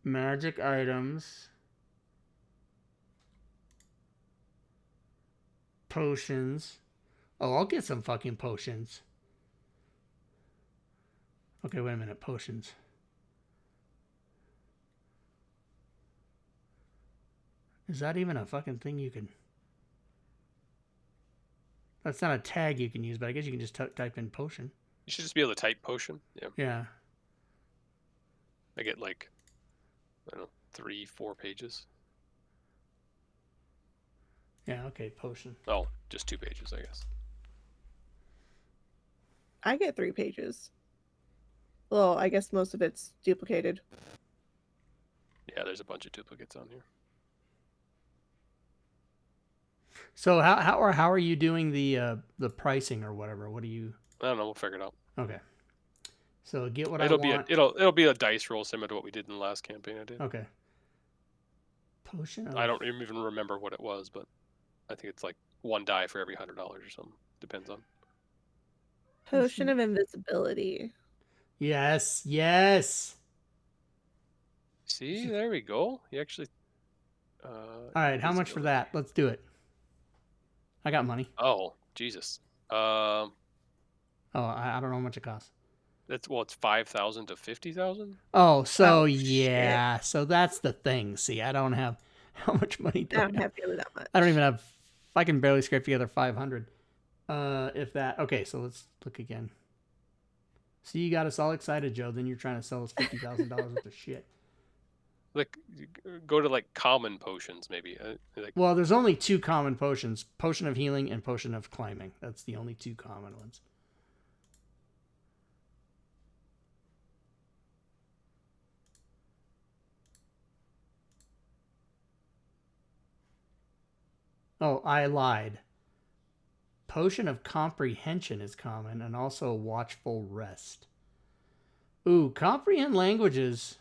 Magic items. Potions. Oh, I'll get some fucking potions. Okay, wait a minute. Potions. Is that even a fucking thing you can... That's not a tag you can use, but I guess you can just type in potion. You should just be able to type potion. Yeah. Yeah. I get like, I don't know, 3-4 pages. Yeah, okay, potion. Oh, just 2 pages, I guess. I get 3 pages. Well, I guess most of it's duplicated. Yeah, there's a bunch of duplicates on here. So how are you doing the pricing or whatever? What do you? I don't know. We'll figure it out. Okay. So get what it'll I want. It'll be a dice roll similar to what we did in the last campaign I did. Okay. Potion. I don't even remember what it was, but I think it's like 1 die for every $100 or something. Depends on. Potion of invisibility. Yes. Yes. See, there we go. You actually. All right. How much for that? Let's do it. I got money. Oh, Jesus. Oh, I don't know how much it costs. It's 5,000 to 50,000. Oh, so Oh, shit. yeah. So that's the thing. See, I don't have how much money do I I don't have nearly that much. I don't even have. I can barely scrape together 500. If that. Okay, so let's look again. See, you got us all excited, Joe. Then you're trying to sell us $50,000 worth of shit. Like, go to like common potions, maybe. Like, Well, there's only 2 common potions: Potion of Healing and Potion of Climbing. That's the only 2 common ones. Oh, I lied. Potion of Comprehension is common, and also Watchful Rest. Ooh, Comprehend Languages.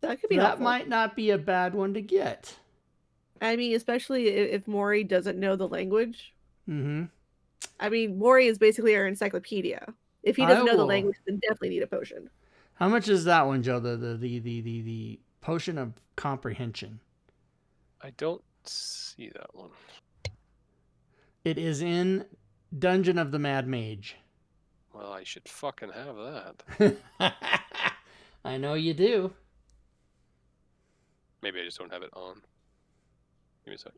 That could be That helpful. might not be a bad one to get. I mean, especially if Maury doesn't know the language. Mm-hmm. I mean, Maury is basically our encyclopedia. If he I doesn't know the will- language, then definitely need a potion. How much is that one, Joe? The Potion of Comprehension. I don't see that one. It is in Dungeon of the Mad Mage. Well, I should fucking have that. I know you do. Maybe I just don't have it on. Give me a sec.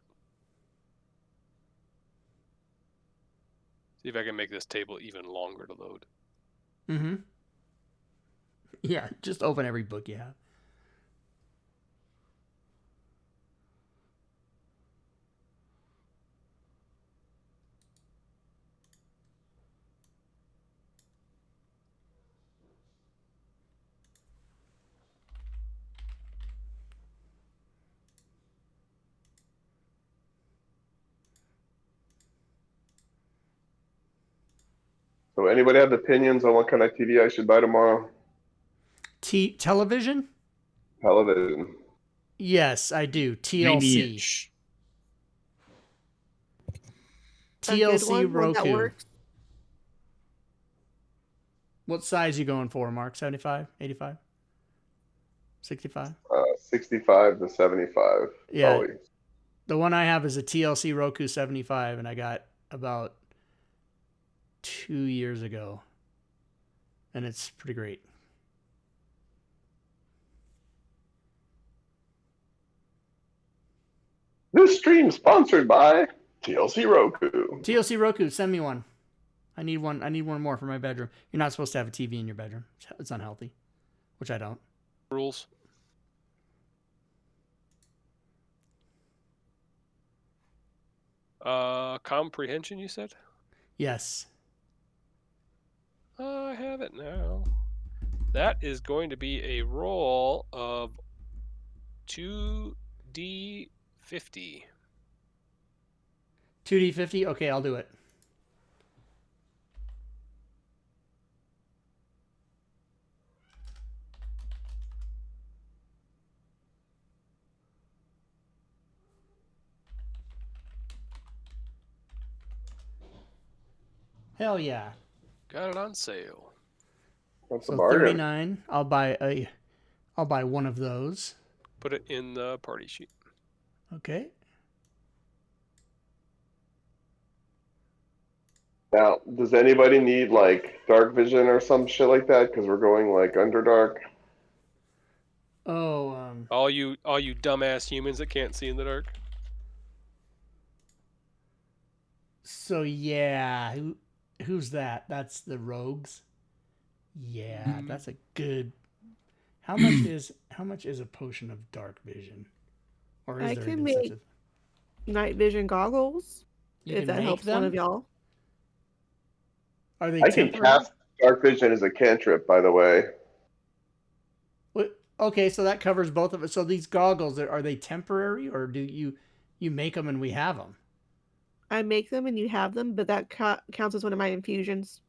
See if I can make this table even longer to load. Mm-hmm. Yeah, just open every book you have. So anybody have opinions on what kind of TV I should buy tomorrow? Television? Television. Yes, I do. 90 TLC. inch. A good TLC one that Roku. works. What size you going for, Mark? 75? 85? 65? 65 to 75. Yeah. Always. The one I have is a TLC Roku 75, and I got about 2 years ago. And it's pretty great. This stream sponsored by TLC Roku. TLC Roku, send me one. I need one. I need one more for my bedroom. You're not supposed to have a TV in your bedroom. It's unhealthy, which I don't. Rules. Comprehension, you said? Yes. I have it now. That is going to be a roll of 2d50. 2D50? Okay, I'll do it. Hell yeah. Got it on sale. That's a So bargain. 39. I'll buy one of those. Put it in the party sheet. Okay. Now, does anybody need like dark vision or some shit like that? Because we're going like underdark. Oh, All you dumbass humans that can't see in the dark. so yeah, who's that? That's the rogues. Yeah, that's a good. How much is a potion of dark vision? Or is I there can even make such a night vision goggles, you if can that make helps them? one of y'all. Are they I can temporary? cast dark vision as a cantrip, by the way. What? Okay, so that covers both of it. So these goggles, are they temporary, or do you make them and we have them? I make them and you have them, but that counts as one of my infusions.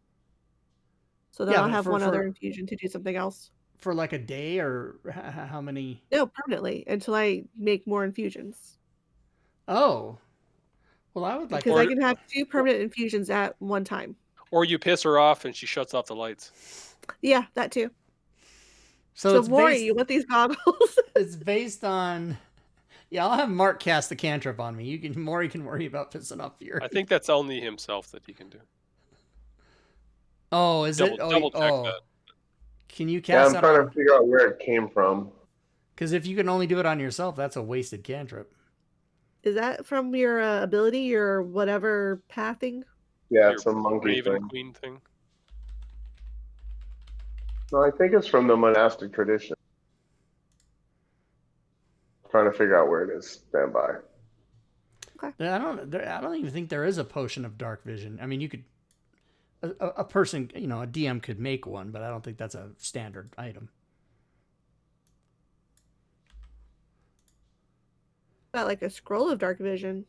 So then Yeah, I'll but have for- one for- other infusion to do something else. For like a day, or how many? No, permanently until I make more infusions. Oh, well, I would like. Because I Or- can have 2 permanent infusions at one time. Or you piss her off and she shuts off the lights. Yeah, that too. So So it's Maury, based. you want these goggles? It's based on. Yeah, I'll have Mark cast the cantrip on me. Maury can worry about pissing off Fury. I think that's only himself that he can do. Oh, is it? Double check Oh, that. Can you Yeah, cast I'm that trying on? to figure out where it came from. Because if you can only do it on yourself, that's a wasted cantrip. Is that from your ability, your whatever pathing? Yeah, Your it's a monkey Raven thing. Queen thing. No, I think it's from the monastic tradition. Trying to figure out where it is. Stand by. I don't even think there is a potion of dark vision. I mean, you could a person, a DM could make one, but I don't think that's a standard item. Got like a scroll of dark vision.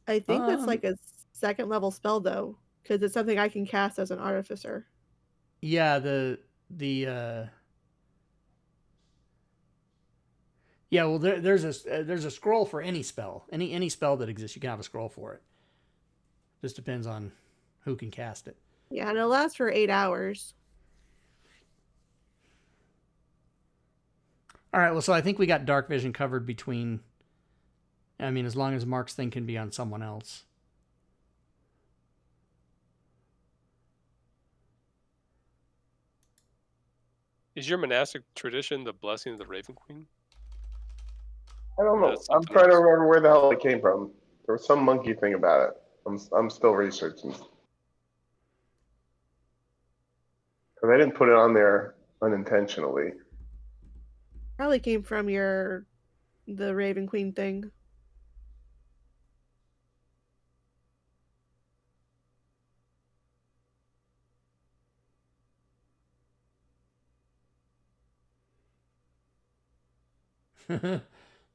I think that's like a second level spell though, because it's something I can cast as an artificer. Yeah, yeah. Well, there's a scroll for any spell, any spell that exists. You can have a scroll for it. Just depends on who can cast it. Yeah, and it lasts for 8 hours. All right. Well, so I think we got dark vision covered between. I mean, as long as Mark's thing can be on someone else. Is your monastic tradition the blessing of the Raven Queen? I don't know. That's I'm something trying to else. remember where the hell it came from. There was some monkey thing about it. I'm still researching. Because I didn't put it on there unintentionally. Probably came from the Raven Queen thing.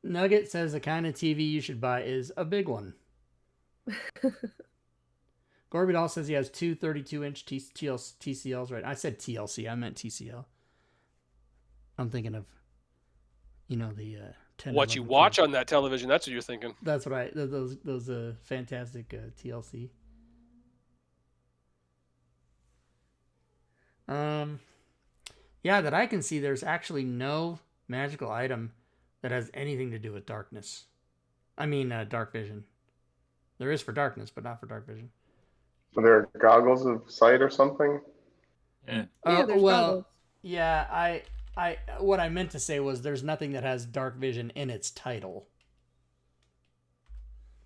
Nugget says the kind of TV you should buy is a big one. Gorbidal says he has two 32-inch TCLs, right? I said TLC. I meant TCL. I'm thinking of, the 10. What you watch on that television, that's what you're thinking. That's right. Those fantastic TLC. Yeah, that I can see. There's actually no magical item that has anything to do with darkness. I mean, dark vision. There is for darkness, but not for dark vision. Were there goggles of sight or something? Yeah. Yeah, there's goggles. Yeah, I what I meant to say was there's nothing that has dark vision in its title.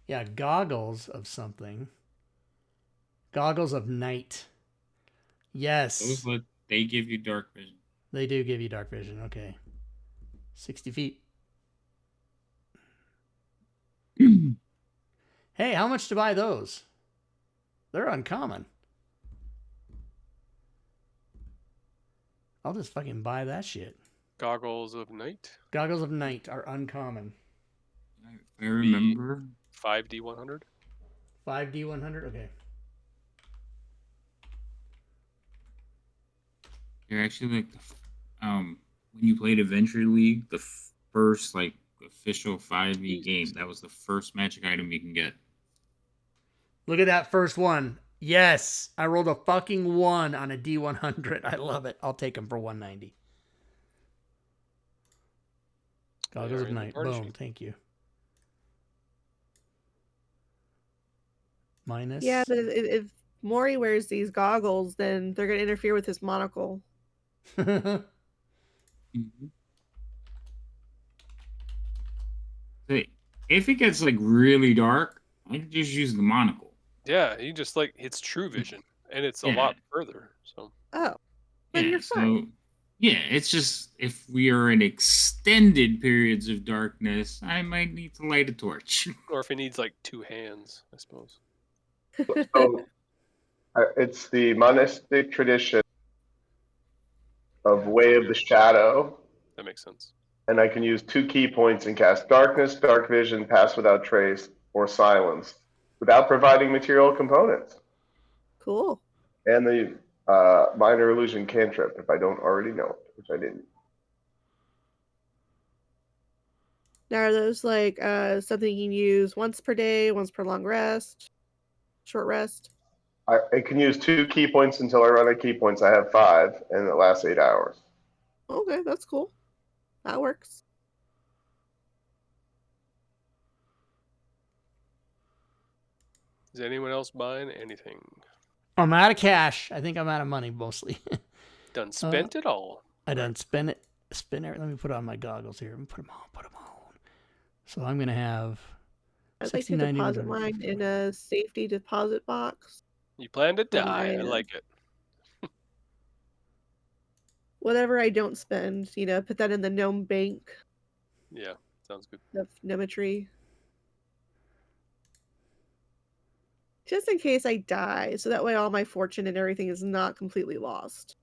Yeah, goggles of something. Goggles of night. Yes. They give you dark vision. They do give you dark vision. Okay. 60 feet. Hey, how much to buy those? They're uncommon. I'll just fucking buy that shit. Goggles of Night. Goggles of night are uncommon. I remember. 5D 100. 5D 100? Okay. They're actually like when you played Adventure League, the first like official 5e game, that was the first magic item you can get. Look at that first one. Yes, I rolled a fucking 1 on a D100. I love it. I'll take them for 190. Goggles of night. Boom. Thank you. Minus. Yeah, but if Maury wears these goggles, then they're going to interfere with his monocle. Mm-hmm. So if it gets like really dark, I can just use the monocle. Yeah, he just it's true vision, and it's a lot further. So. Oh, then Yeah, you're fine. so yeah, it's just if we are in extended periods of darkness, I might need to light a torch. Or if he needs like 2 hands, I suppose. So it's the monastic tradition of Way of the Shadow. That makes sense. And I can use 2 key points and cast Darkness, Dark Vision, Pass Without Trace, or Silence without providing material components. Cool. And the Minor Illusion cantrip, if I don't already know it, which I didn't. Now, are those like something you can use once per day, once per long rest, short rest? I can use 2 key points until I run out of key points. I have 5, and it lasts 8 hours. Okay, that's cool. That works. Is anyone else buying anything? I'm out of cash. I think I'm out of money mostly. Done spent it all. I done spend it. Spin it. Let me put on my goggles here. Let me put them on. So I'm gonna have I'd like to 69 deposit mine in a safety deposit box. You plan to For die. I my, like it. Whatever I don't spend, put that in the gnome bank Yeah, sounds good. of Gnometry. Just in case I die, so that way all my fortune and everything is not completely lost.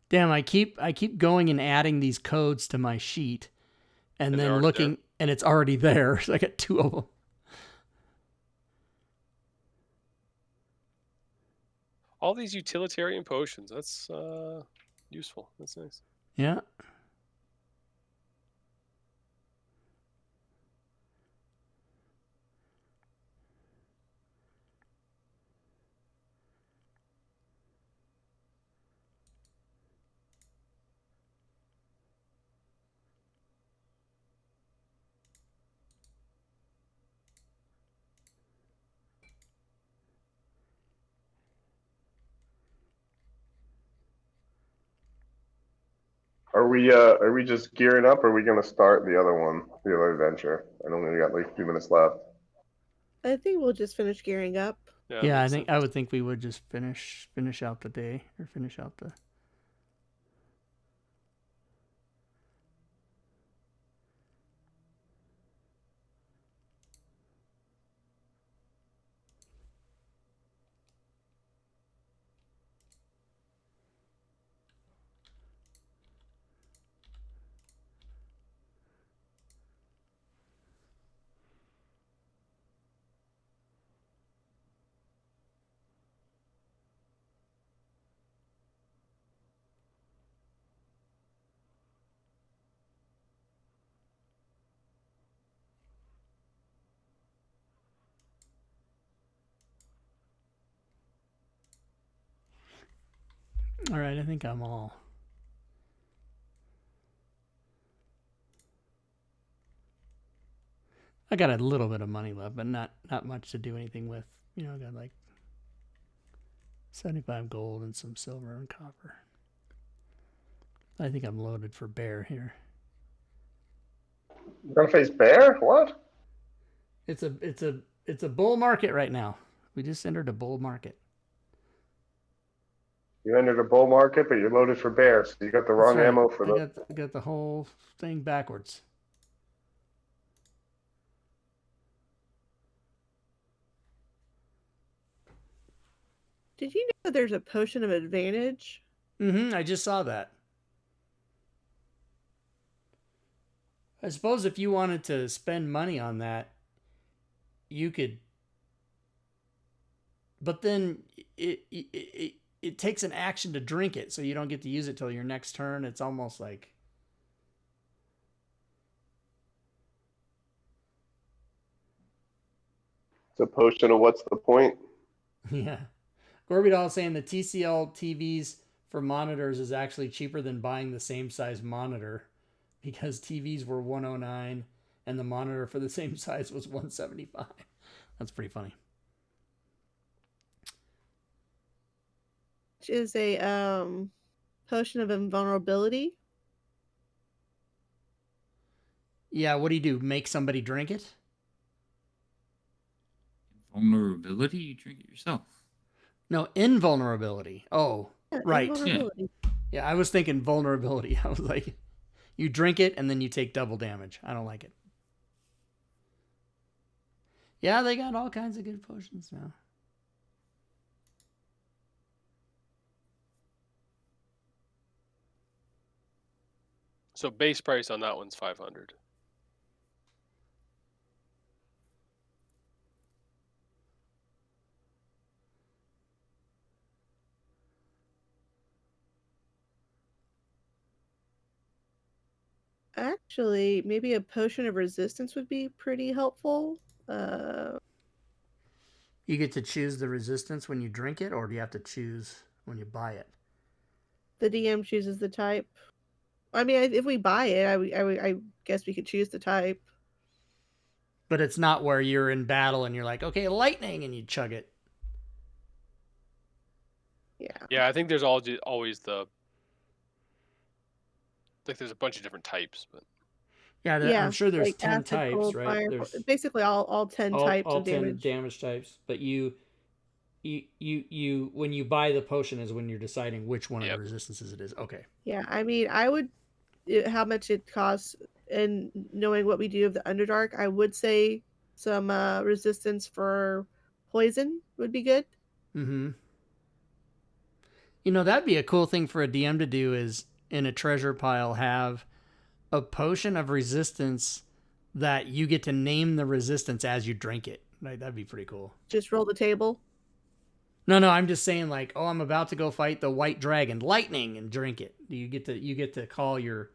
Damn, I keep going and adding these codes to my sheet, and they're then already looking, and it's already there. So I got 2 of them. All these utilitarian potions. That's useful. That's nice. Yeah. Are we just gearing up, or are we gonna start the other one, the other adventure? I know we got like a few minutes left. I think we'll just finish gearing up. Yeah, I makes think sense. I would think we would just finish out the day, or finish out the. All right, I think I'm all. I got a little bit of money left, but not much to do anything with. I got like 75 gold and some silver and copper. I think I'm loaded for bear here. We're gonna face bear? What? It's a bull market right now. We just entered a bull market. You entered a bull market, but you're loaded for bear, so you got the wrong That's right. ammo for the. I got the whole thing backwards. Did you know that there's a potion of advantage? I just saw that. I suppose if you wanted to spend money on that, you could. But then it takes an action to drink it, so you don't get to use it till your next turn. It's almost like. It's a potion of what's the point? Yeah. Gorbidal is saying the TCL TVs for monitors is actually cheaper than buying the same size monitor because TVs were $109 and the monitor for the same size was $175. That's pretty funny. Which is a potion of invulnerability. Yeah, what do? Make somebody drink it? Vulnerability? You drink it yourself. No, invulnerability. Oh, Yeah, right. invulnerability. Yeah, I was thinking vulnerability. I was like, you drink it and then you take double damage. I don't like it. Yeah, they got all kinds of good potions now. So base price on that one's 500. Actually, maybe a potion of resistance would be pretty helpful. You get to choose the resistance when you drink it, or do you have to choose when you buy it? The DM chooses the type. I mean, if we buy it, I guess we could choose the type. But it's not where you're in battle and you're like, okay, lightning, and you chug it. Yeah. Yeah, I think there's always the like there's a bunch of different types, but Yeah, Yeah. I'm sure there's like 10 acid, types, cold, right? fire, There's basically all 10 types all of 10 damage. types. But you when you buy the potion is when you're deciding which one of Yep. the resistances it is. Okay. Yeah, I mean, I would how much it costs, and knowing what we do of the Underdark, I would say some resistance for poison would be good. Mm-hmm. You know, that'd be a cool thing for a DM to do is in a treasure pile have a potion of resistance that you get to name the resistance as you drink it. Like, that'd be pretty cool. Just roll the table. No, I'm just saying like, oh, I'm about to go fight the white dragon, lightning, and drink it. You get to call your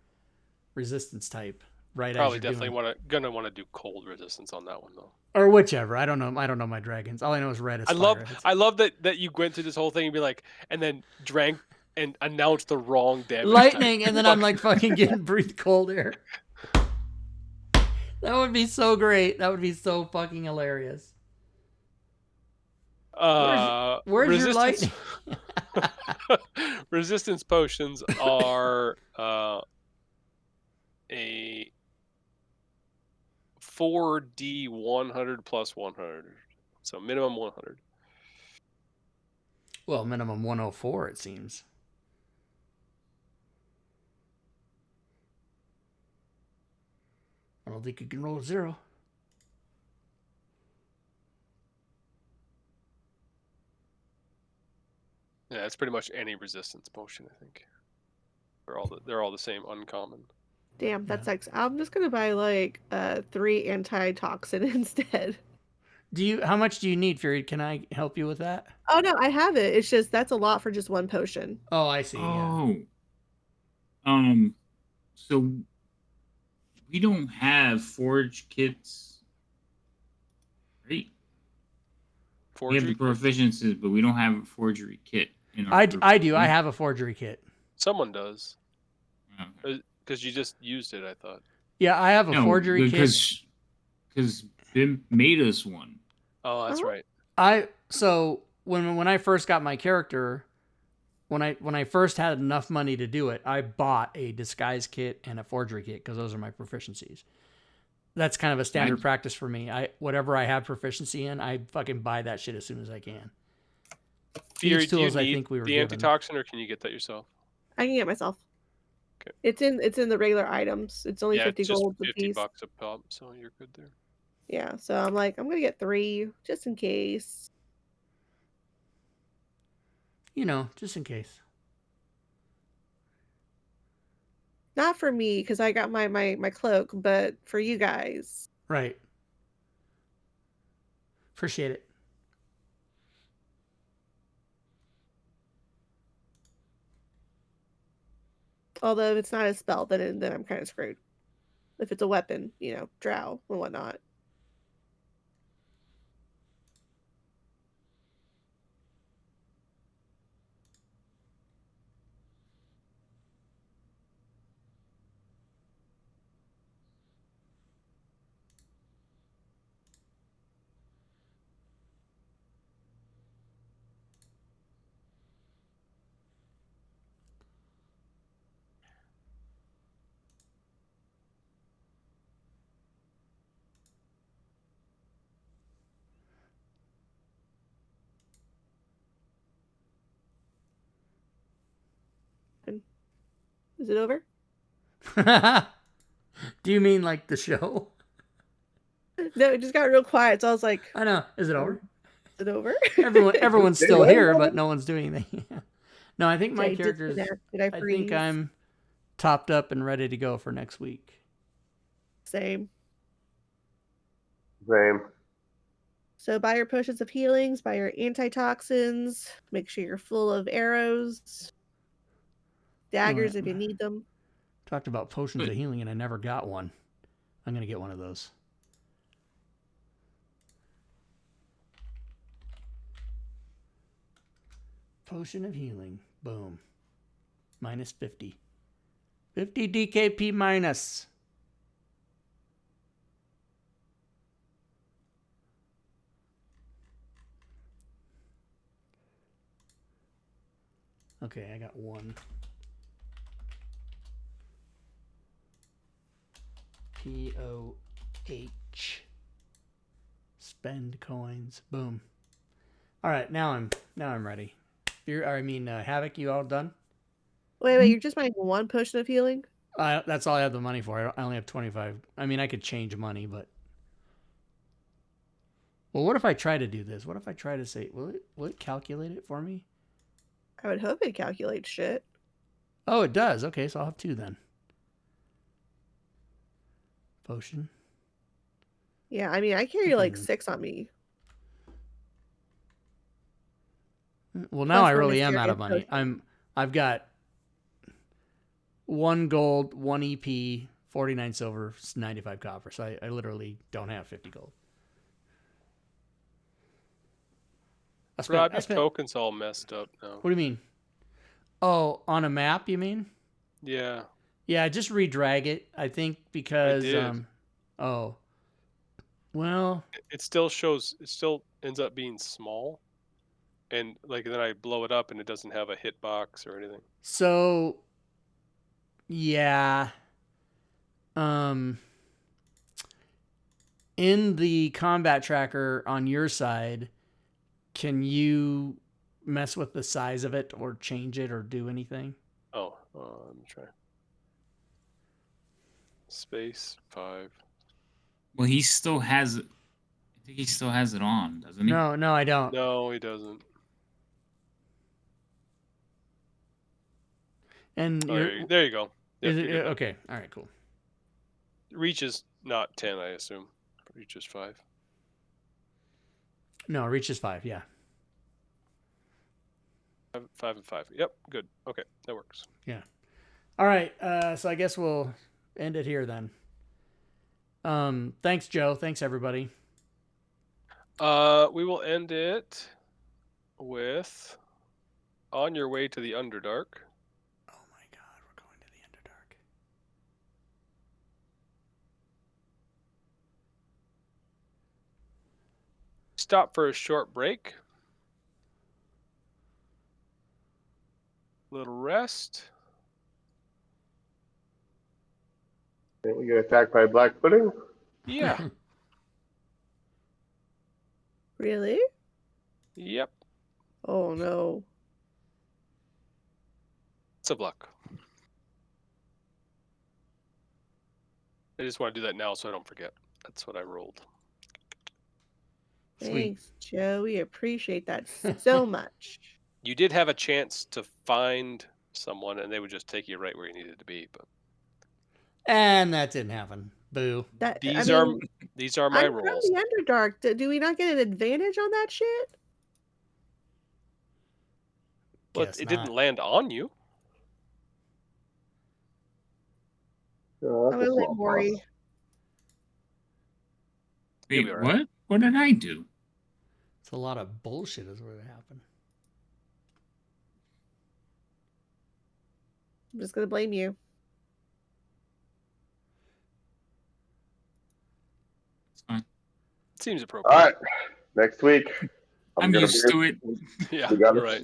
resistance type right probably as you're definitely doing it. gonna want to do cold resistance on that one though. Or whichever. I don't know my dragons. All I know is red is fire. I love that you went through this whole thing and be like, and then drank and announced the wrong damage lightning, type. and then I'm like fucking getting breathed cold air. That would be so great. That would be so fucking hilarious. Where's your lightning? Resistance potions are a 4d 100 plus 100, so minimum 100. Well, minimum 104 it seems. I don't think you can roll a 0. Yeah, it's pretty much any resistance potion, I think. They're all the same uncommon. Damn, that sucks. I'm just gonna buy like 3 antitoxin instead. How much do you need, Fury? Can I help you with that? Oh no, I have it. It's just that's a lot for just one potion. Oh, I see. Yeah. Oh. So we don't have forge kits, right? We have the proficiencies, but we don't have a forgery kit. I do. I have a forgery kit. Someone does. Okay. Because you just used it, I thought. Yeah, I have a forgery kit. Because Bim made us one. Oh, that's right. So when I first got my character, when I first had enough money to do it, I bought a disguise kit and a forgery kit because those are my proficiencies. That's kind of a standard practice for me. Whatever I have proficiency in, I fucking buy that shit as soon as I can. Fury, do you tools I need think we were the given. antitoxin, or can you get that yourself? I can get myself. Okay. It's in the regular items. It's only 50 it's just gold a 50 piece. bucks a pop, so you're good there. Yeah, so I'm like, I'm gonna get 3 just in case. You know, just in case. Not for me, because I got my cloak, but for you guys. Right. Appreciate it. Although if it's not a spell, then I'm kind of screwed. If it's a weapon, drow and whatnot. Is it over? Do you mean like the show? No, it just got real quiet, so I was like, I know. Is it over? Is it over? Everyone's still here, but no one's doing anything. No, I think my Did I character's. disconnect? Did I I freeze? think I'm topped up and ready to go for next week. Same. Same. So buy your potions of healings, buy your antitoxins, make sure you're full of arrows, daggers if you need them. Talked about potions of healing and I never got one. I'm going to get one of those. Potion of healing. Boom. Minus 50. 50 DKP minus. Okay, I got one. POH. Spend coins. Boom. All right, now I'm ready. Havoc, you all done? Wait, you're just buying one potion of healing? That's all I have the money for. I only have 25. I mean, I could change money, but well, what if I try to do this? What if I try to say, will it calculate it for me? I would hope it calculates shit. Oh, it does. Okay, so I'll have 2 then. Potion. Yeah, I mean, I carry like Mhm. 6 on me. Well, now Plus I one really am out of mysterious money. potion. I've got 1 gold, 1 EP, 49 silver, 95 copper. So I literally don't have 50 gold. Rob, I your spent, token's all messed up now. what do you mean? Oh, on a map, you mean? Yeah. Yeah, just redrag it. I think because did. oh. Well, It still ends up being small. And like then I blow it up and it doesn't have a hitbox or anything. so yeah. In the combat tracker on your side, can you mess with the size of it or change it or do anything? Oh, let me try. Space 5. Well, he still has. I think he still has it on, doesn't he? No, I don't. No, he doesn't. And Oh, there you go. Yep, is it you're good now. okay? All right, cool. Reach is not 10, I assume. Reach is 5. No, reach is 5. Yeah. 5 and 5. Yep, good. Okay, that works. All right. So I guess we'll end it here then. Thanks, Joe. Thanks, everybody. We will end it with On Your Way to the Underdark. Oh my God, we're going to the Underdark. Stop for a short break. Little rest. And we get attacked by black pudding. Yeah. Really? Yep. Oh no. Lots of luck. I just want to do that now so I don't forget. That's what I rolled. Sweet. Thanks, Joe. We appreciate that so much. You did have a chance to find someone and they would just take you right where you needed to be, but And that didn't happen. Boo. these are my I'm from rolls. the Underdark. Do we not get an advantage on that shit? Well, Guess it not. didn't land on you. Oh, I'm that's a gonna let small Maury. plus. You'll Wait, be all right. what? What did I do? It's a lot of bullshit is what happened. I'm just gonna blame you. It's fine. Seems All appropriate. right, next week. I'm gonna used to it. Yeah, We got you're it. right.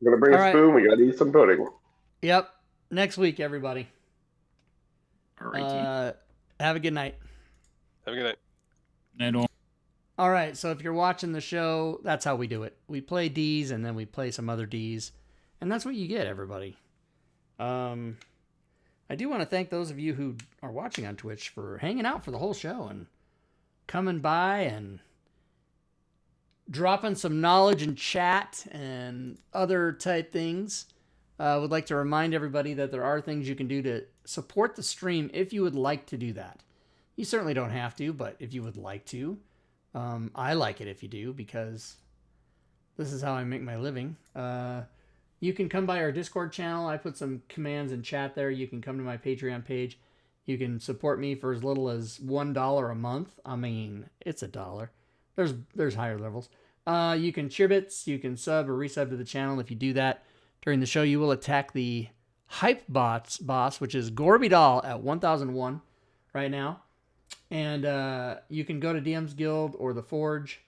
We're gonna bring All a right. spoon. We gotta eat some pudding. Yep. Next week, everybody. Alrighty. Have a good night. Have a good night. Night all. All right, so if you're watching the show, that's how we do it. We play Ds and then we play some other Ds, and that's what you get, everybody. I do want to thank those of you who are watching on Twitch for hanging out for the whole show and coming by and dropping some knowledge in chat and other type things. I would like to remind everybody that there are things you can do to support the stream if you would like to do that. You certainly don't have to, but if you would like to, I like it if you do because this is how I make my living. You can come by our Discord channel. I put some commands in chat there. You can come to my Patreon page. You can support me for as little as $1 a month. I mean, it's $1. There's higher levels. You can cheer bits. You can sub or resub to the channel. If you do that during the show, you will attack the Hype boss, which is Gorbidal at 1001 right now. And you can go to DM's Guild or the Forge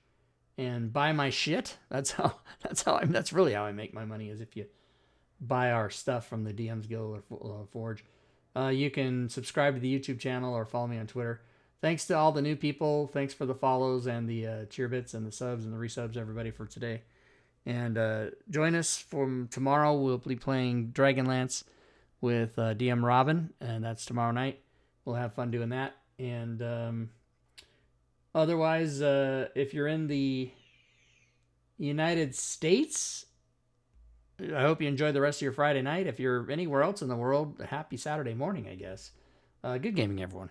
and buy my shit. That's really how I make my money, is if you buy our stuff from the DM's Guild or Forge. You can subscribe to the YouTube channel or follow me on Twitter. Thanks to all the new people. Thanks for the follows and the cheer bits and the subs and the resubs, everybody, for today. And join us from tomorrow. We'll be playing Dragonlance with DM Robin, and that's tomorrow night. We'll have fun doing that. And otherwise, if you're in the United States, I hope you enjoy the rest of your Friday night. If you're anywhere else in the world, happy Saturday morning, I guess. Good gaming, everyone.